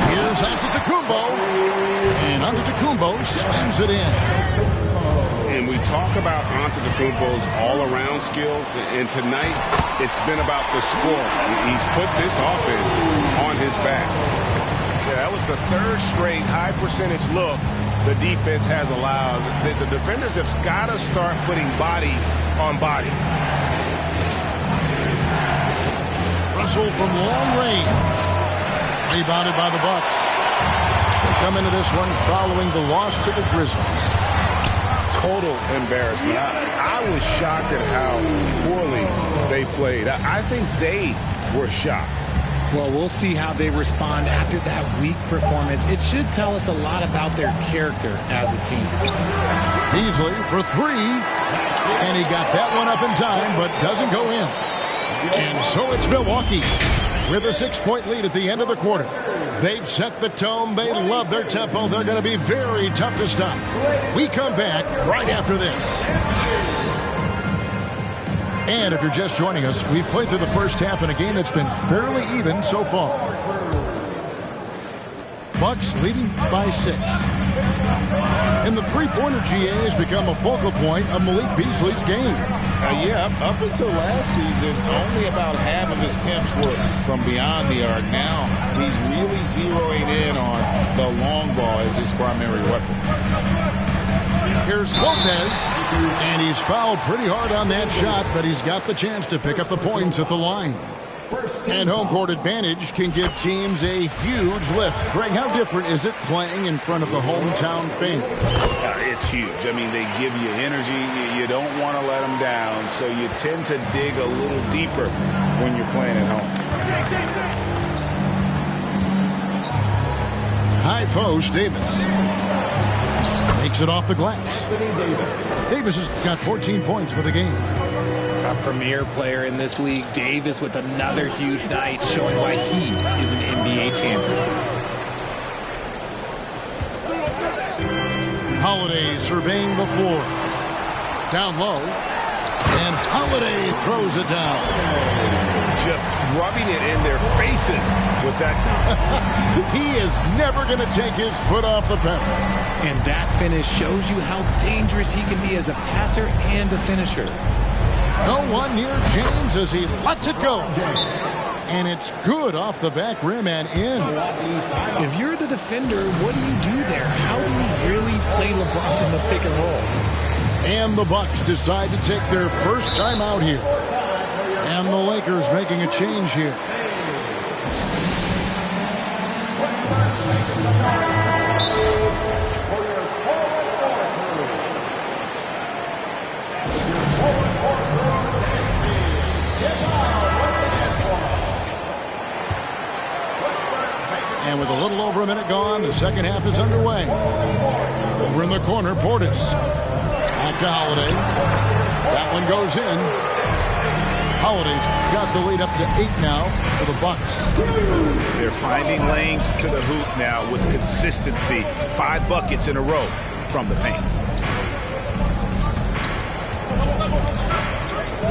Here's Antetokounmpo. And Antetokounmpo slams it in. And we talk about Antetokounmpo's all-around skills, and tonight it's been about the score. He's put this offense on his back. Yeah, that was the third straight high-percentage look the defense has allowed. The defenders have got to start putting bodies on bodies. Russell from long range. Rebounded by the Bucks. They come into this one following the loss to the Grizzlies. Total embarrassment. I was shocked at how poorly they played. I think they were shocked. Well, we'll see how they respond after that weak performance. It should tell us a lot about their character as a team. Beasley for 3. And he got that one up in time, but doesn't go in. And so it's Milwaukee with a 6-point lead at the end of the quarter. They've set the tone. They love their tempo. They're going to be very tough to stop. We come back right after this. And if you're just joining us, we've played through the first half in a game that's been fairly even so far. Bucks leading by 6. And the three-pointer GA has become a focal point of Malik Beasley's game. Yeah, up until last season, only about half of his attempts were from beyond the arc. Now he's really zeroing in on the long ball as his primary weapon. Here's Lopez, and he's fouled pretty hard on that shot, but he's got the chance to pick up the points at the line. And home court advantage can give teams a huge lift. Greg, how different is it playing in front of the hometown fans? It's huge. I mean, they give you energy. You don't want to let them down, so you tend to dig a little deeper when you're playing at home. High post, Davis. Makes it off the glass. Davis has got 14 points for the game. A premier player in this league, Davis, with another huge night, showing why he is an NBA champion. Holiday surveying the floor. Down low. And Holiday throws it down. Just rubbing it in their faces with that. He is never going to take his foot off the pedal. And that finish shows you how dangerous he can be as a passer and a finisher. No one near James as he lets it go. And it's good off the back rim and in. If you're the defender, what do you do there? How do you really play LeBron in the pick and roll? And the Bucks decide to take their first time out here. And the Lakers making a change here. second half is underway. Over in the corner, Portis. Back to Holiday. That one goes in. Holiday's got the lead up to 8 now for the Bucks. They're finding lanes to the hoop now with consistency. 5 buckets in a row from the paint.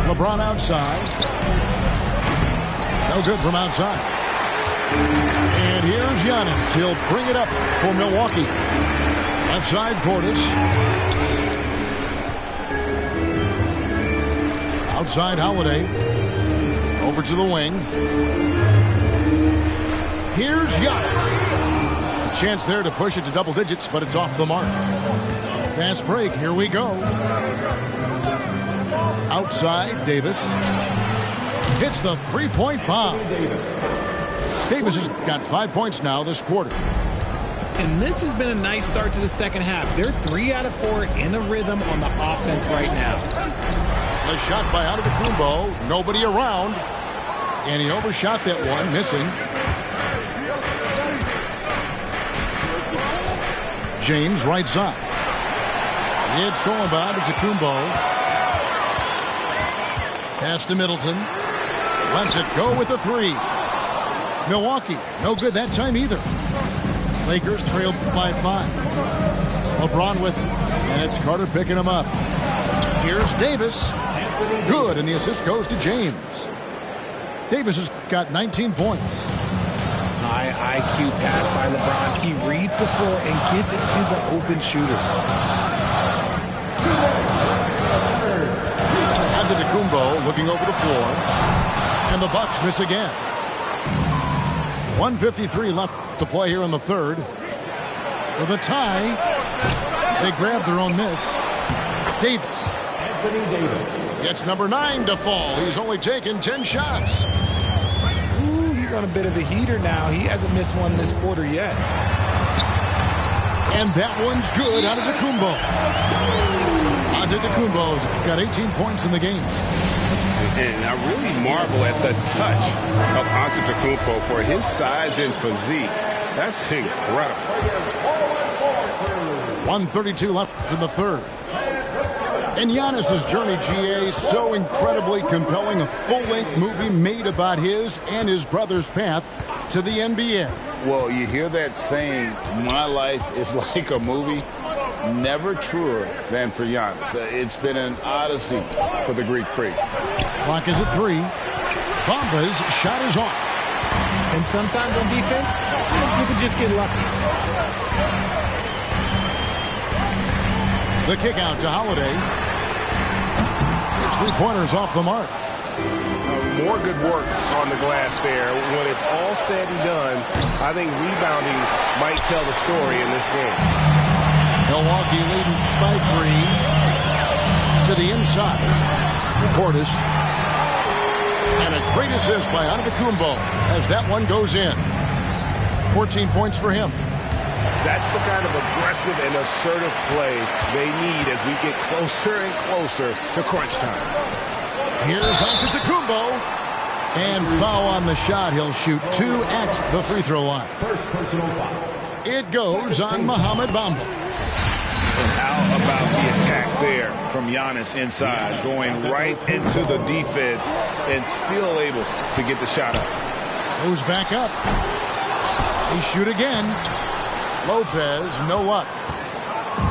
LeBron outside. No good from outside. And here's Giannis. He'll bring it up for Milwaukee. Left side, Portis. Outside, Holiday. Over to the wing. Here's Giannis. A chance there to push it to double digits, but it's off the mark. Fast break. Here we go. Outside, Davis. Hits the three-point bomb. Davis has got 5 points now this quarter. And this has been a nice start to the second half. They're 3 out of 4 in a rhythm on the offense right now. The shot by Antetokounmpo. Nobody around. And he overshot that one, missing. James, right side. It's stolen by Antetokounmpo. Pass to Middleton. Lets it go with the 3. Milwaukee, no good that time either. Lakers trailed by 5. LeBron with it. And it's Carter picking him up. Here's Davis. Good, and the assist goes to James. Davis has got 19 points. High IQ pass by LeBron. He reads the floor and gets it to the open shooter. Antetokounmpo looking over the floor. And the Bucks miss again. 1:53 left to play here in the third. For the tie, they grab their own miss. Davis. Gets number 9 to fall. He's only taken 10 shots. Ooh, he's on a bit of a heater now. He hasn't missed one this quarter yet. And that one's good. Antetokounmpo. Antetokounmpo's got 18 points in the game. And I really marvel at the touch of Antetokounmpo for his size and physique. That's incredible. 1:32 left in the third. And Giannis's journey, GA, so incredibly compelling. A full-length movie made about his and his brother's path to the NBA. Well, you hear that saying, my life is like a movie. Never truer than for Giannis. It's been an odyssey for the Greek freak. Clock is at 3. Bamba's shot is off. And sometimes on defense, you can just get lucky. The kick out to Holiday. His 3-pointers off the mark. More good work on the glass there. When it's all said and done, I think rebounding might tell the story in this game. Milwaukee leading by 3 to the inside. Portis. And a great assist by Antetokounmpo as that one goes in. 14 points for him. That's the kind of aggressive and assertive play they need as we get closer and closer to crunch time. Here's Antetokounmpo. And foul on the shot. He'll shoot 2 at the free throw line. First personal foul. It goes on Mohamed Bamba. And how about the attack there from Giannis inside, going right into the defense and still able to get the shot up. Goes back up. They shoot again. Lopez, no luck.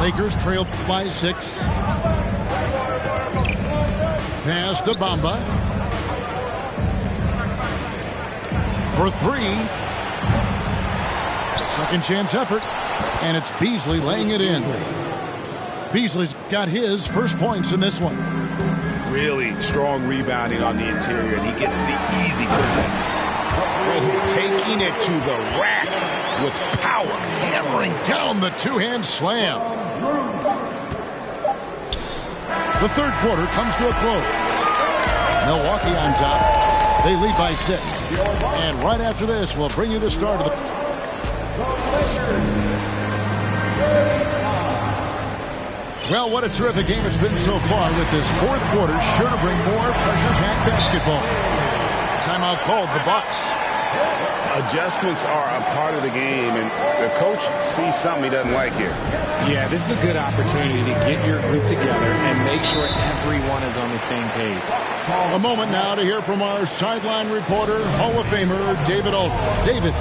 Lakers trail by 6. Pass to Bamba. For 3. A second chance effort. And it's Beasley laying it in. Beasley's got his first points in this one. Really strong rebounding on the interior, and he gets the easy putback. Taking it to the rack with power. Hammering down the two-hand slam. The third quarter comes to a close. Milwaukee on top. They lead by 6. And right after this, we'll bring you the start of the... Well, what a terrific game it's been so far, with this fourth quarter sure to bring more pressure-packed basketball. Timeout called, the Bucks. Adjustments are a part of the game, and the coach sees something he doesn't like here. Yeah, this is a good opportunity to get your group together and make sure everyone is on the same page. A moment now to hear from our sideline reporter, Hall of Famer David Aldridge. David.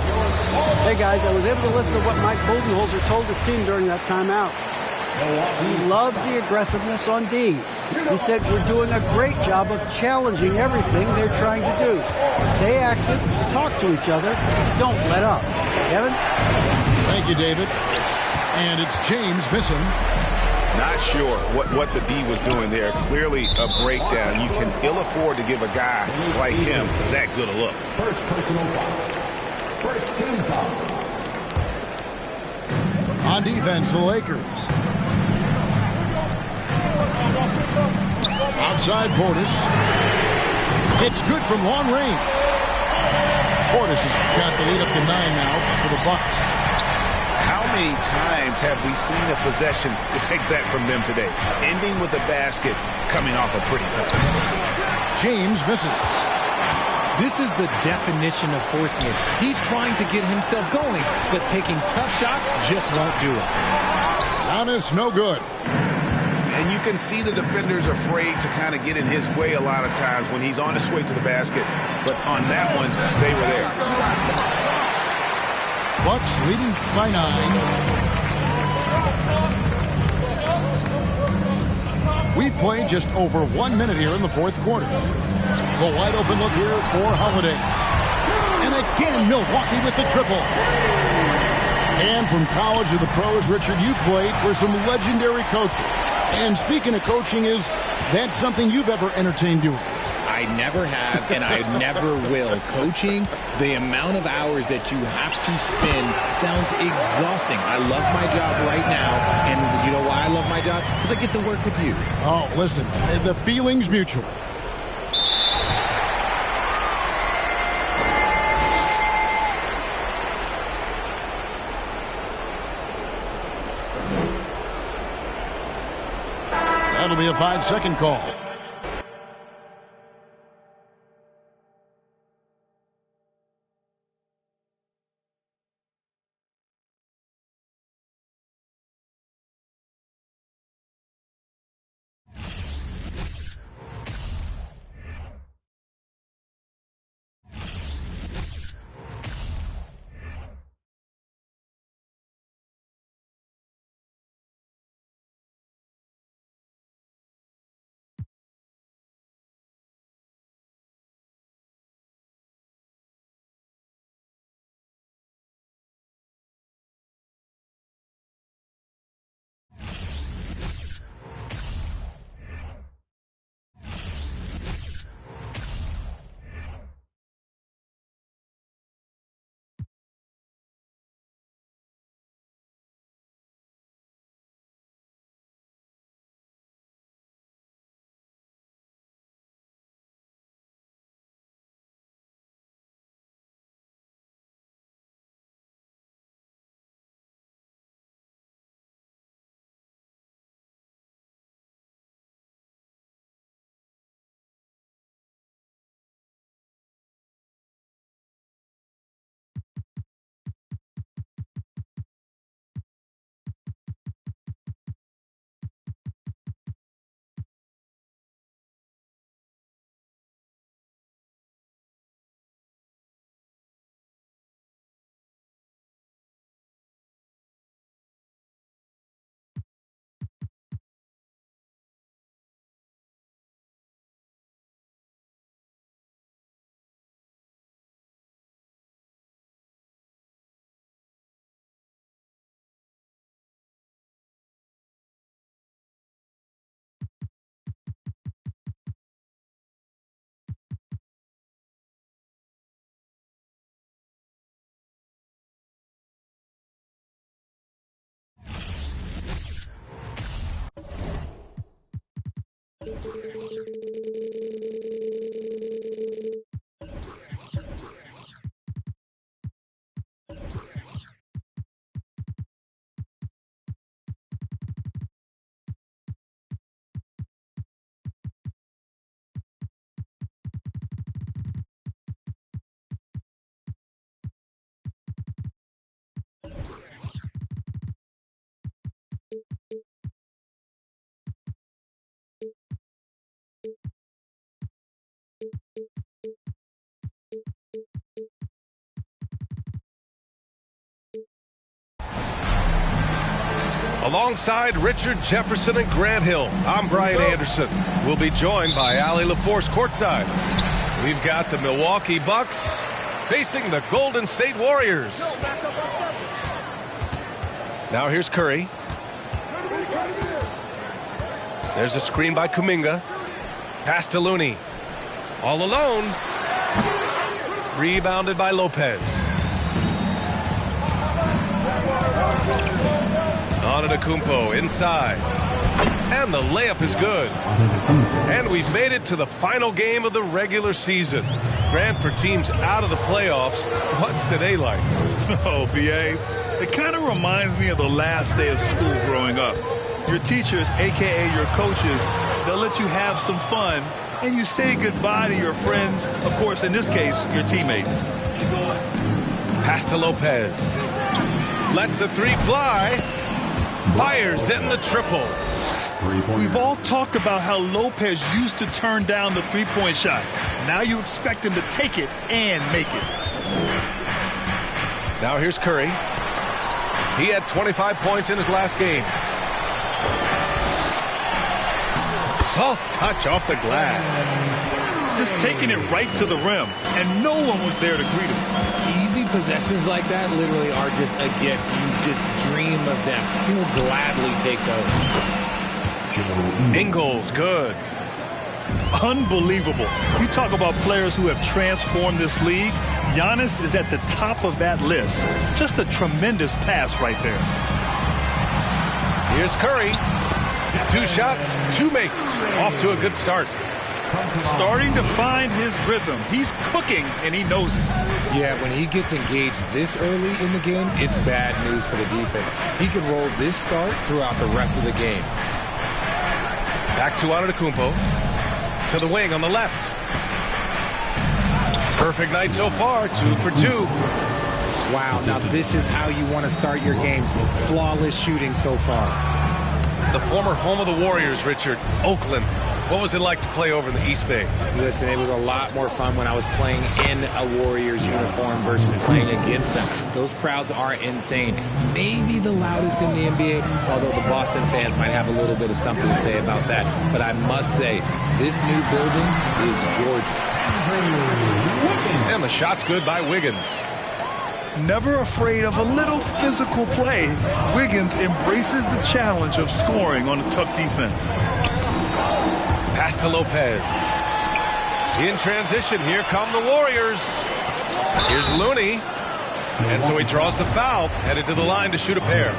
Hey, guys, I was able to listen to what Mike Budenholzer told his team during that timeout. He loves the aggressiveness on D. He said we're doing a great job of challenging everything they're trying to do. Stay active, talk to each other, don't let up. Kevin? Thank you, David. And it's James missing. Not sure what the D was doing there. Clearly a breakdown. You can ill afford to give a guy like him that good a look. First personal foul. First team foul. On defense, the Lakers. Outside Portis. It's good from long range. Portis has got the lead up to 9 now for the Bucks. How many times have we seen a possession like that from them today? Ending with a basket, coming off a pretty pass. James misses. This is the definition of forcing it. He's trying to get himself going, but taking tough shots just won't do it. Giannis, no good. And you can see the defenders afraid to kind of get in his way a lot of times when he's on his way to the basket. But on that one, they were there. Bucks leading by 9. We played just over 1 minute here in the fourth quarter. The wide open look here for Holiday. And again, Milwaukee with the triple. And from college to the pros, Richard, you played for some legendary coaches. And speaking of coaching, is that something you've ever entertained doing? I never have, and I never will. Coaching, the amount of hours that you have to spend sounds exhausting. I love my job right now, and you know why I love my job? Because I get to work with you. Oh, listen, the feeling's mutual. That'll be a 5-second call. Alongside Richard Jefferson and Grant Hill, I'm Brian Anderson. We'll be joined by Allie LaForce courtside. We've got the Milwaukee Bucks facing the Golden State Warriors. Now here's Curry. There's a screen by Kuminga. Pass to Looney. All alone. Rebounded by Lopez. Antetokounmpo inside. And the layup is good. And we've made it to the final game of the regular season. Grant, for teams out of the playoffs, what's today like? Oh, B.A., it kind of reminds me of the last day of school growing up. Your teachers, a.k.a. your coaches, they'll let you have some fun, and you say goodbye to your friends, of course, in this case, your teammates. Pass to Lopez. Lets the three fly. Fires in the triple. We've all talked about how Lopez used to turn down the three-point shot. Now you expect him to take it and make it. Now here's Curry. He had 25 points in his last game. Soft touch off the glass. Just taking it right to the rim, and no one was there to greet him. Easy possessions like that literally are just a gift. You just dream of them. He'll gladly take those. Ingles, good. Unbelievable. You talk about players who have transformed this league. Giannis is at the top of that list. Just a tremendous pass right there. Here's Curry. 2 shots, 2 makes. Off to a good start. Starting to find his rhythm. He's cooking, and he knows it. Yeah, when he gets engaged this early in the game, it's bad news for the defense. He can roll this start throughout the rest of the game. Back to Antetokounmpo. To the wing on the left. Perfect night so far, 2 for 2. Wow, now this is how you want to start your games. Flawless shooting so far. The former home of the Warriors, Richard, Oakland. What was it like to play over in the East Bay? Listen, it was a lot more fun when I was playing in a Warriors uniform versus playing against them. Those crowds are insane. Maybe the loudest in the NBA, although the Boston fans might have a little bit of something to say about that. But I must say, this new building is gorgeous. And the shot's good by Wiggins. Never afraid of a little physical play, Wiggins embraces the challenge of scoring on a tough defense. Pass to Lopez. In transition, here come the Warriors. Here's Looney. And so he draws the foul, headed to the line to shoot a pair.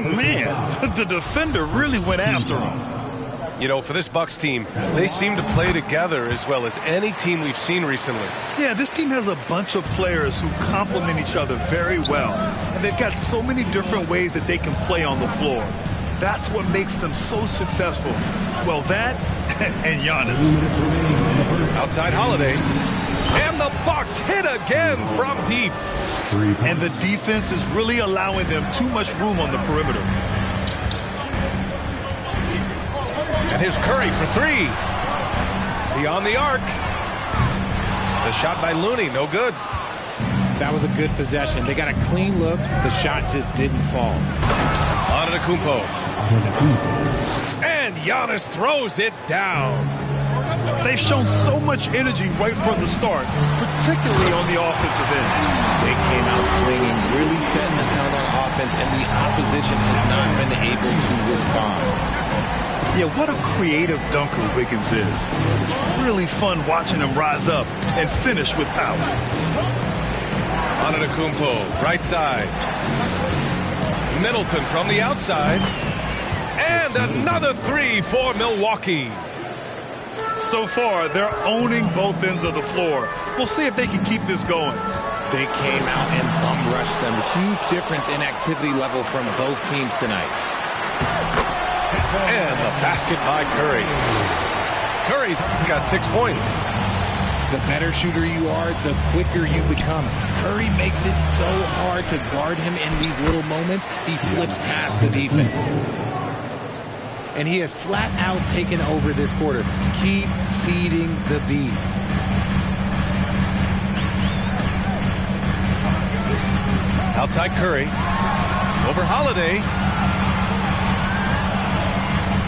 Man, the defender really went after him. You know, for this Bucks team, they seem to play together as well as any team we've seen recently. Yeah, this team has a bunch of players who complement each other very well. And they've got so many different ways that they can play on the floor. That's what makes them so successful. Well, that and Giannis. Outside Holiday. And the Bucks hit again from deep. And the defense is really allowing them too much room on the perimeter. And here's Curry for 3. Beyond the arc. The shot by Looney, no good. That was a good possession. They got a clean look. The shot just didn't fall. Antetokounmpo. And Giannis throws it down. They've shown so much energy right from the start, particularly on the offensive end. They came out swinging, really setting the tone on offense, and the opposition has not been able to respond. Yeah, what a creative dunker Wiggins is. It's really fun watching him rise up and finish with power. Antetokounmpo, right side. Middleton from the outside. And another 3 for Milwaukee. So far, they're owning both ends of the floor. We'll see if they can keep this going. They came out and bum rushed them. Huge difference in activity level from both teams tonight. And the basket by Curry. Curry's got 6 points. The better shooter you are, the quicker you become. Curry makes it so hard to guard him in these little moments. He slips past the defense. And he has flat out taken over this quarter. Keep feeding the beast. Outside Curry. Over Holiday.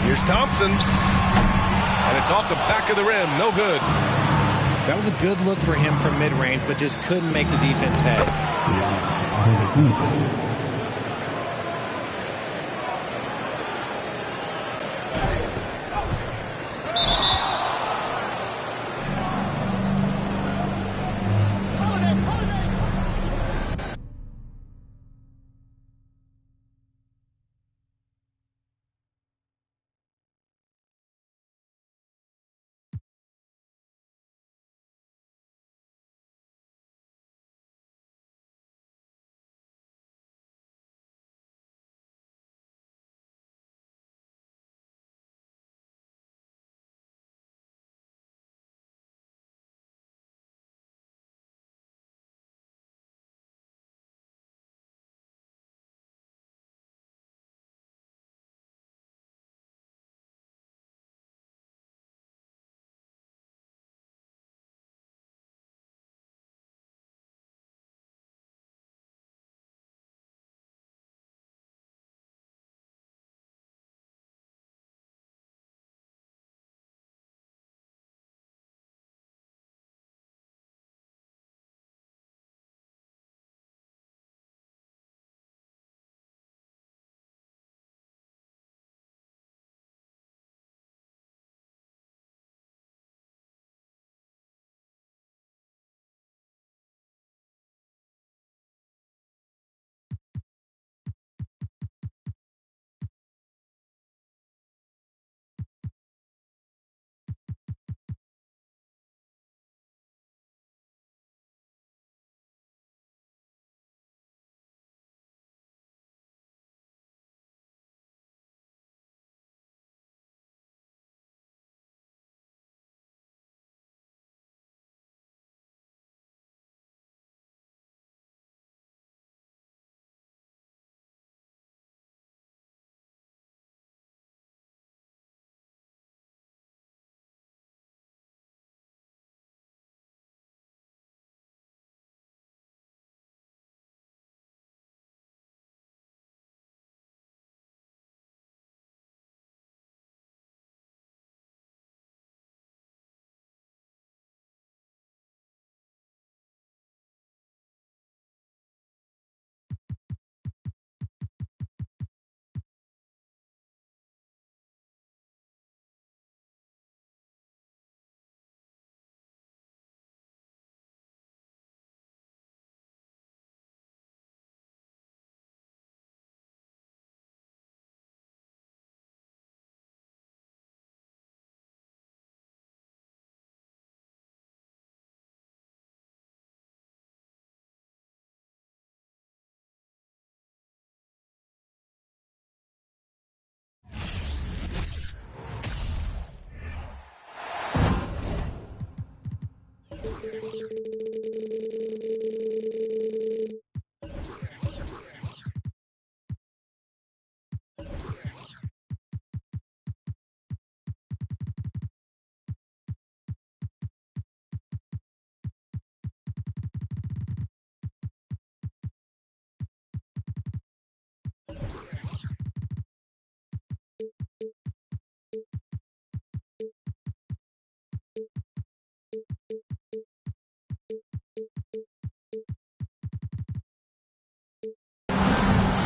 Here's Thompson. And it's off the back of the rim. No good. That was a good look for him from mid-range, but just couldn't make the defense pay.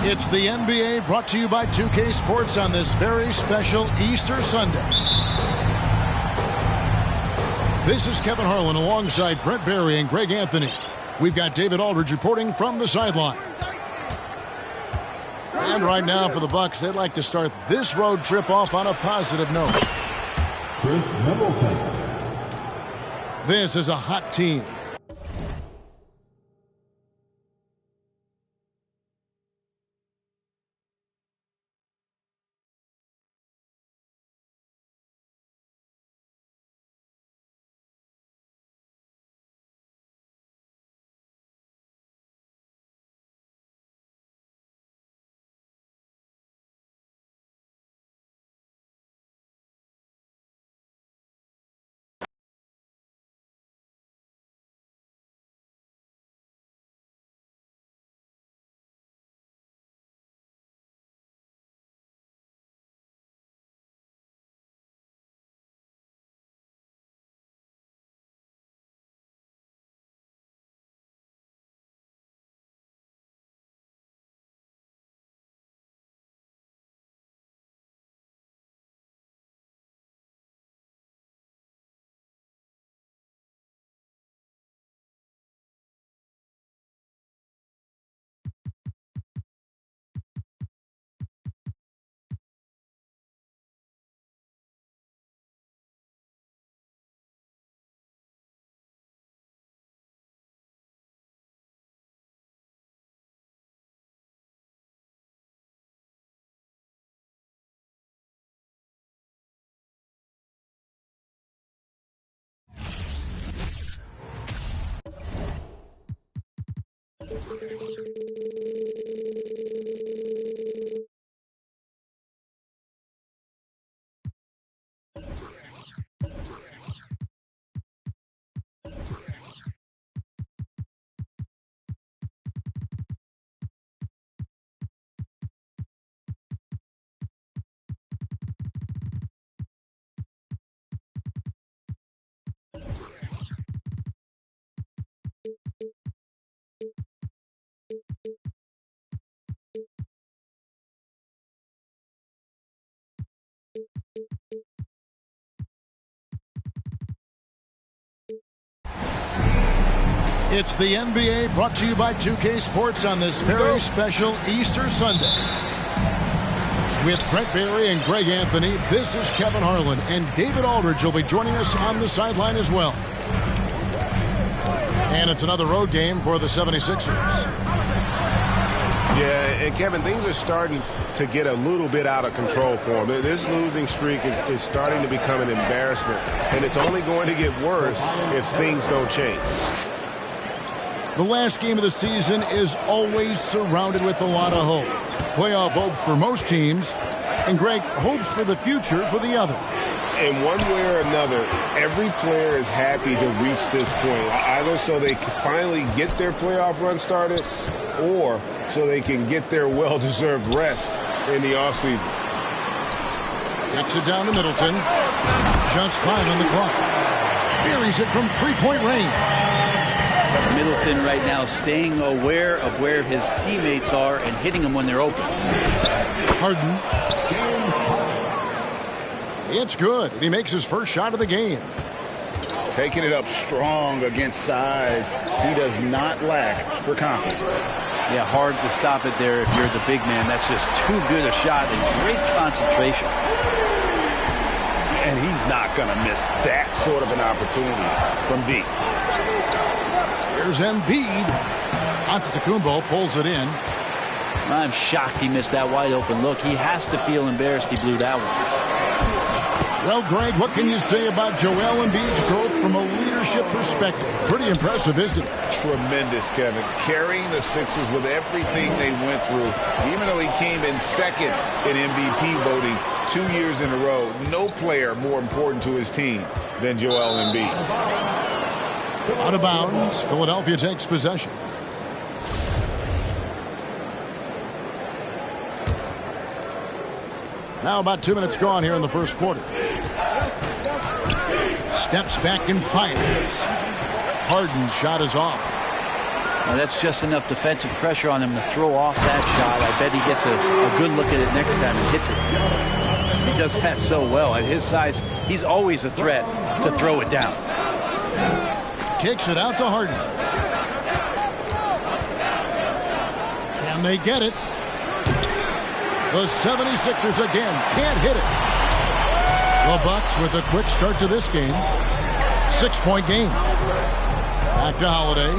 It's the NBA brought to you by 2K Sports on this very special Easter Sunday. This is Kevin Harlan alongside Brent Barry and Greg Anthony. We've got David Aldridge reporting from the sideline. And right now for the Bucks, they'd like to start this road trip off on a positive note. Chris Middleton. This is a hot team. It's the NBA brought to you by 2K Sports on this very special Easter Sunday. With Brett Barry and Greg Anthony, this is Kevin Harlan, and David Aldridge will be joining us on the sideline as well. And it's another road game for the 76ers. Yeah, and Kevin, things are starting to get a little bit out of control for them. This losing streak is starting to become an embarrassment, and it's only going to get worse if things don't change. The last game of the season is always surrounded with a lot of hope. Playoff hopes for most teams, and Greg, hopes for the future for the others. In one way or another, every player is happy to reach this point, either so they can finally get their playoff run started or so they can get their well-deserved rest in the offseason. Kicks it down to Middleton. Just 5 on the clock. Buries it from three-point range. Middleton right now staying aware of where his teammates are and hitting them when they're open. Harden. It's good, and he makes his first shot of the game. Taking it up strong against size. He does not lack for confidence. Yeah, hard to stop it there if you're the big man. That's just too good a shot and great concentration. And he's not going to miss that sort of an opportunity from deep. Here's Embiid. Antetokounmpo pulls it in. I'm shocked he missed that wide open look. He has to feel embarrassed he blew that one. Well, Greg, what can you say about Joel Embiid's growth from a leadership perspective? Pretty impressive, isn't it? Tremendous, Kevin. Carrying the Sixers with everything they went through. Even though he came in second in MVP voting 2 years in a row, no player more important to his team than Joel Embiid. Out of bounds, Philadelphia takes possession. Now about 2 minutes gone here in the first quarter. Steps back and fires. Harden's shot is off. Now that's just enough defensive pressure on him to throw off that shot. I bet he gets a good look at it next time and hits it. He does that so well. At his size, he's always a threat to throw it down. Kicks it out to Harden. Can they get it? The 76ers again can't hit it. The Bucks with a quick start to this game. 6-point game. Back to Holiday.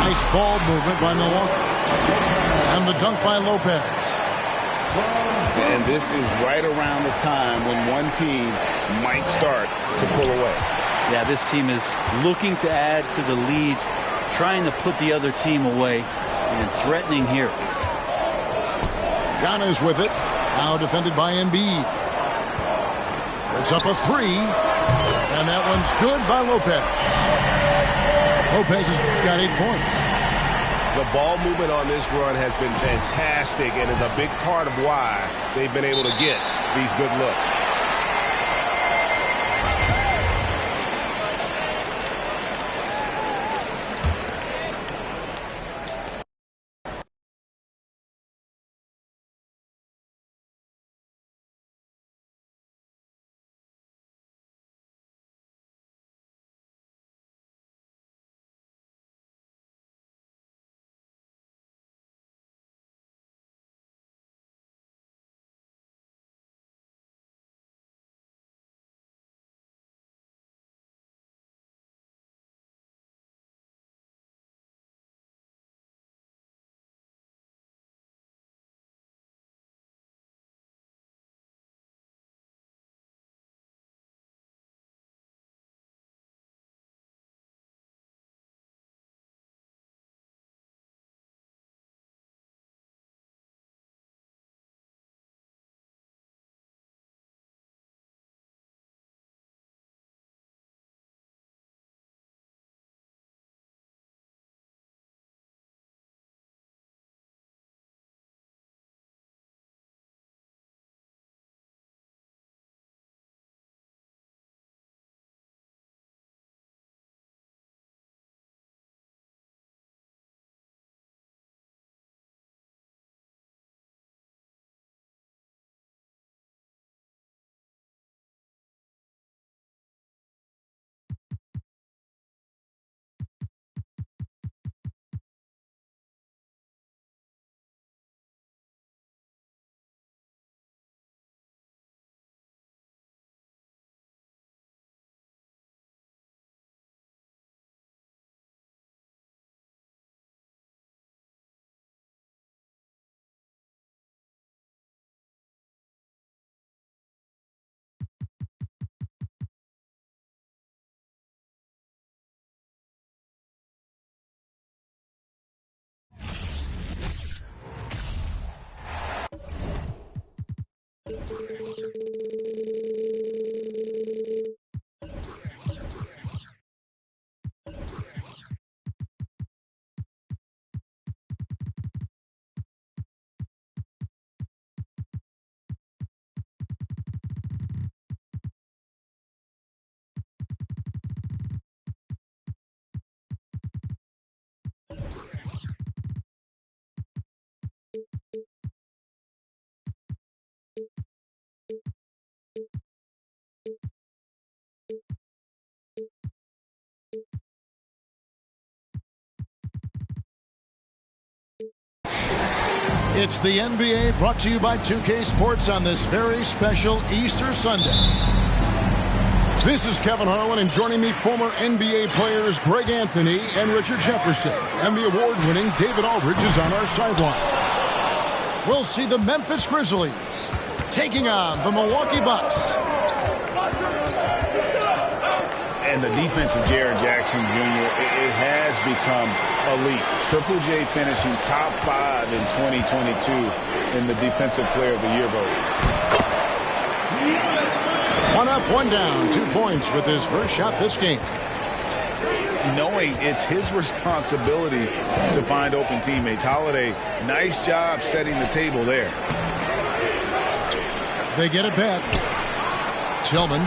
Nice ball movement by Milwaukee. And the dunk by Lopez. And this is right around the time when one team might start to pull away. Yeah, this team is looking to add to the lead, trying to put the other team away, and threatening here. John is with it. Now defended by Embiid. It's up a three. And that one's good by Lopez. Lopez has got 8 points. The ball movement on this run has been fantastic and is a big part of why they've been able to get these good looks. It's the NBA brought to you by 2K Sports on this very special Easter Sunday. This is Kevin Harlan, and joining me, former NBA players Greg Anthony and Richard Jefferson. And the award-winning David Aldridge is on our sideline. We'll see the Memphis Grizzlies taking on the Milwaukee Bucks. And the defense of Jaren Jackson Jr., it has become elite. Triple J finishing top 5 in 2022 in the Defensive Player of the Year vote. One up, one down, 2 points with his first shot this game. Knowing it's his responsibility to find open teammates. Holiday, nice job setting the table there. They get it back. Tillman.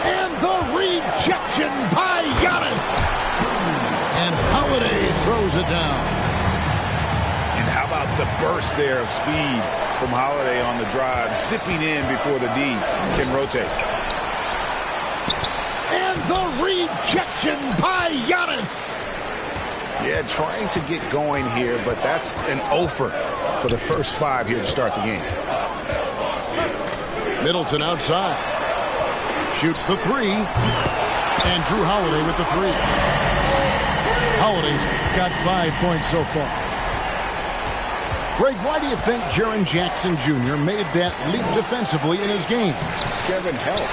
And the rejection by Giannis. And Holiday throws it down. And how about the burst there of speed from Holiday on the drive, zipping in before the D can rotate. And the rejection by Giannis. Yeah, trying to get going here, but that's an offer for the first 5 here to start the game. Middleton outside. Shoots the 3. And Drew Holiday with the 3. Holiday's got 5 points so far. Greg, why do you think Jaren Jackson Jr. made that leap defensively in his game? Kevin, help.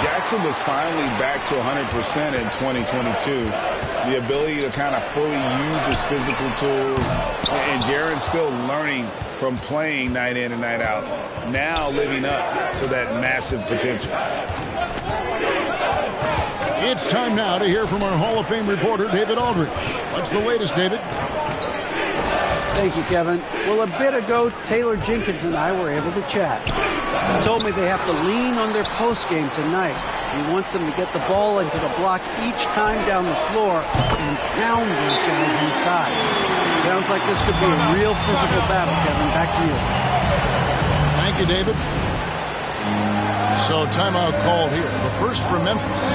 Jackson was finally back to 100% in 2022. The ability to kind of fully use his physical tools. And Jaren's still learning from playing night in and night out. Now living up to that massive potential. It's time now to hear from our Hall of Fame reporter, David Aldridge. What's the latest, David? Thank you, Kevin. Well, a bit ago, Taylor Jenkins and I were able to chat. He told me they have to lean on their postgame tonight. He wants them to get the ball into the block each time down the floor and pound these guys inside. Sounds like this could be a real physical battle, Kevin. Back to you. Thank you, David. So timeout called here. The first for Memphis.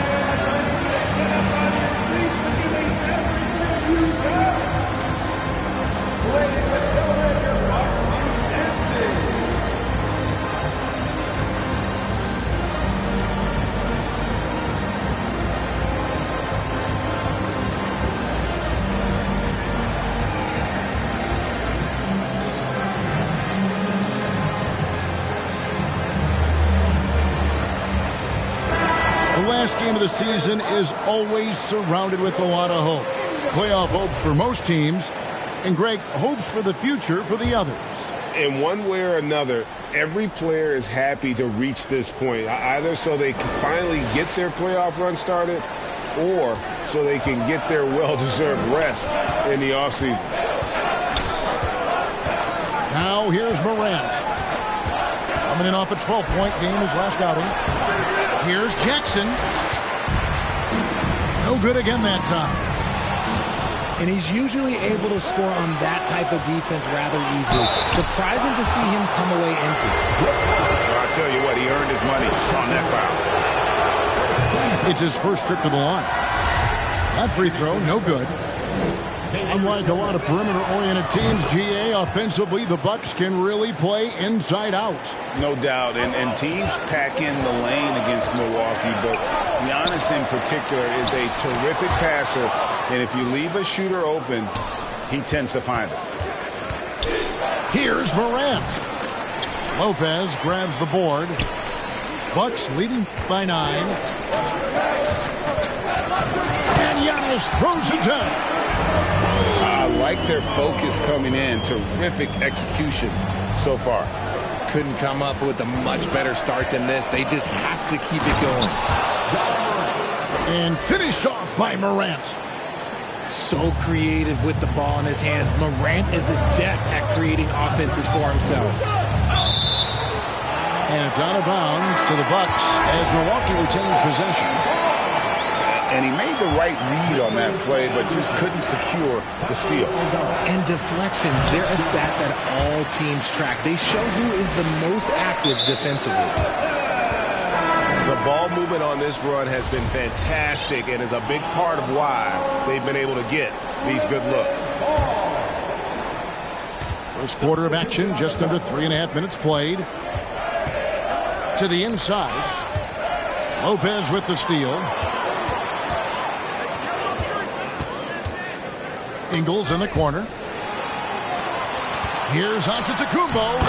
The last game of the season is always surrounded with a lot of hope. Playoff hopes for most teams, and Greg, hopes for the future for the others. In one way or another, every player is happy to reach this point, either so they can finally get their playoff run started or so they can get their well-deserved rest in the offseason. Now here's Morant. Coming in off a 12-point game his last outing. Here's Jackson. No good again that time. And he's usually able to score on that type of defense rather easily. Surprising to see him come away empty. Well, I'll tell you what, he earned his money on that foul. It's his first trip to the line. That free throw, no good. Unlike a lot of perimeter-oriented teams, GA, offensively, the Bucks can really play inside out. No doubt, and teams pack in the lane against Milwaukee, but Giannis in particular is a terrific passer, and if you leave a shooter open, he tends to find it. Here's Morant. Lopez grabs the board. Bucks leading by 9. And Giannis throws it down. I like their focus coming in. Terrific execution so far. couldn't come up with a much better start than this. They just have to keep it going. And finished off by Morant. So creative with the ball in his hands. Morant is adept at creating offenses for himself. And it's out of bounds to the Bucks as Milwaukee retains possession. And he made the right read on that play, but just couldn't secure the steal. And deflections, they're a stat that all teams track. They show who is the most active defensively. The ball movement on this run has been fantastic and is a big part of why they've been able to get these good looks. First quarter of action, just under 3.5 minutes played. To the inside. Lopez with the steal. Ingles in the corner. Here's Antetokounmpo.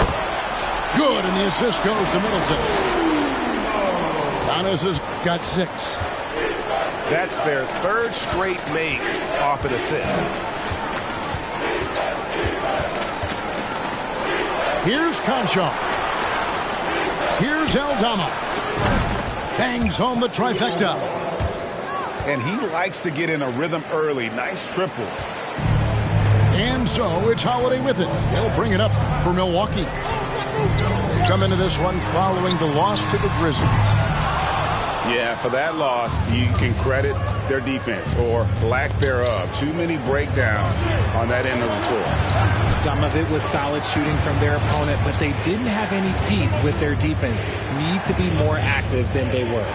Good, and the assist goes to Middleton. Giannis has got 6. That's their third straight make off an assist. Here's Conchon. Here's Aldama. Bangs home the trifecta. And he likes to get in a rhythm early. Nice triple. And so it's Holiday with it. He'll bring it up for Milwaukee. They come into this one following the loss to the Grizzlies. Yeah, for that loss, you can credit their defense or lack thereof. Too many breakdowns on that end of the floor. Some of it was solid shooting from their opponent, but they didn't have any teeth with their defense. Need to be more active than they were.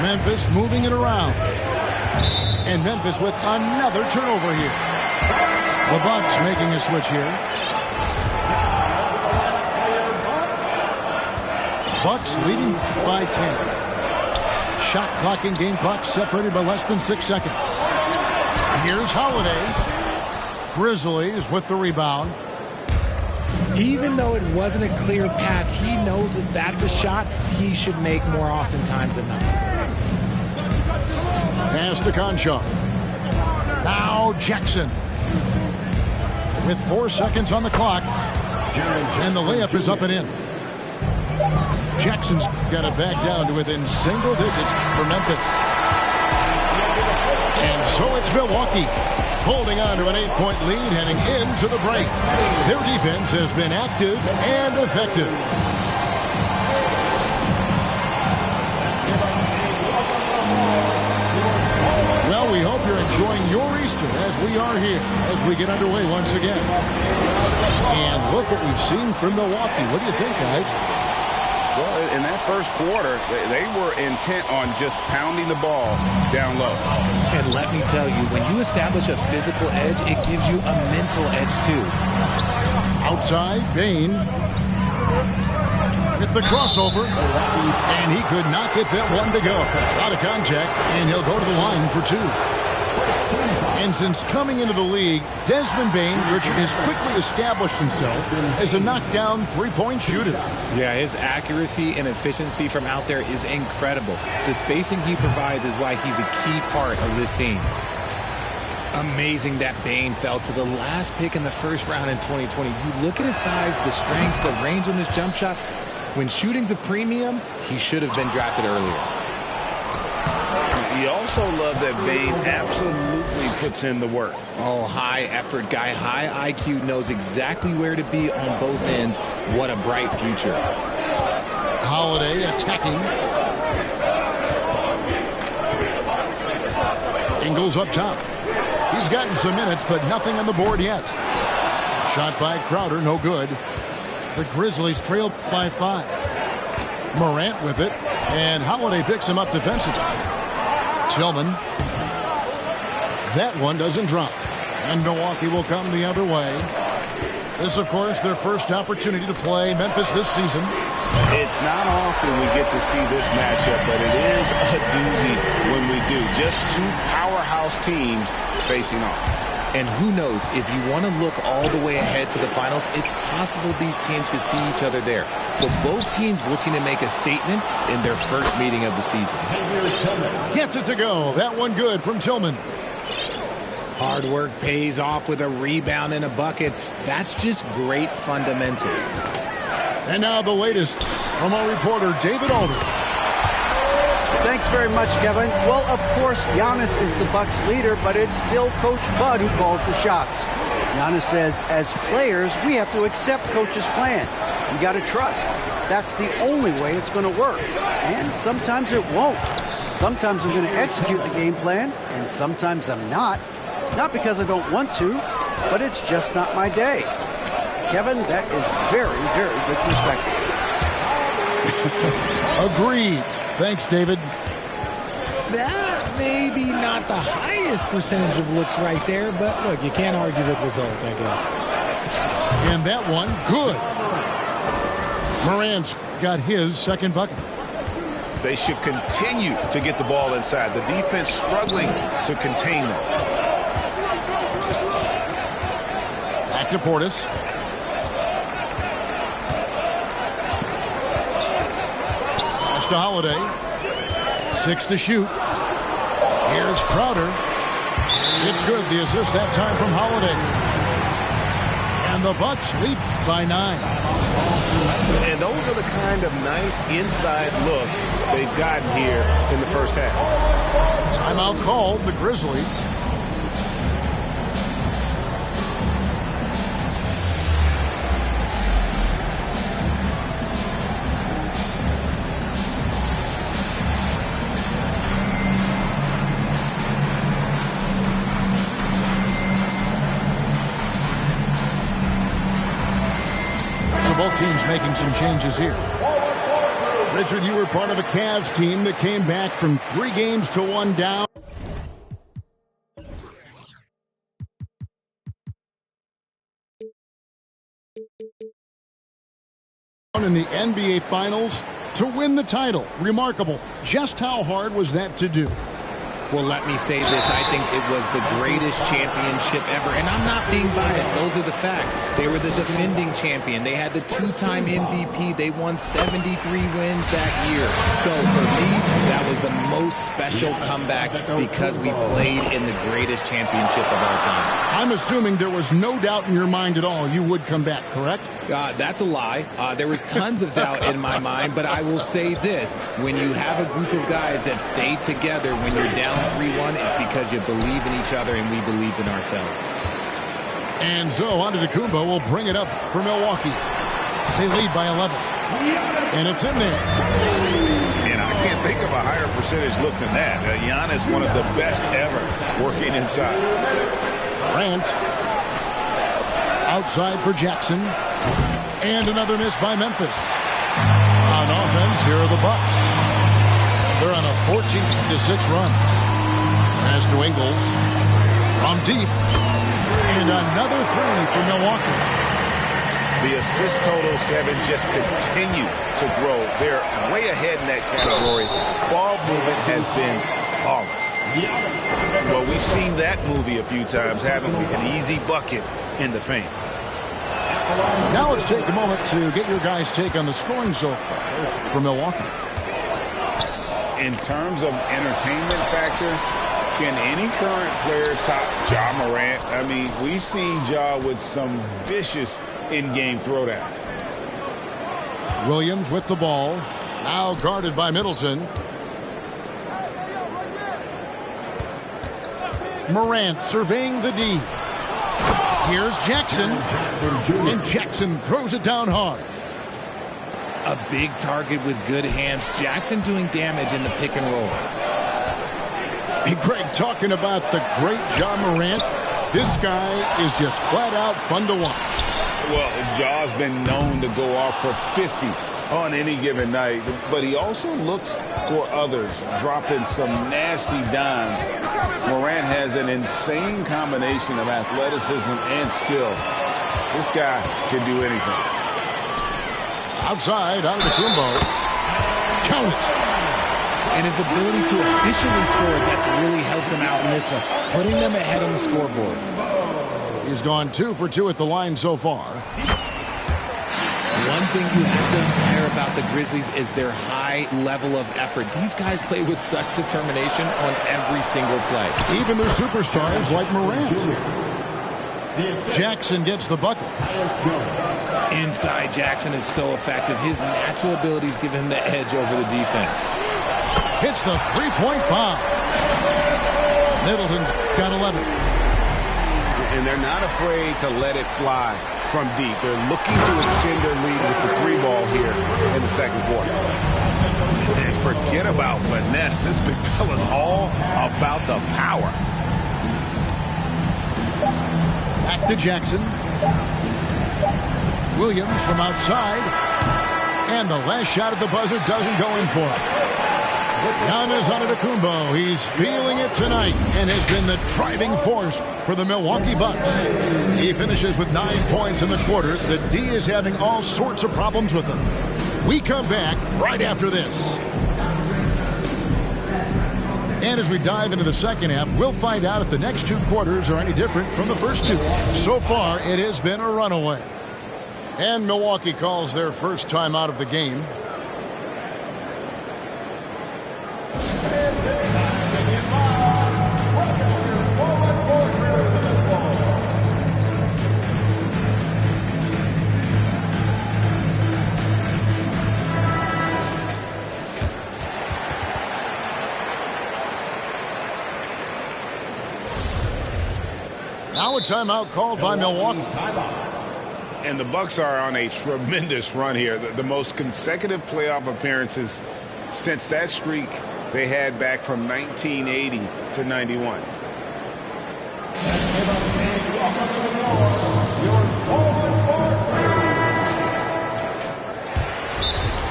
Memphis moving it around. And Memphis with another turnover here. The Bucks making a switch here. Bucks leading by 10. Shot clock and game clock separated by less than 6 seconds. Here's Holiday. Grizzlies with the rebound. Even though it wasn't a clear path, he knows that that's a shot he should make more oftentimes than not. Pass to Conchon. Now Jackson. With 4 seconds on the clock. And the layup is up and in. Jackson's got it back down to within single digits for Memphis. And so it's Milwaukee holding on to an 8-point lead heading into the break. Their defense has been active and effective. Well, we hope you're enjoying your Easter as we are here as we get underway once again. And look what we've seen from Milwaukee. What do you think, guys? Well, in that first quarter, they were intent on just pounding the ball down low. And let me tell you, when you establish a physical edge, it gives you a mental edge too. Outside, Bane with the crossover. And he could not get that one to go. Out of contact, and he'll go to the line for 2. And since coming into the league, Desmond Bane, Richard, has quickly established himself as a knockdown three-point shooter. Yeah, his accuracy and efficiency from out there is incredible. The spacing he provides is why he's a key part of this team. Amazing that Bane fell to the last pick in the first round in 2020. You look at his size, the strength, the range on his jump shot. When shooting's a premium, he should have been drafted earlier. You also love that Bane absolutely puts in the work. Oh, high effort guy, high IQ, knows exactly where to be on both ends. What a bright future. Holiday attacking. Ingles up top. He's gotten some minutes, but nothing on the board yet. Shot by Crowder, no good. The Grizzlies trail by 5. Morant with it, and Holiday picks him up defensively. Tillman. That one doesn't drop. And Milwaukee will come the other way. This, of course, their first opportunity to play Memphis this season. It's not often we get to see this matchup, but it is a doozy when we do. Just 2 powerhouse teams facing off. And who knows, if you want to look all the way ahead to the finals, it's possible these teams could see each other there. So both teams looking to make a statement in their first meeting of the season. Gets it to go. That one good from Tillman. Hard work pays off with a rebound and a bucket. That's just great fundamentals. And now the latest from our reporter, David Alder. Thanks very much, Kevin. Well, of course, Giannis is the Bucks leader, but it's still Coach Bud who calls the shots. Giannis says, as players, we have to accept Coach's plan. We got to trust. That's the only way it's going to work. And sometimes it won't. Sometimes I'm going to execute the game plan, and sometimes I'm not. Not because I don't want to, but it's just not my day. Kevin, that is very, very good perspective. Agreed. Thanks, David. That maybe not the highest percentage of looks right there, but look, you can't argue with results, I guess. And that one, good. Morant's got his second bucket. They should continue to get the ball inside. The defense struggling to contain them. Back to Portis. Pass to Holiday. 6 to shoot. Here's Crowder. It's good. The assist that time from Holiday. And the Bucks lead by 9. And those are the kind of nice inside looks they've gotten here in the first half. Timeout called, the Grizzlies. Both teams making some changes here. Richard, you were part of a Cavs team that came back from 3 games to 1 down. In the NBA Finals to win the title. Remarkable. Just how hard was that to do? Well, let me say this. I think it was the greatest championship ever. And I'm not being biased. Those are the facts. They were the defending champion. They had the 2-time MVP. They won 73 wins that year. So for me, that was the most special comeback because we played in the greatest championship of all time. I'm assuming there was no doubt in your mind at all you would come back, correct? That's a lie. There was tons of doubt in my mind, but I will say this. When you have a group of guys that stay together when you're down 3-1, it's because you believe in each other and we believed in ourselves. And so Antetokounmpo will bring it up for Milwaukee. They lead by 11. And it's in there. And I can't think of a higher percentage look than that. Giannis, one of the best ever working inside. Grant. Outside for Jackson. And another miss by Memphis. On offense, here are the Bucks. They're on a 14-6 run. Pass to Ingles. From deep. And another 3 for Milwaukee. The assist totals, Kevin, just continue to grow. They're way ahead in that category. Ball movement has been flawless. Well, we've seen that movie a few times, haven't we? An easy bucket in the paint. Now let's take a moment to get your guys' take on the scoring so far for Milwaukee. In terms of entertainment factor, can any current player top Ja Morant? I mean, we've seen Ja with some vicious in-game throwdown. Williams with the ball. Now guarded by Middleton. Morant surveying the D. Here's Jackson. And Jackson throws it down hard. A big target with good hands. Jackson doing damage in the pick and roll. Hey, Greg, talking about the great Ja Morant, this guy is just flat out fun to watch. Well, Ja's been known to go off for 50 on any given night, but he also looks for others, dropping some nasty dimes. Morant has an insane combination of athleticism and skill. This guy can do anything. Outside, Antetokounmpo. Count it. And his ability to officially score, that's really helped him out in this one, putting them ahead on the scoreboard. He's gone 2 for 2 at the line so far. One thing you have to admire about the Grizzlies is their high level of effort. These guys play with such determination on every single play. Even their superstars like Morant. Jackson gets the bucket. Inside Jackson is so effective. His natural abilities give him the edge over the defense. Hits the three-point bomb. Middleton's got 11. And they're not afraid to let it fly from deep. They're looking to extend their lead with the three ball here in the second quarter. And forget about finesse. This big fella's all about the power. Back to Jackson. Williams from outside. And the last shot at the buzzer doesn't go in for it. Giannis Antetokounmpo, he's feeling it tonight and has been the driving force for the Milwaukee Bucks. He finishes with 9 points in the quarter. The D is having all sorts of problems with him. We come back right after this. And as we dive into the second half, we'll find out if the next two quarters are any different from the first two. So far, it has been a runaway. And Milwaukee calls their first time out of the game. Now a timeout called by Milwaukee. And the Bucks are on a tremendous run here. The most consecutive playoff appearances since that streak they had back from 1980 to 91.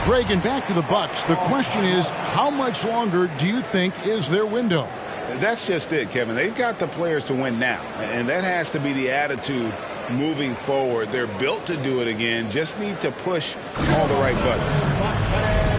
Greg, and back to the Bucks. The question is, how much longer do you think is their window? That's just it, Kevin. They've got the players to win now, and that has to be the attitude moving forward. They're built to do it again, just need to push all the right buttons.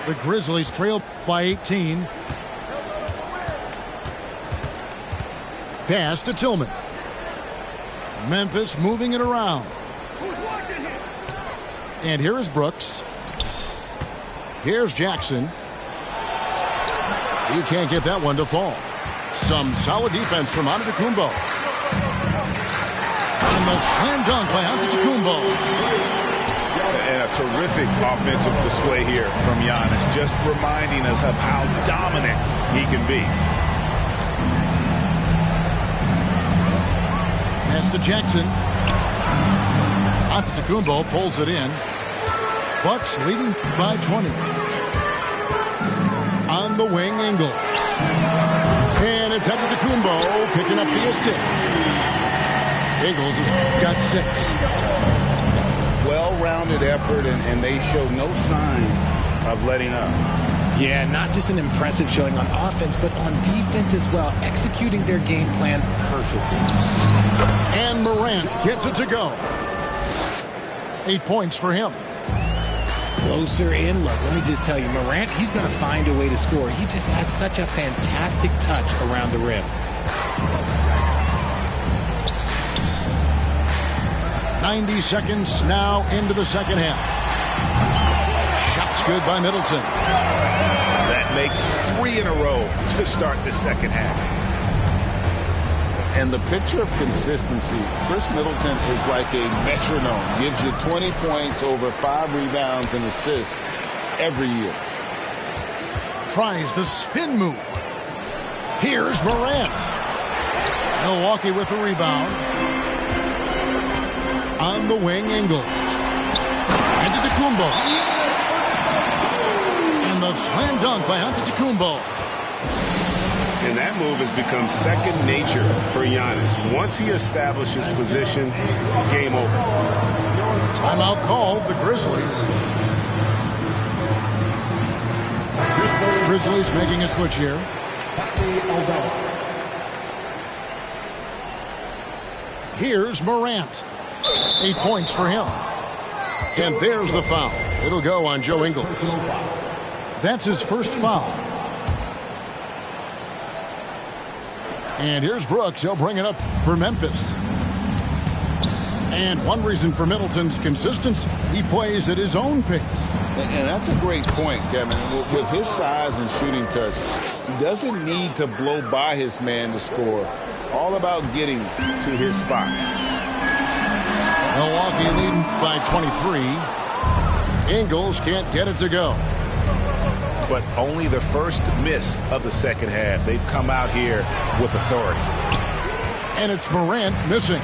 The Grizzlies trail by 18. Pass to Tillman. Memphis moving it around. And here is Brooks. Here's Jackson. He can't get that one to fall. Some solid defense from Antetokounmpo. And the slam dunk by Antetokounmpo. And a terrific offensive display here from Giannis, just reminding us of how dominant he can be. Pass to Jackson. Antetokounmpo pulls it in. Bucks leading by 20. On the wing, Ingles. And it's Antetokounmpo picking up the assist. Ingles has got 6. Well-rounded effort, and they show no signs of letting up. Yeah, not just an impressive showing on offense, but on defense as well, executing their game plan perfectly. And Morant gets it to go. 8 points for him. Closer in, look, let me just tell you, Morant, he's going to find a way to score. He just has such a fantastic touch around the rim. 90 seconds now into the second half. Shots good by Middleton. That makes 3 in a row to start the second half. And the picture of consistency, Chris Middleton is like a metronome. Gives you 20 points, over 5 rebounds and assists every year. Tries the spin move. Here's Morant. Milwaukee with the rebound. On the wing, Ingles. Antetokounmpo. And the slam dunk by Antetokounmpo. And that move has become second nature for Giannis. Once he establishes position, game over. Timeout called, the Grizzlies. Grizzlies making a switch here. Here's Morant. 8 points for him. And there's the foul. It'll go on Joe Ingles. That's his first foul. And here's Brooks. He'll bring it up for Memphis. And one reason for Middleton's consistency, he plays at his own pace. And that's a great point, Kevin. With his size and shooting touch, he doesn't need to blow by his man to score. All about getting to his spots. Milwaukee leading by 23. Ingles can't get it to go. But only the first miss of the second half. They've come out here with authority. And it's Morant missing.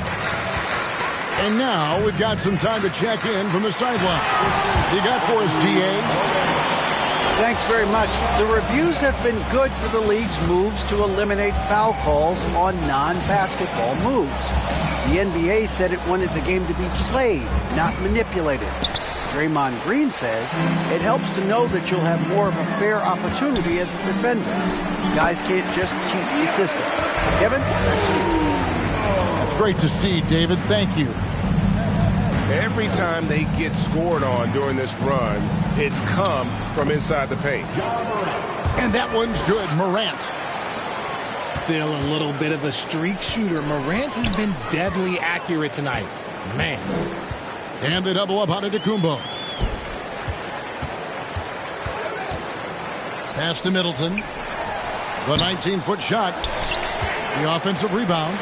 And now we've got some time to check in from the sideline. You got for us, DA? Thanks very much. The reviews have been good for the league's moves to eliminate foul calls on non-basketball moves. The NBA said it wanted the game to be played, not manipulated. Draymond Green says it helps to know that you'll have more of a fair opportunity as the defender. Guys can't just cheat the system. Kevin, back to you. That's great to see, David. Thank you. Every time they get scored on during this run, it's come from inside the paint. And that one's good. Morant. Still a little bit of a streak shooter. Morant has been deadly accurate tonight. Man. And they double up on Antetokounmpo. Pass to Middleton. The 19-foot shot. The offensive rebound.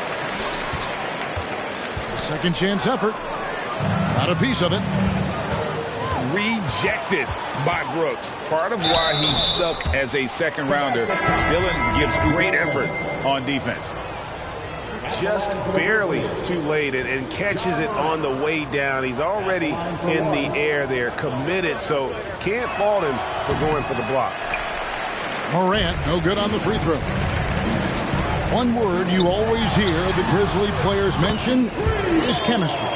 The second chance effort. Got a piece of it. Rejected by Brooks. Part of why he's stuck as a second rounder. Dillon gives great effort on defense. Just barely too late and catches it on the way down. He's already in the air there, committed, so can't fault him for going for the block. Morant, no good on the free throw. One word you always hear the Grizzly players mention is chemistry.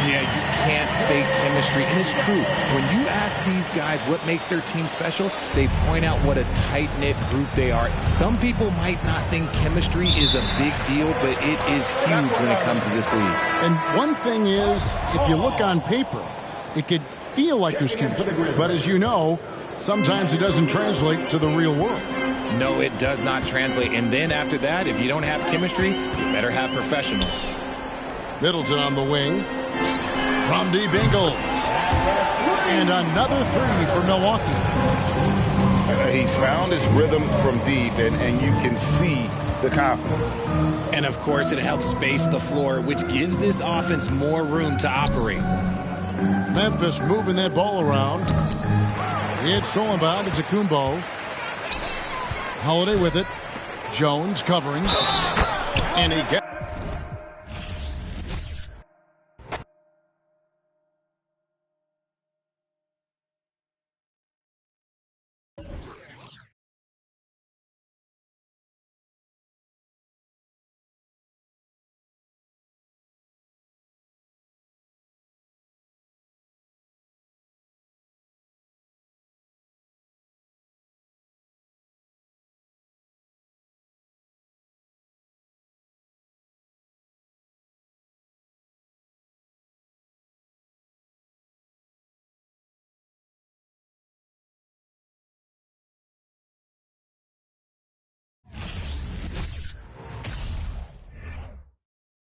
Yeah, you can't fake chemistry, and it's true. When you ask these guys what makes their team special, they point out what a tight-knit group they are. Some people might not think chemistry is a big deal, but it is huge when it comes to this league. And one thing is, if you look on paper, it could feel like there's chemistry. But as you know, sometimes it doesn't translate to the real world. No, it does not translate. And then after that, if you don't have chemistry, you better have professionals. Middleton on the wing. From deep, Ingles. And another three for Milwaukee. He's found his rhythm from deep, and you can see the confidence. And, of course, it helps space the floor, which gives this offense more room to operate. Memphis moving that ball around. It's stolen by Antetokounmpo. Holiday with it. Jones covering. And he gets...